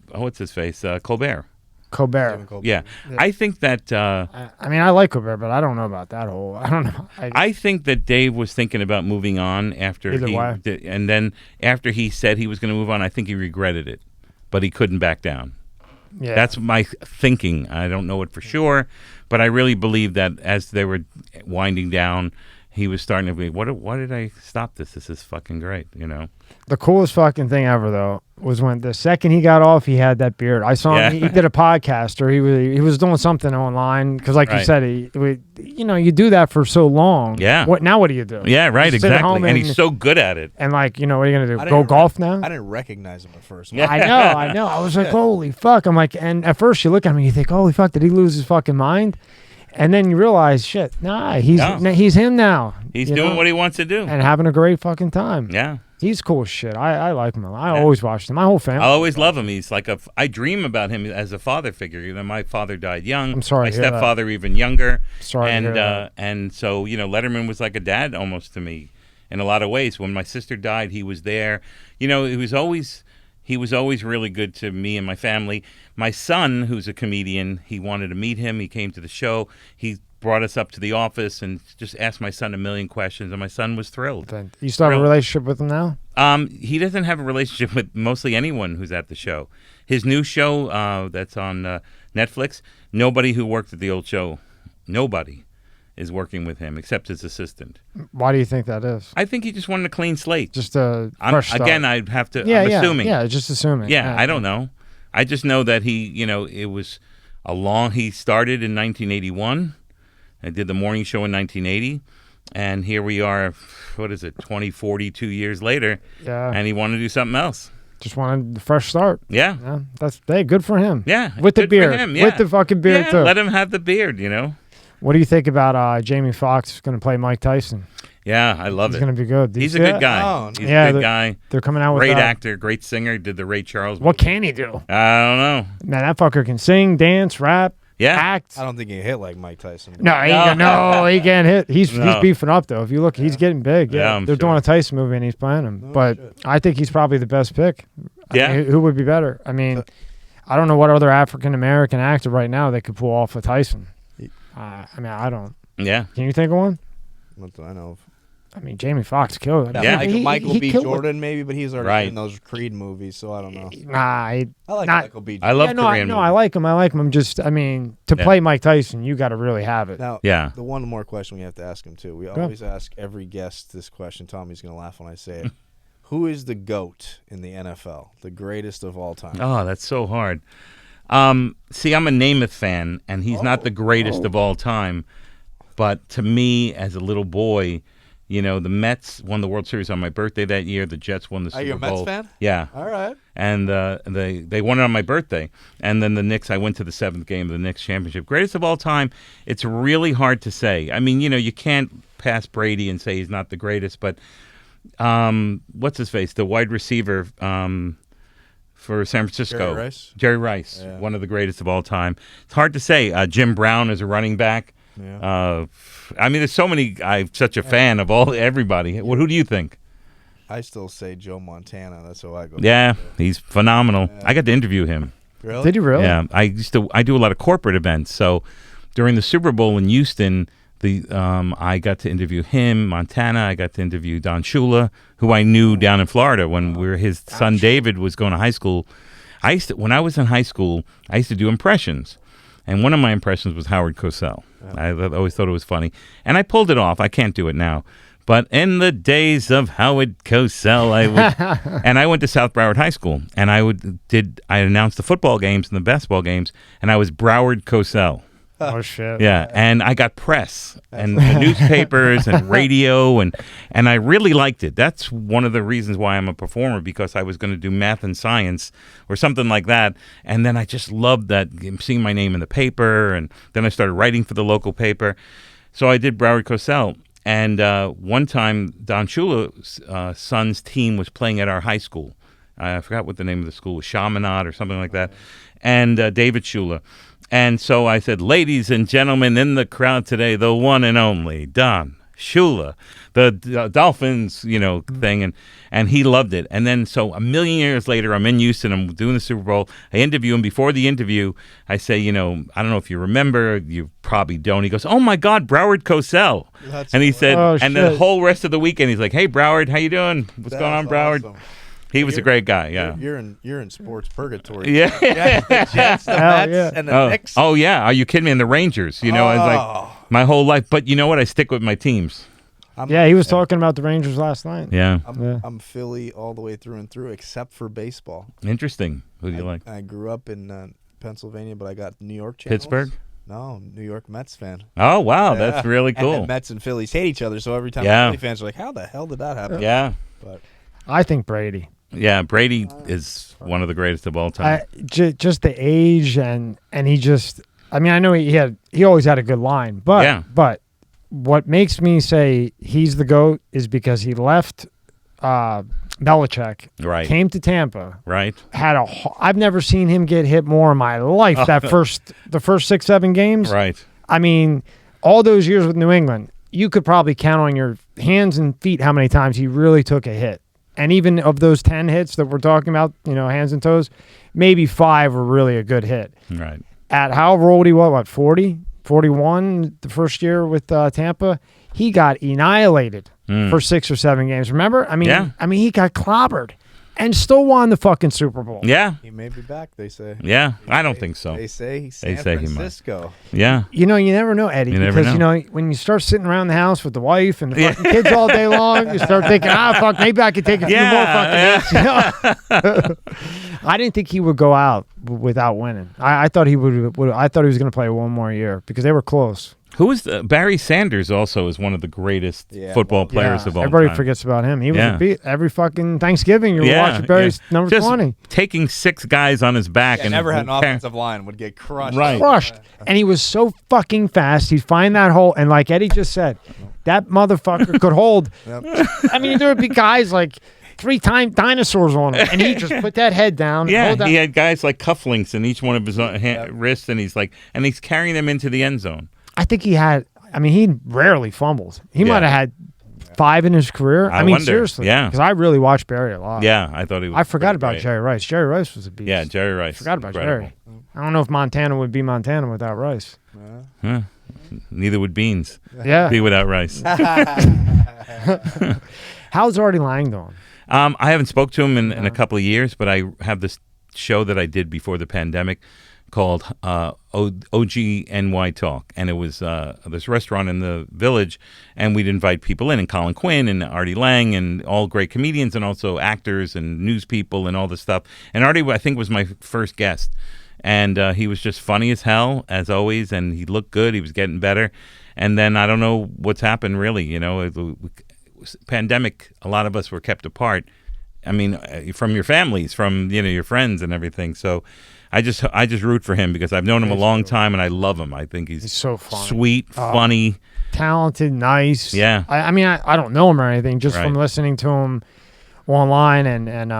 What's his face? Colbert. Colbert. Yeah. I think that... I mean, I like Colbert, but I don't know about that whole... I don't know. I think that Dave was thinking about moving on after and then after he said he was going to move on, I think he regretted it. But he couldn't back down. Yeah. That's my thinking. I don't know it for sure, but I really believe that as they were winding down, he was starting to be, why did I stop this? This is fucking great, The coolest fucking thing ever, though, was when the second he got off, he had that beard. I saw him, he did a podcast, or he was doing something online, because like you said, you do that for so long. Yeah. What do you do? Yeah, right, exactly. And he's so good at it. And what are you going to do? Go golf now? I didn't recognize him at first. Yeah. I know. I was like, holy fuck. I'm like, and at first you look at him and you think, holy fuck, did he lose his fucking mind? And then you realize, shit, he's him now. He's doing what he wants to do. And having a great fucking time. Yeah. He's cool as shit. I like him. I always watched him. My whole family. I always love him. He's like I dream about him as a father figure. My father died young. I'm sorry. My stepfather even younger. Sorry. And so, Letterman was like a dad almost to me in a lot of ways. When my sister died, he was there. He was always really good to me and my family. My son, who's a comedian, he wanted to meet him. He came to the show. He brought us up to the office and just asked my son a million questions, and my son was thrilled. You still have a relationship with him now? He doesn't have a relationship with mostly anyone who's at the show. His new show that's on Netflix, nobody who worked at the old show, nobody is working with him except his assistant. Why do you think that is? I think he just wanted a clean slate. Just a fresh start. Again, I'd have to, I'm assuming. Yeah, just assuming. Yeah, I don't know. I just know that it was he started in 1981. I did the morning show in 1980. And here we are, 42 years later. Yeah. And he wanted to do something else. Just wanted a fresh start. Yeah. That's good for him. Yeah. With the beard. With the fucking beard, too. Let him have the beard, What do you think about Jamie Foxx going to play Mike Tyson? Yeah, I love it. He's going to be good. He's a good guy. Oh, he's a good guy. They're coming out with great actor, great singer. Did the Ray Charles movie. What can he do? I don't know. Man, that fucker can sing, dance, rap, act. I don't think he can hit like Mike Tyson. No, he can't hit. He's beefing up, though. If you look, he's getting big. Yeah, they're doing a Tyson movie, and he's playing him. But I think he's probably the best pick. I mean, who would be better? I mean, I don't know what other African-American actor right now that could pull off a Tyson. I don't. Yeah. Can you think of one? What do I know of? I mean, Jamie Foxx killed him. Yeah. Michael B. killed Jordan maybe, but he's already Right. in those Creed movies, so I don't know. Nah, I like not- Michael B. I Jordan. love yeah, no, Korean no, movies. I like him. I'm just, I mean, to Yeah. play Mike Tyson, you got to really have it. Now, Yeah. the one more question we have to ask him too. We always ask every guest this question. Tommy's gonna laugh when I say it. Who is the GOAT in the NFL? The greatest of all time? Oh, that's so hard. See, I'm a Namath fan, and he's not the greatest of all time. But to me, as a little boy, you know, the Mets won the World Series on my birthday that year. The Jets won the Super Bowl. Are you a Mets fan? Yeah. All right. And they won it on my birthday. And then the Knicks, I went to the 7th game of the Knicks championship. Greatest of all time, it's really hard to say. I mean, you know, you can't pass Brady and say he's not the greatest, but what's his face? The wide receiver for San Francisco. Jerry Rice, Yeah. one of the greatest of all time. It's hard to say. Jim Brown is a running back. Yeah. I mean, there's so many. I'm such a fan of everybody. Who do you think? I still say Joe Montana. That's how I go. Yeah, he's phenomenal. I got to interview him. Really? Did he really? Yeah, I do a lot of corporate events. So during the Super Bowl in Houston, I got to interview him, Montana. I got to interview Don Shula, who I knew down in Florida when his son David was going to high school. When I was in high school, I used to do impressions, and one of my impressions was Howard Cosell. I always thought it was funny, and I pulled it off. I can't do it now. But in the days of Howard Cosell, I went to South Broward High School, and I announced the football games and the basketball games, and I was Broward Cosell. Oh, shit. Yeah, and I got press and newspapers and radio, and I really liked it. That's one of the reasons why I'm a performer, because I was going to do math and science or something like that, and then I just loved that, seeing my name in the paper, and then I started writing for the local paper. So I did Broward Cosell. And one time, Don Shula's son's team was playing at our high school. I forgot what the name of the school was, Chaminade or something like that. And David Shula. And so I said, ladies and gentlemen, in the crowd today, the one and only Don Shula, the Dolphins, thing. And he loved it. And then so a million years later, I'm in Houston. I'm doing the Super Bowl. I interview him. Before the interview, I say, I don't know if you remember. You probably don't. He goes, oh, my God, Broward Cosell. And he said, and the whole rest of the weekend, he's like, hey, Broward, how you doing? What's going on, Broward? Awesome. He was a great guy, yeah. You're in sports purgatory. Yeah. The Jets, the Mets, and the Knicks. Oh, yeah. Are you kidding me? And the Rangers. I was like, my whole life. But you know what? I stick with my teams. Yeah, he was talking about the Rangers last night. Yeah. I'm Philly all the way through and through, except for baseball. Interesting. Who do you like? I grew up in Pennsylvania, but I got New York channels. Pittsburgh? No, New York Mets fan. Oh, wow. That's really cool. And Mets and Phillies hate each other, so every time Philly fans are like, how the hell did that happen? Yeah. But I think Brady. Yeah, Brady is one of the greatest of all time. Just the age and he just. I mean, I know he always had a good line, but what makes me say he's the GOAT is because he left Belichick, right? Came to Tampa, right? I've never seen him get hit more in my life. The first 6-7 games, right? I mean, all those years with New England, you could probably count on your hands and feet how many times he really took a hit. And even of those 10 hits that we're talking about, hands and toes, maybe 5 were really a good hit. Right. At however old he was, what, 40, 41, the first year with Tampa, he got annihilated for 6 or 7 games. Remember? I mean, he got clobbered and still won the fucking Super Bowl. Yeah. He may be back, they say. Yeah, I don't think so. They say San Francisco. Yeah. You never know, Eddie, because when you start sitting around the house with the wife and the fucking kids all day long, you start thinking, fuck, maybe I could take a few more fucking hits. I didn't think he would go out without winning. I thought he would. I thought he was going to play one more year because they were close. Who is Barry Sanders? Also, is one of the greatest football players of all time. Everybody forgets about him. He was a beat every fucking Thanksgiving. You were watching Barry's number just 20, taking 6 guys on his back, and never had an offensive line would get crushed. Right. Crushed, and he was so fucking fast. He'd find that hole, and like Eddie just said, that motherfucker could hold. I mean, there would be guys like 3-time dinosaurs on him, and he just put that head down. Yeah, he had guys like cufflinks in each one of his wrists, and he's carrying them into the end zone. I think he rarely fumbles. He might have had 5 in his career. I mean, wonder. seriously. Yeah. Because I really watched Barry a lot. Yeah, I thought he was. I forgot about great. Jerry Rice. Jerry Rice was a beast. Yeah, Jerry Rice. Forgot about Incredible. Jerry. I don't know if Montana would be Montana without Rice. Huh. Neither would beans Yeah. be without rice. How's Artie Lang doing? I haven't spoke to him in a couple of years, but I have this show that I did before the pandemic called OGNY Talk, and it was this restaurant in the Village, and we'd invite people in, and Colin Quinn and Artie Lang and all great comedians and also actors and news people and all this stuff. And Artie, I think, was my first guest, and he was just funny as hell, as always, and he looked good. He was getting better. And then I don't know what's happened, really. You know, pandemic, a lot of us were kept apart. I mean, from your families, from your friends and everything. So I just root for him because I've known him a long time and I love him. I think he's so funny, sweet, funny, talented, nice. Yeah. I mean, I don't know him or anything, just Right. from listening to him online and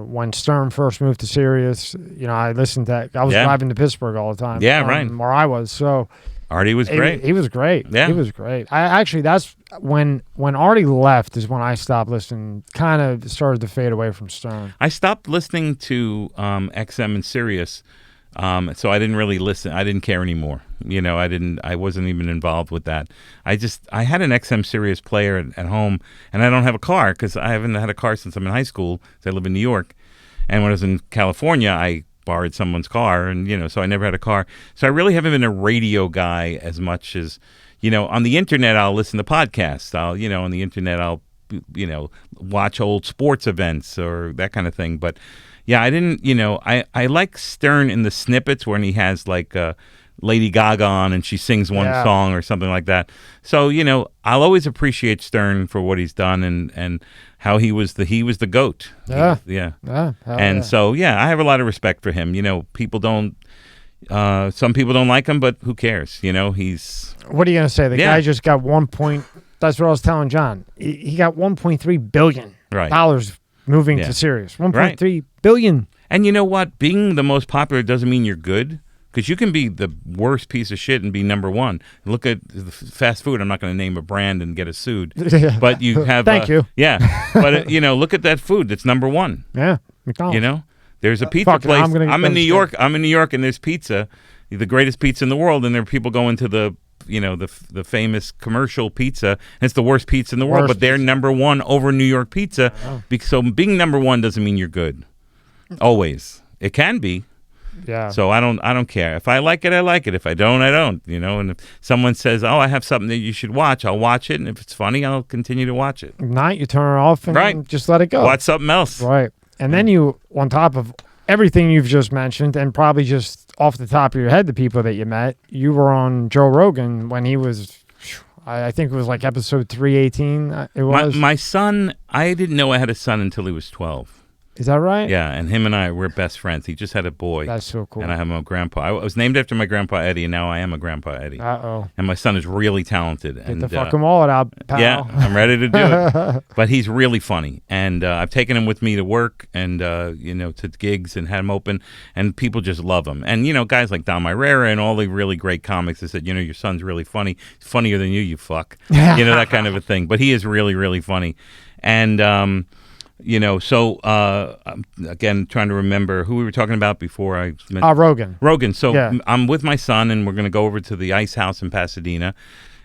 when Stern first moved to Sirius, I listened to. I was driving to Pittsburgh all the time. Yeah, right. Where I was, so. Artie was great. He was great. Yeah. He was great. That's when Artie left is when I stopped listening, kind of started to fade away from Stern. I stopped listening to XM and Sirius, so I didn't really listen. I didn't care anymore. I wasn't even involved with that. I had an XM Sirius player at home, and I don't have a car because I haven't had a car since I'm in high school. I live in New York, and when I was in California, I borrowed someone's car, and so I never had a car. So I really haven't been a radio guy as much as, on the internet I'll listen to podcasts. On the internet I'll watch old sports events or that kind of thing. But yeah, I didn't, I like Stern in the snippets when he has like Lady Gaga on and she sings one song or something like that. So, I'll always appreciate Stern for what he's done and how he was the GOAT. Yeah. So, I have a lot of respect for him. People don't, some people don't like him, but who cares? He's. What are you going to say? The guy just got that's what I was telling John. He got $1.3 billion moving to Sirius. $1.3 billion. And you know what? Being the most popular doesn't mean you're good. Because you can be the worst piece of shit and be number one. Look at the fast food. I'm not going to name a brand and get us sued. But you have... Thank you. Yeah. But, look at that food. That's number one. Yeah. McDonald's. There's a pizza place. I'm in New York, and there's pizza, the greatest pizza in the world. And there are people going to the famous commercial pizza. And it's the worst pizza in the world. But they're number one over New York pizza. So being number one doesn't mean you're good. Always. It can be. Yeah. So I don't care. If I like it, I like it. If I don't, I don't. And if someone says, "Oh, I have something that you should watch," I'll watch it. And if it's funny, I'll continue to watch it. If not, you turn it off and just let it go. Watch something else. Right. And then you, on top of everything you've just mentioned, and probably just off the top of your head, the people that you met, you were on Joe Rogan when he was, I think it was like episode 318. It was. My son, I didn't know I had a son until he was 12. Is that right? Yeah, and him and I, we're best friends. He just had a boy. That's so cool. And I have my grandpa. I was named after my grandpa Eddie, and now I am a grandpa Eddie. Uh-oh. And my son is really talented. Get the fucking wallet out, pal. Yeah, I'm ready to do it. But he's really funny. And I've taken him with me to work and, to gigs and had him open. And people just love him. And, guys like Don Myrera and all the really great comics that said, your son's really funny. He's funnier than you fuck. That kind of a thing. But he is really, really funny. And... so again, trying to remember who we were talking about before I Rogan. Rogan. So I'm with my son, and we're going to go over to the Ice House in Pasadena.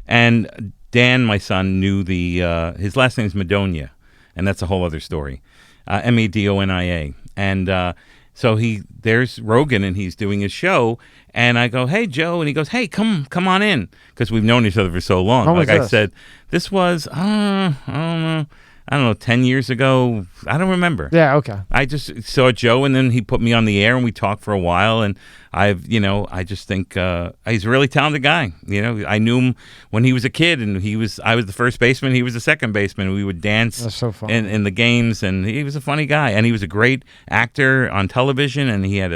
And Dan, my son, knew his last name is Madonia, and that's a whole other story. Madonia. And so there's Rogan, and he's doing his show, and I go, "Hey, Joe," and he goes, "Hey, come on in," because we've known each other for so long. When was I this? said, this was I don't know, 10 years ago. I don't remember. Yeah, okay. I just saw Joe, and then he put me on the air, and we talked for a while, and I just think he's a really talented guy. I knew him when he was a kid, and I was the first baseman, he was the second baseman, and we would dance That's so fun. in the games, and he was a funny guy, and he was a great actor on television, and he had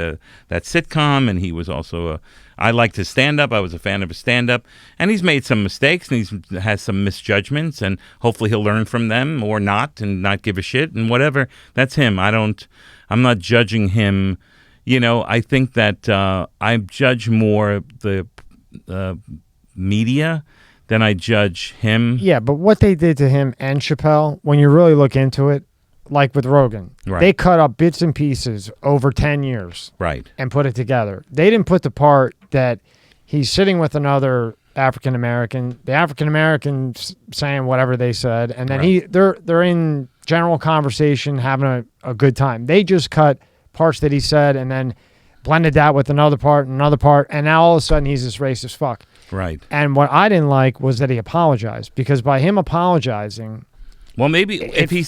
that sitcom, and he was also I liked his stand-up. I was a fan of his stand-up. And he's made some mistakes, and he has some misjudgments, and hopefully he'll learn from them or not and not give a shit and whatever. That's him. I'm not judging him. I think that I judge more the media than I judge him. Yeah, but what they did to him and Chappelle, when you really look into it, like with Rogan, they cut up bits and pieces over 10 years and put it together. They didn't put the part that he's sitting with another African American. The African Americans saying whatever they said, and then they're in general conversation having a good time. They just cut parts that he said and then blended that with another part, and now all of a sudden he's this racist fuck. Right. And what I didn't like was that he apologized, because by him apologizing, well, maybe if he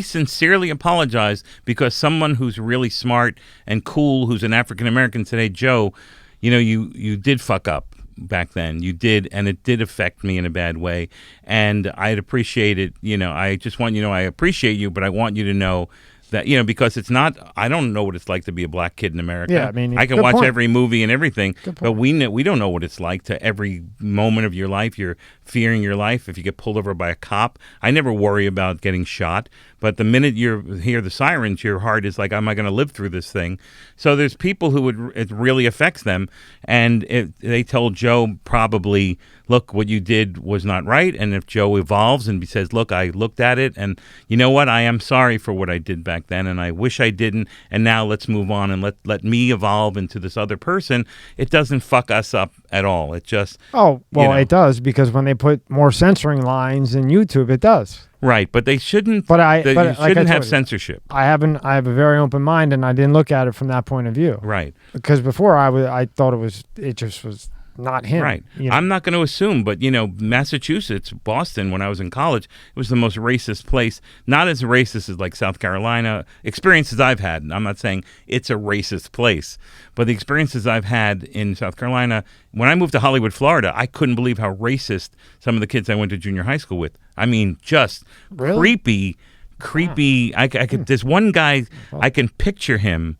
sincerely apologized because someone who's really smart and cool, who's an African American, said, "Hey, Joe, you did fuck up back then. You did, and it did affect me in a bad way. And I'd appreciate it. I just want I appreciate you, but I want you to know that, because it's not, I don't know what it's like to be a black kid in America. Yeah, I mean, I can watch every movie and everything, but we don't know what it's like to every moment of your life. You're fearing your life if you get pulled over by a cop. I never worry about getting shot, but the minute you hear the sirens, your heart is like, am I going to live through this thing? So there's people who it really affects them, and they told Joe probably, look, what you did was not right. And if Joe evolves and says, look, I looked at it, and you know what, I am sorry for what I did back then, and I wish I didn't, and now let's move on and let me evolve into this other person, it doesn't fuck us up at all. It just... Oh, well, it does, because when they put more censoring lines in YouTube, it does. Right, but they shouldn't. But you like shouldn't have censorship. I have a very open mind, and I didn't look at it from that point of view. Right. Because before I thought it just was not him. Right. I'm not going to assume, but Massachusetts, Boston, when I was in college, it was the most racist place. Not as racist as like South Carolina. Experiences I've had, and I'm not saying it's a racist place, but the experiences I've had in South Carolina, when I moved to Hollywood, Florida, I couldn't believe how racist some of the kids I went to junior high school with. I mean, just creepy. Wow. I could. There's one guy, I can picture him,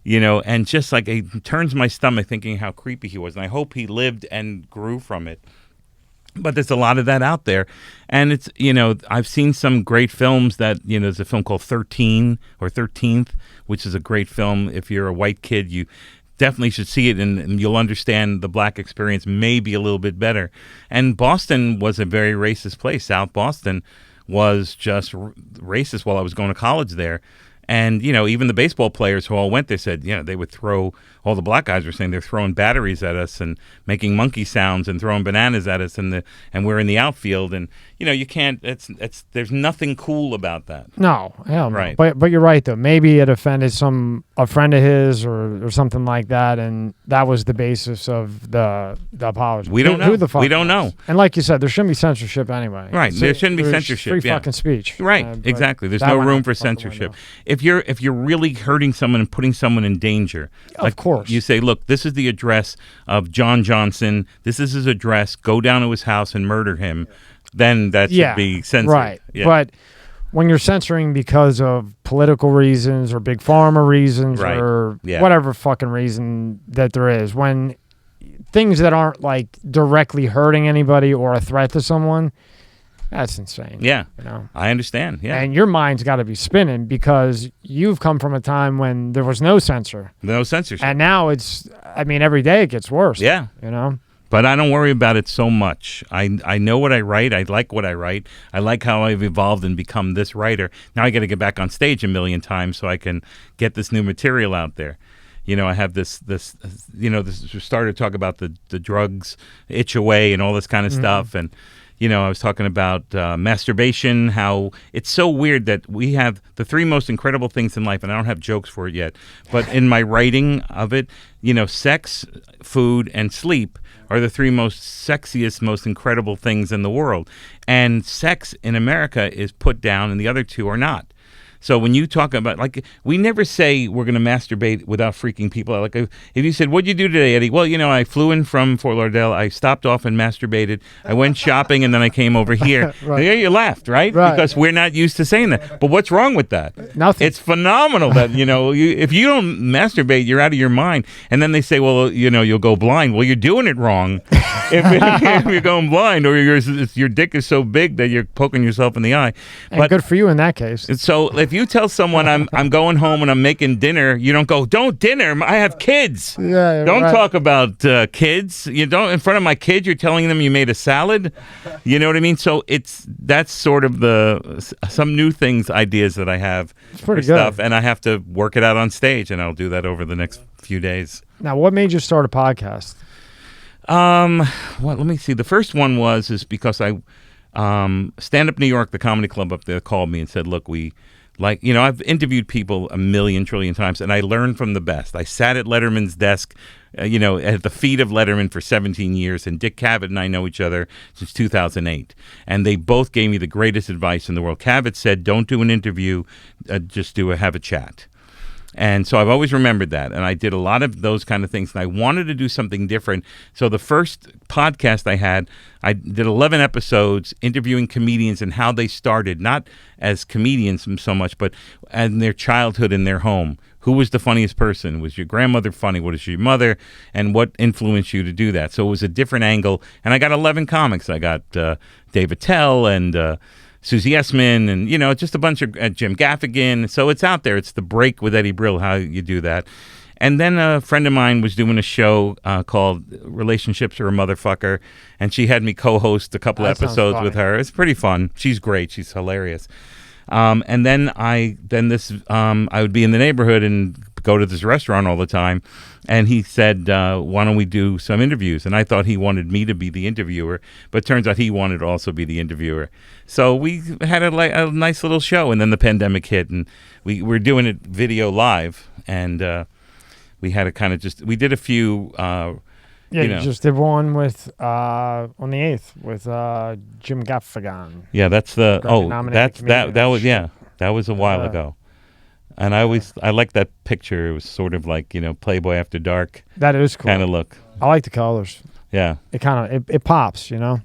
and just like it turns my stomach thinking how creepy he was. And I hope he lived and grew from it. But there's a lot of that out there. And it's, I've seen some great films that, there's a film called 13 or 13th, which is a great film. If you're a white kid, you definitely should see it, and you'll understand the black experience maybe a little bit better. And Boston was a very racist place. South Boston was just racist while I was going to college there. And, even the baseball players who all went there said, they would throw, all the black guys were saying they're throwing batteries at us and making monkey sounds and throwing bananas at us, and we're in the outfield. And, you can't, there's nothing cool about that. No, hell no. Right. But you're right, though. Maybe it offended a friend of his or something like that, and that was the basis of the apology. We don't know. Who the fuck we don't know. And like you said, there shouldn't be censorship anyway. Right. There shouldn't be censorship. Free fucking speech. Right. Exactly. There's no room for censorship. If you're really hurting someone and putting someone in danger, of course, you say, look, this is the address of John Johnson. This is his address. Go down to his house and murder him. Then that should be censored. Right. Yeah. But when you're censoring because of political reasons or big pharma reasons or whatever fucking reason that there is, when things that aren't like directly hurting anybody or a threat to someone, that's insane. Yeah. I understand. Yeah. And your mind's got to be spinning, because you've come from a time when there was no censor. No censorship. And now every day it gets worse. Yeah. But I don't worry about it so much. I know what I write. I like what I write. I like how I've evolved and become this writer. Now I got to get back on stage a million times so I can get this new material out there. I have this started to talk about the drugs, itch away, and all this kind of stuff. And, I was talking about masturbation, how it's so weird that we have the three most incredible things in life, and I don't have jokes for it yet. But in my writing of it, sex, food, and sleep are the three most sexiest, most incredible things in the world. And sex in America is put down, and the other two are not. So when you talk about, like, we never say we're going to masturbate without freaking people out. Like, if you said, what'd you do today, Eddie? Well, I flew in from Fort Lauderdale. I stopped off and masturbated. I went shopping, and then I came over here. Right. Yeah, you laughed, right? Because we're not used to saying that. But what's wrong with that? Nothing. It's phenomenal that, if you don't masturbate, you're out of your mind. And then they say, well, you'll go blind. Well, you're doing it wrong. if you're going blind, or your dick is so big that you're poking yourself in the eye. And good for you in that case. So if you tell someone I'm going home and I'm making dinner, you don't go, don't dinner, I have kids. Yeah, don't talk about kids. You don't, in front of my kids, you're telling them you made a salad. You know what I mean? So that's sort of some new things, ideas that I have for stuff, and I have to work it out on stage, and I'll do that over the next few days. Now, what made you start a podcast? Let me see. The first one is because I Stand Up New York, the comedy club up there, called me and said, look, I've interviewed people a million trillion times, and I learned from the best. I sat at Letterman's desk, at the feet of Letterman for 17 years, and Dick Cavett and I know each other since 2008. And they both gave me the greatest advice in the world. Cavett said, don't do an interview, just have a chat. And so I've always remembered that. And I did a lot of those kind of things. And I wanted to do something different. So the first podcast I did 11 episodes interviewing comedians and how they started, not as comedians so much, but in their childhood in their home. Who was the funniest person? Was your grandmother funny? What is your mother? And what influenced you to do that? So it was a different angle. And I got 11 comics. I got Dave Attell and Susie Essman, and just a bunch of Jim Gaffigan. So it's out there. It's The Break with Eddie Brill, how you do that. And then a friend of mine was doing a show called Relationships Are a Motherfucker, and she had me co-host a couple episodes with her. It's pretty fun. She's great. She's hilarious. And then I would be in the neighborhood and go to this restaurant all the time. And he said, why don't we do some interviews? And I thought he wanted me to be the interviewer, but it turns out he wanted to also be the interviewer. So we had a nice little show, and then the pandemic hit, and we were doing it video live, and we had we did a few. You just did one with on the 8th with Jim Gaffigan. Yeah, that's that was a while ago. And I like that picture. It was sort of like, Playboy After Dark. That is cool. Kind of look. I like the colors. Yeah. It kind of, it pops, So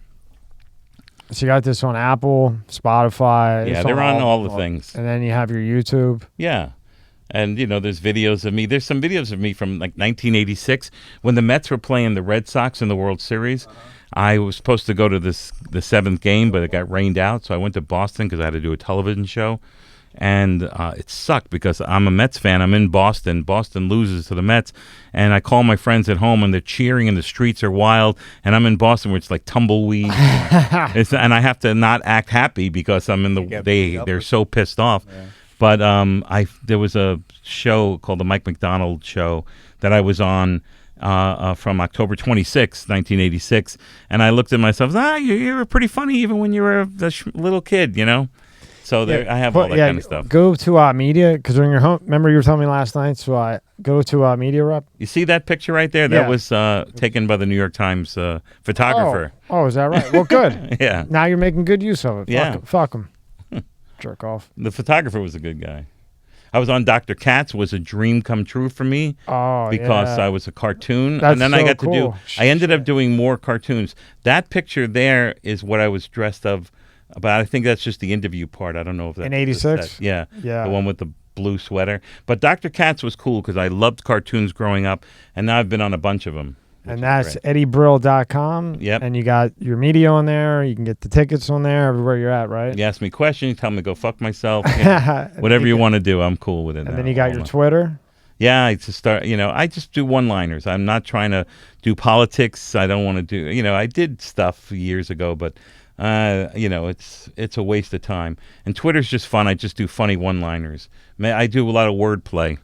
you got this on Apple, Spotify. Yeah, they're on all the things. And then you have your YouTube. Yeah. And, there's videos of me. There's some videos of me from like 1986 when the Mets were playing the Red Sox in the World Series. I was supposed to go to the 7th game, but it got rained out. So I went to Boston because I had to do a television show. And it sucked because I'm a Mets fan. I'm in Boston. Boston loses to the Mets. And I call my friends at home, and they're cheering, and the streets are wild. And I'm in Boston where it's like tumbleweed. And I have to not act happy because I'm they're so pissed off. Yeah. But there was a show called The Mike McDonald Show that I was on from October 26, 1986. And I looked at myself, you were pretty funny even when you were a little kid, So I have all that kind of stuff. Go to media, because when you're home, remember you were telling me last night, so I go to media rep. You see that picture right there? That was taken by the New York Times photographer. Oh, is that right? Well, good. Yeah. Now you're making good use of it. Yeah. Fuck him. Jerk off. The photographer was a good guy. I was on Dr. Katz, was a dream come true for me. Oh, because I was a cartoon. That's and then so I got cool. to I ended up doing more cartoons. That picture there is what I was dressed of. But I think that's just the interview part. I don't know if that's in '86. Yeah, the one with the blue sweater. But Dr. Katz was cool because I loved cartoons growing up, and now I've been on a bunch of them. And that's eddiebrill.com. Yep. And you got your media on there. You can get the tickets on there everywhere you're at, right? You ask me questions, you tell me to go fuck myself. Whatever you want to do, I'm cool with it. And then you got your Twitter. Yeah, I just I just do one-liners. I'm not trying to do politics. I don't want to do, I did stuff years ago, but it's a waste of time. And Twitter's just fun. I just do funny one-liners. I do a lot of wordplay.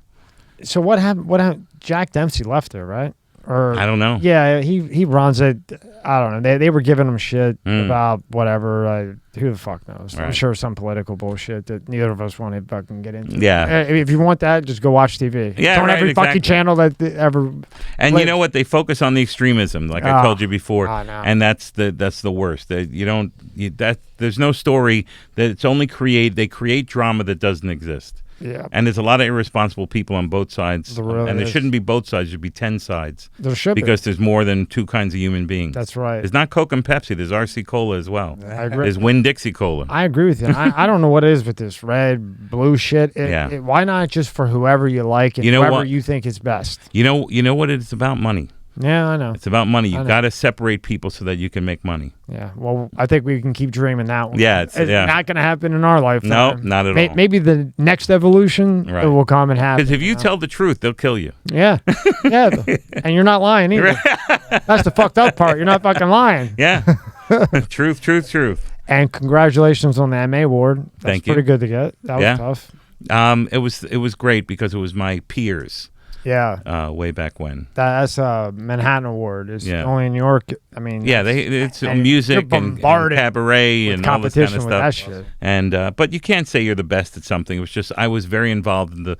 So what happened? Jack Dempsey left there, right? Or I don't know. Yeah, he runs it. I don't know. They were giving him shit about whatever. Who the fuck knows? Right. I'm sure some political bullshit that neither of us want to fucking get into. Yeah. If you want that, just go watch TV. Yeah, it's on right, every fucking channel that ever. And you know what? They focus on the extremism, like I told you before, and that's the worst. There's no story. That it's only they create drama that doesn't exist. Yeah. And there's a lot of irresponsible people on both sides. And there shouldn't be both sides. There should be 10 sides. There should be. Because there's more than two kinds of human beings. That's right. There's not Coke and Pepsi. There's RC Cola as well. I agree. There's Winn-Dixie Cola. I agree with you. I don't know what it is with this red, blue shit. Why not just for whoever you like and whoever you think is best? You know what it's about? Money. Yeah, I know. It's about money. You've got to separate people so that you can make money. Yeah, well, I think we can keep dreaming that one. Yeah, it's not going to happen in our lifetime. No, not at all. Maybe the next evolution it will come and happen. Because if you tell the truth, they'll kill you. Yeah, and you're not lying either. That's the fucked up part. You're not fucking lying. Yeah, truth. And congratulations on the MA award. That's Thank you. Pretty good to get. That was tough. It was great because it was my peers. way back when. That's a Manhattan Award. It's only in New York. I mean, it's music and cabaret and all this kind of stuff. That shit. And but you can't say you're the best at something. It was just I was very involved in the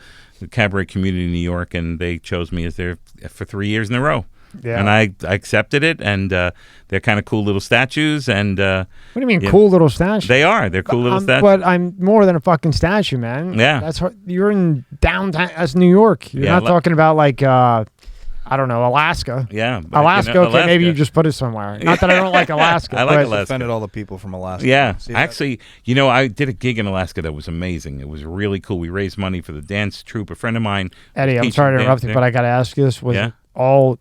cabaret community in New York, and they chose me as their for 3 years in a row. Yeah. And I accepted it, and they're kind of cool little statues. And what do you mean, cool little statues? They are. They're cool little statues. But I'm more than a fucking statue, man. Yeah, that's hard. You're in downtown. That's New York. You're not talking about like I don't know, Alaska. Yeah, Alaska. Okay, maybe you just put it somewhere. Not that I don't like Alaska. I like Alaska. Offended all the people from Alaska. Yeah, actually, I did a gig in Alaska that was amazing. It was really cool. We raised money for the dance troupe. A friend of mine. Eddie, I'm sorry to interrupt you, but I got to ask you this: was it all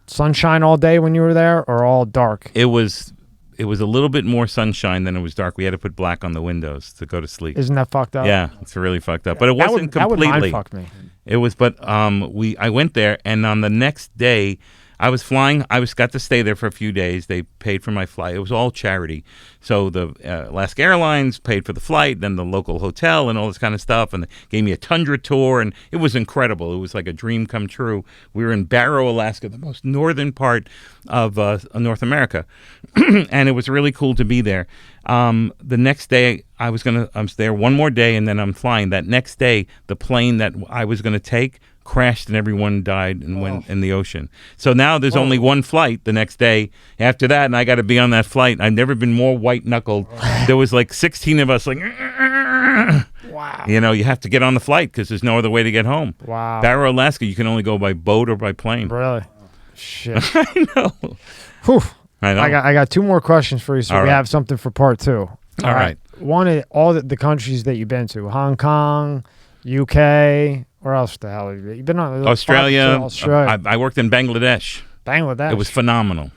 sunshine all day when you were there, or all dark? It was a little bit more sunshine than it was dark. We had to put black on the windows to go to sleep. Isn't that fucked up? Yeah, it's really fucked up. But it wasn't completely. That would mind fuck me. It was, but I went there, and on the next day, I was flying. Got to stay there for a few days. They paid for my flight. It was all charity. So the Alaska Airlines paid for the flight, then the local hotel and all this kind of stuff, and they gave me a tundra tour, and it was incredible. It was like a dream come true. We were in Barrow, Alaska, the most northern part of North America, and it was really cool to be there. The next day, I was there one more day, and then I'm flying. That next day, the plane that I was going to take crashed and everyone died and went in the ocean. So now there's only one flight the next day after that, and I got to be on that flight. I've never been more white-knuckled. There was like 16 of us like, wow. You have to get on the flight because there's no other way to get home. Wow. Barrow, Alaska, you can only go by boat or by plane. Really? Shit. I know. Whew. I know. I got two more questions for you, so we have something for part two. All right. One is all the countries that you've been to: Hong Kong, UK. Where else the hell have you been? You've been on Australia. Australia. I worked in Bangladesh. Bangladesh. It was phenomenal.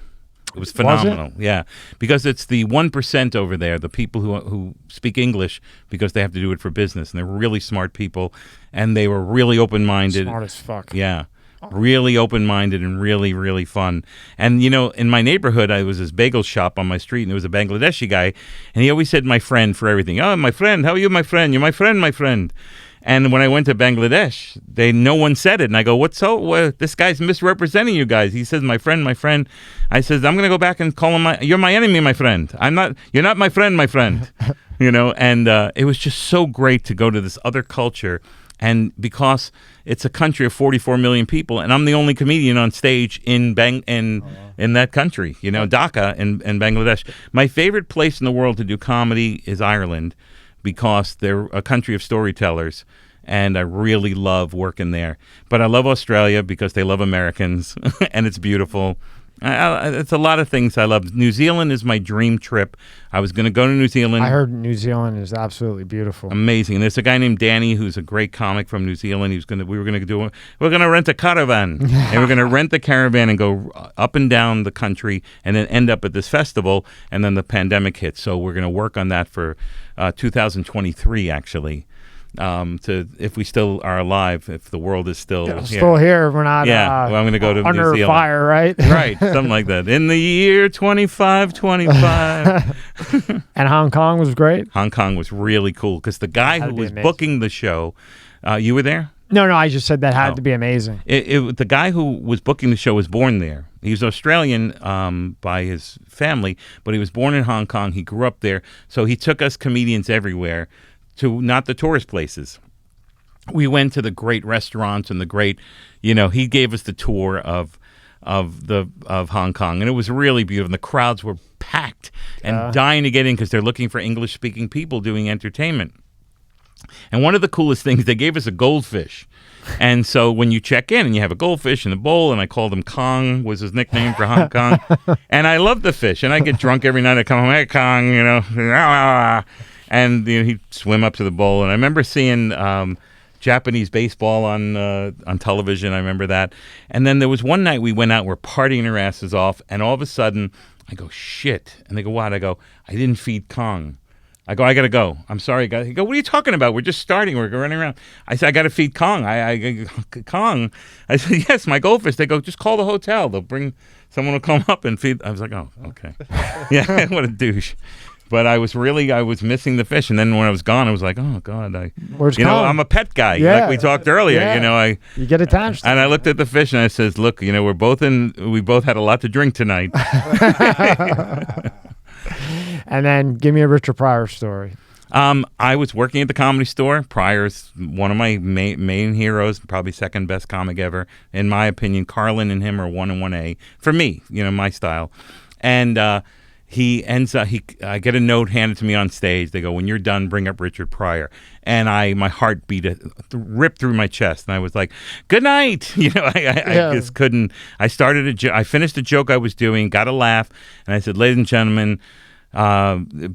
It was phenomenal. Was it? Yeah, because it's the 1% over there, the people who speak English because they have to do it for business, and they're really smart people, and they were really open-minded. Smart as fuck. Yeah. Really open-minded and really, really fun. And, in my neighborhood, I was this bagel shop on my street, and there was a Bangladeshi guy, and he always said my friend for everything. Oh, my friend. How are you, my friend? You're my friend, my friend. And when I went to Bangladesh, no one said it. And I go, this guy's misrepresenting you guys. He says, my friend, my friend. I says, I'm going to go back and call him you're my enemy, my friend. You're not my friend, my friend. And it was just so great to go to this other culture. And because it's a country of 44 million people, and I'm the only comedian on stage in that country, Dhaka in Bangladesh. My favorite place in the world to do comedy is Ireland, because they're a country of storytellers, and I really love working there. But I love Australia because they love Americans, and it's beautiful. It's a lot of things I love. New Zealand is my dream trip. I was going to go to New Zealand. I heard New Zealand is absolutely beautiful. Amazing. And there's a guy named Danny who's a great comic from New Zealand. We're going to rent a caravan. And we're going to rent the caravan and go up and down the country and then end up at this festival. And then the pandemic hit. So we're going to work on that for 2023, actually. If we still are alive, if the world is still here, we're not. Yeah, I'm going to go to under New Zealand. Fire, right? Right, something like that. In the year 2525. And Hong Kong was great. Hong Kong was really cool because the guy who was booking the show, you were there? No, I just said that had to be amazing. The guy who was booking the show was born there. He was Australian by his family, but he was born in Hong Kong. He grew up there, so he took us comedians everywhere to not the tourist places. We went to the great restaurants and the great, he gave us the tour of Hong Kong, and it was really beautiful. And the crowds were packed and dying to get in because they're looking for English-speaking people doing entertainment. And one of the coolest things, they gave us a goldfish. And so when you check in and you have a goldfish in the bowl, and I called him Kong, was his nickname for Hong Kong. And I love the fish, and I get drunk every night. I come home, hey, Kong, and he'd swim up to the bowl. And I remember seeing Japanese baseball on television. I remember that. And then there was one night we went out, we're partying our asses off, and all of a sudden I go, shit. And they go, what? I go, I didn't feed Kong. I go, I got to go. I'm sorry, guys. He go, what are you talking about? We're just starting. We're running around. I said, I got to feed Kong. Kong. I said, yes, my goldfish. They go, just call the hotel. Someone will come up and feed. I was like, oh, okay. Yeah, what a douche. But I was missing the fish, and then when I was gone, I was like, oh God, Where's I'm Colin? a pet guy, Yeah. like we talked earlier. Yeah. You get attached. And I looked at the fish and I says, look, we both had a lot to drink tonight. And then give me a Richard Pryor story. I was working at the Comedy Store. Pryor's one of my main heroes, probably second best comic ever. In my opinion, Carlin and him are 1 and 1A. For me, my style. And he ends up, I get a note handed to me on stage. They go, when you're done, bring up Richard Pryor. And my heart ripped through my chest. And I was like, good night. I just couldn't. I finished the joke I was doing, got a laugh. And I said, ladies and gentlemen,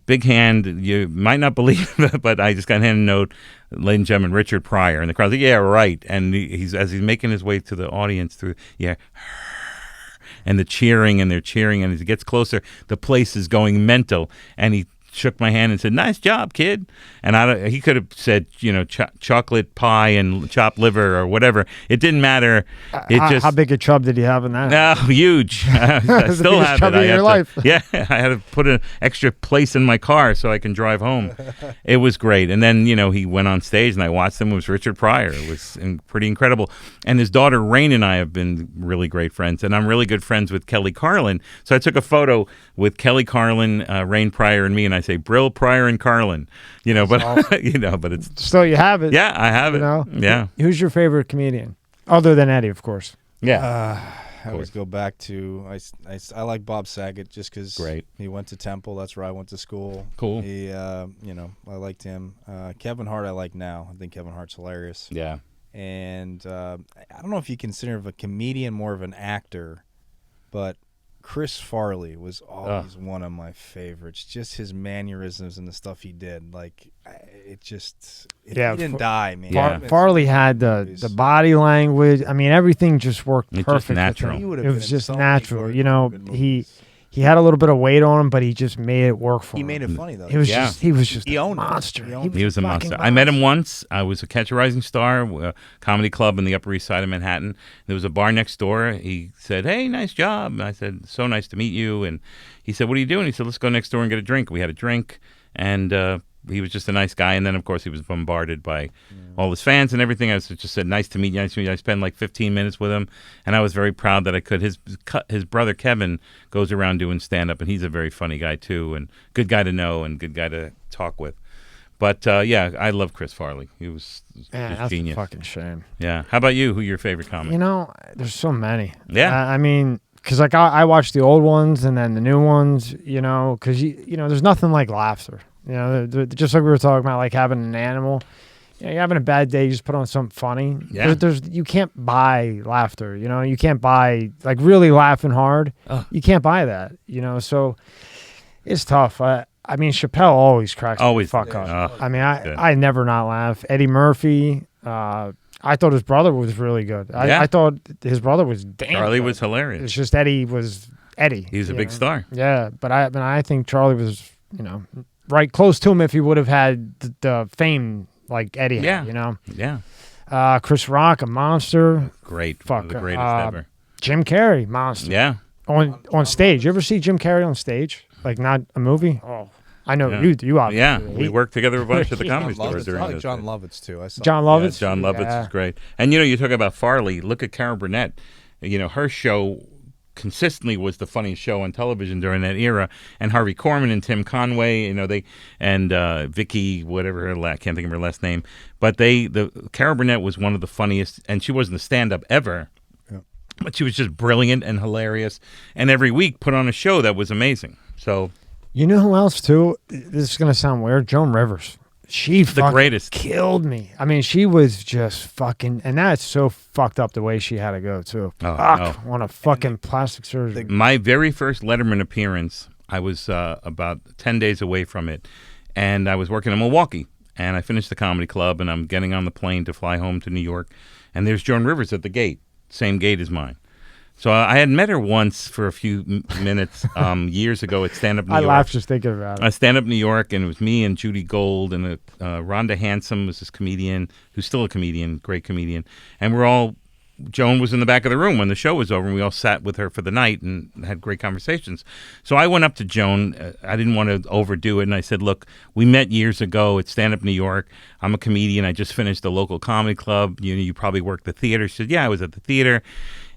big hand, you might not believe it, but I just got handed a note, ladies and gentlemen, Richard Pryor. And the crowd's like, yeah, right. And as he's making his way to the audience and the cheering, and they're cheering, and as he gets closer, the place is going mental. And he shook my hand and said, nice job, kid. And he could have said, chocolate pie and chopped liver or whatever. It didn't matter. How big a chub did you have in that? No, huge. I still have it. In your life. Yeah, I had to put an extra place in my car so I can drive home. It was great. And then, he went on stage and I watched him. It was Richard Pryor. It was pretty incredible. And his daughter, Rain, and I have been really great friends. And I'm really good friends with Kelly Carlin. So I took a photo with Kelly Carlin, Rain Pryor, and me, and I say Brill, Pryor, and Carlin. But awesome. But it's still you have it. Yeah, I have it. Yeah. Who's your favorite comedian other than Eddie, of course? Yeah. I always go back to I like Bob Saget just because he went to Temple. That's where I went to school. Cool. He I liked him. Kevin Hart I like now. I think Kevin Hart's hilarious. Yeah. And I don't know if you consider him a comedian, more of an actor, but Chris Farley was always one of my favorites. Just his mannerisms and the stuff he did. Like, he didn't die, man. Yeah. Farley had the body language. I mean, everything just worked perfect. Just natural. It was just natural. He had a little bit of weight on him, but he just made it work for him. He made it funny though. He was just a monster. He was a monster. I met him once. I was a Catch a Rising Star, comedy club in the Upper East Side of Manhattan. There was a bar next door. He said, hey, nice job. And I said, so nice to meet you. And he said, what are you doing? He said, let's go next door and get a drink. We had a drink, and he was just a nice guy. And then, of course, he was bombarded by all his fans and everything. I just said, nice to meet you. Nice to meet you. I spent like 15 minutes with him, and I was very proud that I could. His brother, Kevin, goes around doing stand-up, and he's a very funny guy, too, and good guy to know and good guy to talk with. But, I love Chris Farley. He was that's genius. A fucking shame. Yeah. How about you? Who's your favorite comic? There's so many. Yeah. I mean, because I watch the old ones and then the new ones, because, there's nothing like laughter. Just like we were talking about, like having an animal. You're having a bad day, you just put on something funny. Yeah. You can't buy laughter. You can't buy, like, really laughing hard. You can't buy that. So it's tough. I mean, Chappelle always cracks me the fuck up. I mean, I never not laugh. Eddie Murphy. I thought his brother was really good. I thought his brother was damn Charlie good. was hilarious. It's just Eddie was Eddie. He's a big star. Yeah, but I think Charlie was, right close to him if he would have had the fame like Eddie had, Yeah. Chris Rock, a monster. Great. Fuck. One of the greatest ever. Jim Carrey, monster. Yeah. On stage. You ever see Jim Carrey on stage? Like, not a movie? Oh, I know you obviously. Yeah, we worked together a bunch at the Comedy Store during I like this. John Lovitz too. I saw John Lovitz? John Lovitz is great. And you talk about Farley. Look at Carol Burnett. Her show consistently was the funniest show on television during that era. And Harvey Korman and Tim Conway, Vicky, whatever I can't think of her last name. But Carol Burnett was one of the funniest, and she wasn't a stand-up ever. Yeah. But she was just brilliant and hilarious, and every week put on a show that was amazing. So, you know who else too? This is gonna sound weird. Joan Rivers. She the greatest. Killed me. I mean, she was just fucking, and that's so fucked up the way she had to go too. On a fucking plastic surgery. My very first Letterman appearance, I was about 10 days away from it, and I was working in Milwaukee, and I finished the comedy club, and I'm getting on the plane to fly home to New York, and there's Joan Rivers at the gate, same gate as mine. So I had met her once for a few minutes years ago at Stand Up New York. I laughed just thinking about it. Stand Up New York, and it was me and Judy Gold, and Rhonda Handsome was this comedian who's still a comedian, great comedian. And we're all Joan was in the back of the room when the show was over, and we all sat with her for the night and had great conversations. So I went up to Joan. I didn't want to overdo it, and I said, look, we met years ago at Stand Up New York. I'm a comedian. I just finished the local comedy club. You probably worked the theater. She said, yeah, I was at the theater.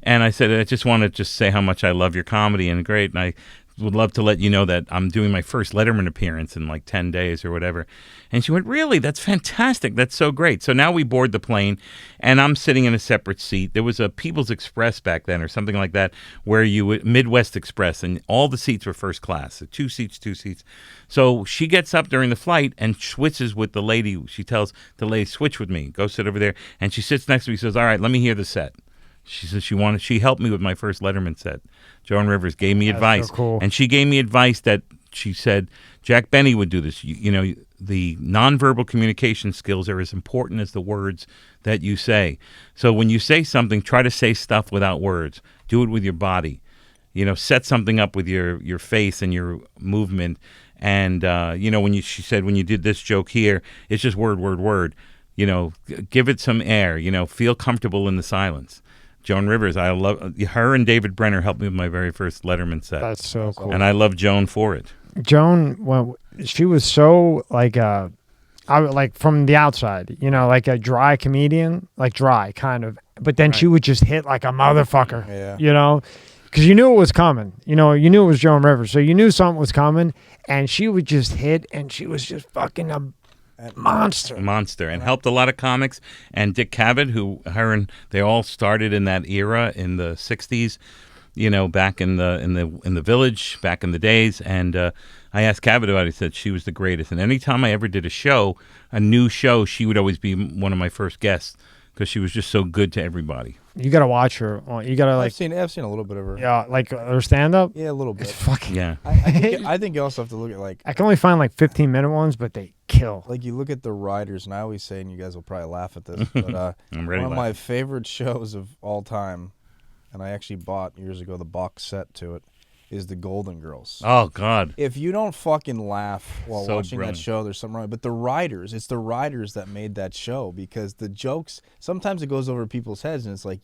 And I said, I just want to say how much I love your comedy, and great. And I would love to let you know that I'm doing my first Letterman appearance in like 10 days or whatever. And she went, really? That's fantastic. That's so great. So now we board the plane, and I'm sitting in a separate seat. There was a People's Express back then or something like that, where Midwest Express, and all the seats were first class. So 2 seats. So she gets up during the flight and switches with the lady. She tells the lady, switch with me. Go sit over there. And she sits next to me. Says, all right, let me hear the set. She says she helped me with my first Letterman set. Joan Rivers gave me advice. So cool. And she gave me advice that she said Jack Benny would do this. You know, the nonverbal communication skills are as important as the words that you say. So when you say something, try to say stuff without words. Do it with your body. You know, set something up with your face and your movement. And, you know, she said when you did this joke here, it's just word. You know, give it some air. You know, feel comfortable in the silence. Joan Rivers, I love her, and David Brenner helped me with my very first Letterman set. That's so cool. And I love Joan for it. Joan, well, she was so like from the outside, you know, like a dry comedian, like dry kind of. But then she would just hit like a motherfucker, you know, because you knew it was coming. You know, you knew it was Joan Rivers, so you knew something was coming, and she would just hit, and she was just fucking a monster, and helped a lot of comics. And Dick Cavett, they all started in that era in the '60s, you know, back in the Village, back in the days. And I asked Cavett about it. He said she was the greatest. And anytime I ever did a new show, she would always be one of my first guests because she was just so good to everybody. You gotta watch her. You gotta like. I've seen a little bit of her. Yeah, like her stand up. Yeah, a little bit. It's fucking. Yeah. I think you also have to look at like. I can only find like 15-minute ones, but they kill. Like you look at the writers, and I always say, and you guys will probably laugh at this, but one of my favorite shows of all time, and I actually bought years ago the box set to it, is The Golden Girls. Oh God! If you don't fucking laugh while So watching brilliant. that show, there's something wrong. But it's the writers that made that show, because the jokes, sometimes it goes over people's heads, and it's like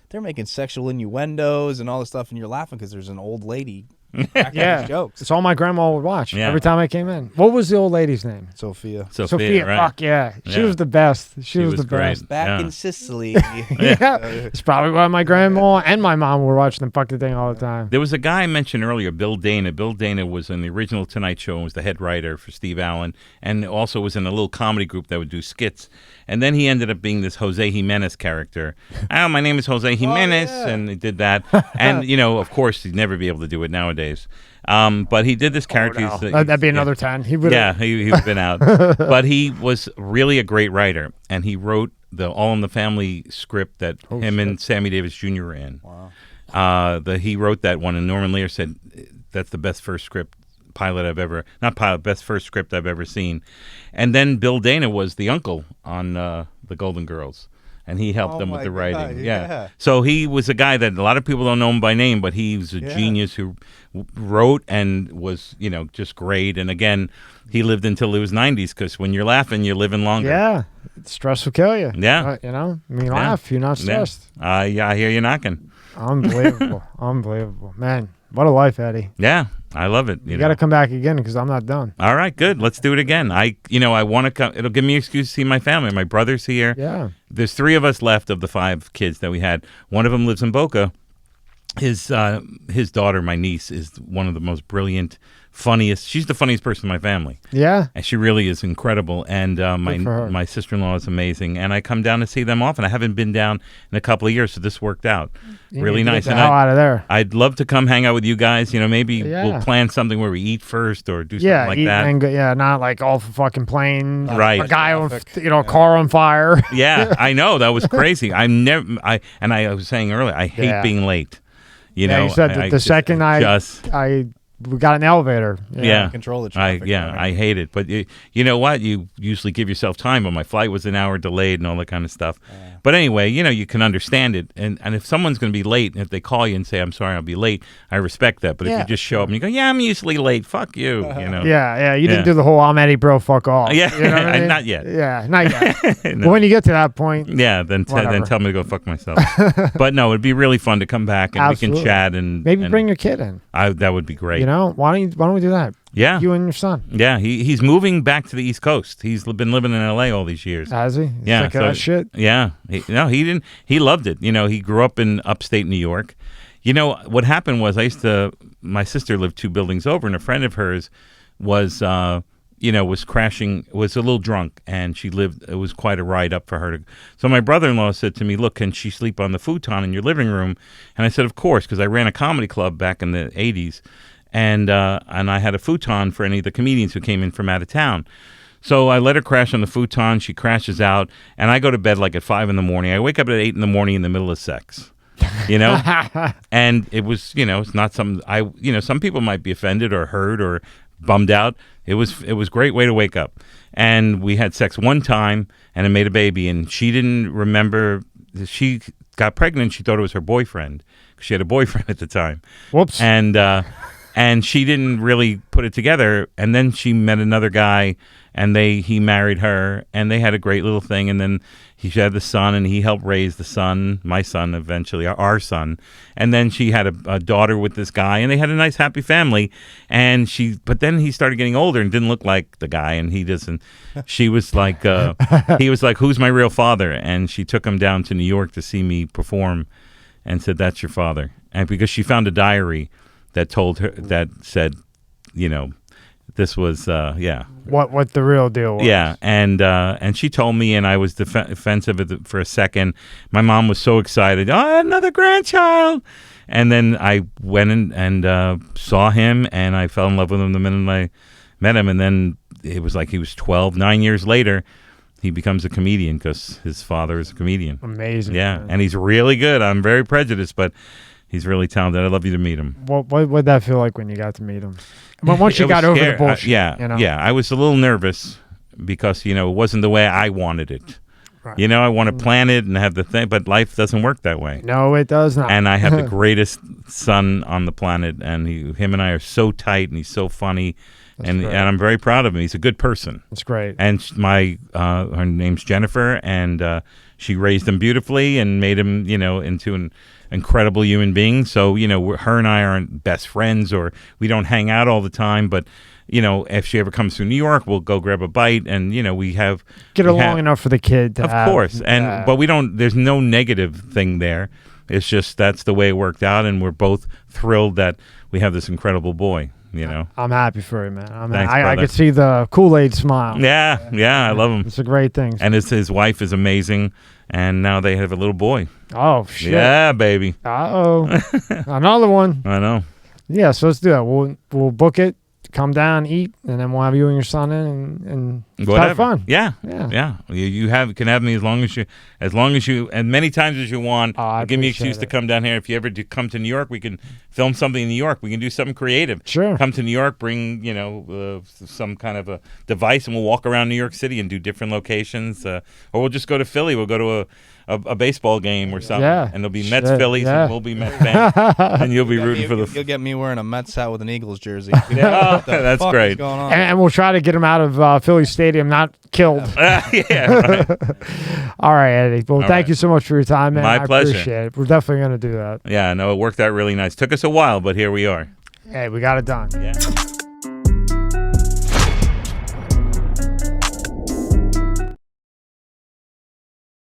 they're making sexual innuendos and all this stuff, and you're laughing because there's an old lady cracking these jokes. It's all my grandma would watch every time I came in. What was the old lady's name? Sophia. Sophia, right? fuck yeah. She was the best. She was the great. best. Back in Sicily. Yeah. It's probably why my grandma and my mom were watching the fucking thing all the time. There was a guy I mentioned earlier, Bill Dana. Bill Dana was in the original Tonight Show and was the head writer for Steve Allen, and also was in a little comedy group that would do skits. And then he ended up being this Jose Jimenez character. Oh, my name is Jose Jimenez, and he did that. And, you know, of course, he'd never be able to do it nowadays. But he did this character. Oh, no. That'd be another 10. He would. Yeah, he would have been out. But he was really a great writer, and he wrote the All in the Family script that and Sammy Davis Jr. were in. Wow. He wrote that one, and Norman Lear said that's the best first script best first script I've ever seen. And then Bill Dana was the uncle on The Golden Girls. And he helped them with the writing. Yeah. So he was a guy that a lot of people don't know him by name, but he was a genius who wrote and was, you know, just great. And again, he lived until he was 90s, because when you're laughing, you're living longer. Yeah. Stress will kill you. Yeah. You know? I mean, laugh. You're not stressed. Yeah, I hear you knocking. Unbelievable. Unbelievable. Man, what a life, Eddie. Yeah. I love it. You got to come back again, because I'm not done. All right, good. Let's do it again. I want to come. It'll give me an excuse to see my family. My brother's here. Yeah. There's 3 of us left of the 5 kids that we had. One of them lives in Boca. His daughter, my niece, is one of the most brilliant, funniest. She's the funniest person in my family. Yeah. And she really is incredible. And my sister-in-law is amazing. And I come down to see them often. I haven't been down in a couple of years, so this worked out. Really nice. Get the hell out of there. I'd love to come hang out with you guys. You know, maybe we'll plan something where we eat first or do something like that. And not like all fucking plane. Right. A guy with a car on fire. Yeah, I know, that was crazy. I was saying earlier, I hate being late. You know, you said that the second I we got an elevator. Yeah. Control the traffic. I hate it. But you know what? You usually give yourself time. But my flight was an hour delayed and all that kind of stuff. But anyway, you can understand it. And if someone's going to be late, and if they call you and say, I'm sorry, I'll be late, I respect that. But if you just show up and you go, yeah, I'm usually late, fuck you. Yeah. You didn't do the whole I'm Eddie Bro, fuck off. Yeah, you know what I mean? Not yet. Yeah, not yet. No. But when you get to that point, then tell me to go fuck myself. But no, it'd be really fun to come back and we can chat and maybe bring your kid in. That would be great. Why don't we do that? Yeah, you and your son. Yeah, he's moving back to the East Coast. He's been living in L.A. all these years. Has he? Yeah, sick of that shit. Yeah, he didn't. He loved it. He grew up in upstate New York. What happened was my sister lived 2 buildings over, and a friend of hers was crashing, was a little drunk, and it was quite a ride up for her. So my brother-in-law said to me, look, can she sleep on the futon in your living room? And I said, of course, because I ran a comedy club back in the 80s, and I had a futon for any of the comedians who came in from out of town. So I let her crash on the futon. She crashes out, and I go to bed like at 5 in the morning. I wake up at 8 in the morning in the middle of sex. And it was, it's not something some people might be offended or hurt or bummed out. It was a great way to wake up. And we had sex one time, and I made a baby, and she didn't remember. She got pregnant. She thought it was her boyfriend because she had a boyfriend at the time. Whoops. And she didn't really put it together. And then she met another guy, and he married her, and they had a great little thing. And then she had the son, and he helped raise the son, my son eventually, our son. And then she had a daughter with this guy, and they had a nice, happy family. But then he started getting older and didn't look like the guy, and he doesn't. She was like, he was like, who's my real father? And she took him down to New York to see me perform, and said, that's your father. And because she found a diary that said, this was what the real deal was. Yeah, and she told me, and I was defensive for a second. My mom was so excited. Oh, another grandchild! And then I went and saw him, and I fell in love with him the minute I met him. And then it was like he was 12. 9 years later, he becomes a comedian because his father is a comedian. Amazing. Yeah, man. and he's really good. I'm very prejudiced, but he's really talented. I'd love you to meet him. What'd that feel like when you got to meet him? But once you got over the bullshit, yeah, I was a little nervous because it wasn't the way I wanted it. Right. I want to plan it and have the thing, but life doesn't work that way. No, it does not. And I have the greatest son on the planet, and him and I are so tight, and he's so funny, and I'm very proud of him. He's a good person. That's great. And her name's Jennifer, and she raised him beautifully and made him, into an incredible human being. So, her and I aren't best friends, or we don't hang out all the time, but if she ever comes to New York, we'll go grab a bite, and we have along enough for the kid to of course. And but we don't. There's no negative thing there. It's just that's the way it worked out, and we're both thrilled that we have this incredible boy. I'm happy for you, man. Thanks, I could see the Kool-Aid smile. Yeah, I love him. It's a great thing. And his wife is amazing, and now they have a little boy. Oh shit! Yeah, baby. Another one. I know. Yeah, so let's do that. We'll book it. Come down, eat, and then we'll have you and your son in and have fun. Yeah. You can have me as long as you, and many times as you want. Give me an excuse to come down here. If you ever do come to New York, we can film something in New York. We can do something creative. Sure. Come to New York, bring some kind of a device, and we'll walk around New York City and do different locations. Or we'll just go to Philly. We'll go to a baseball game or something. Yeah. And there'll be Mets, Phillies, and we'll be Mets fans. And you'll be rooting for the. You'll get me wearing a Mets hat with an Eagles jersey. That's great. And we'll try to get him out of Philly Stadium, not killed. Yeah, right. All right, Eddie. Well, thank you so much for your time, man. My pleasure. I appreciate it. We're definitely going to do that. Yeah, no, it worked out really nice. Took us a while, but here we are. Hey, we got it done. Yeah.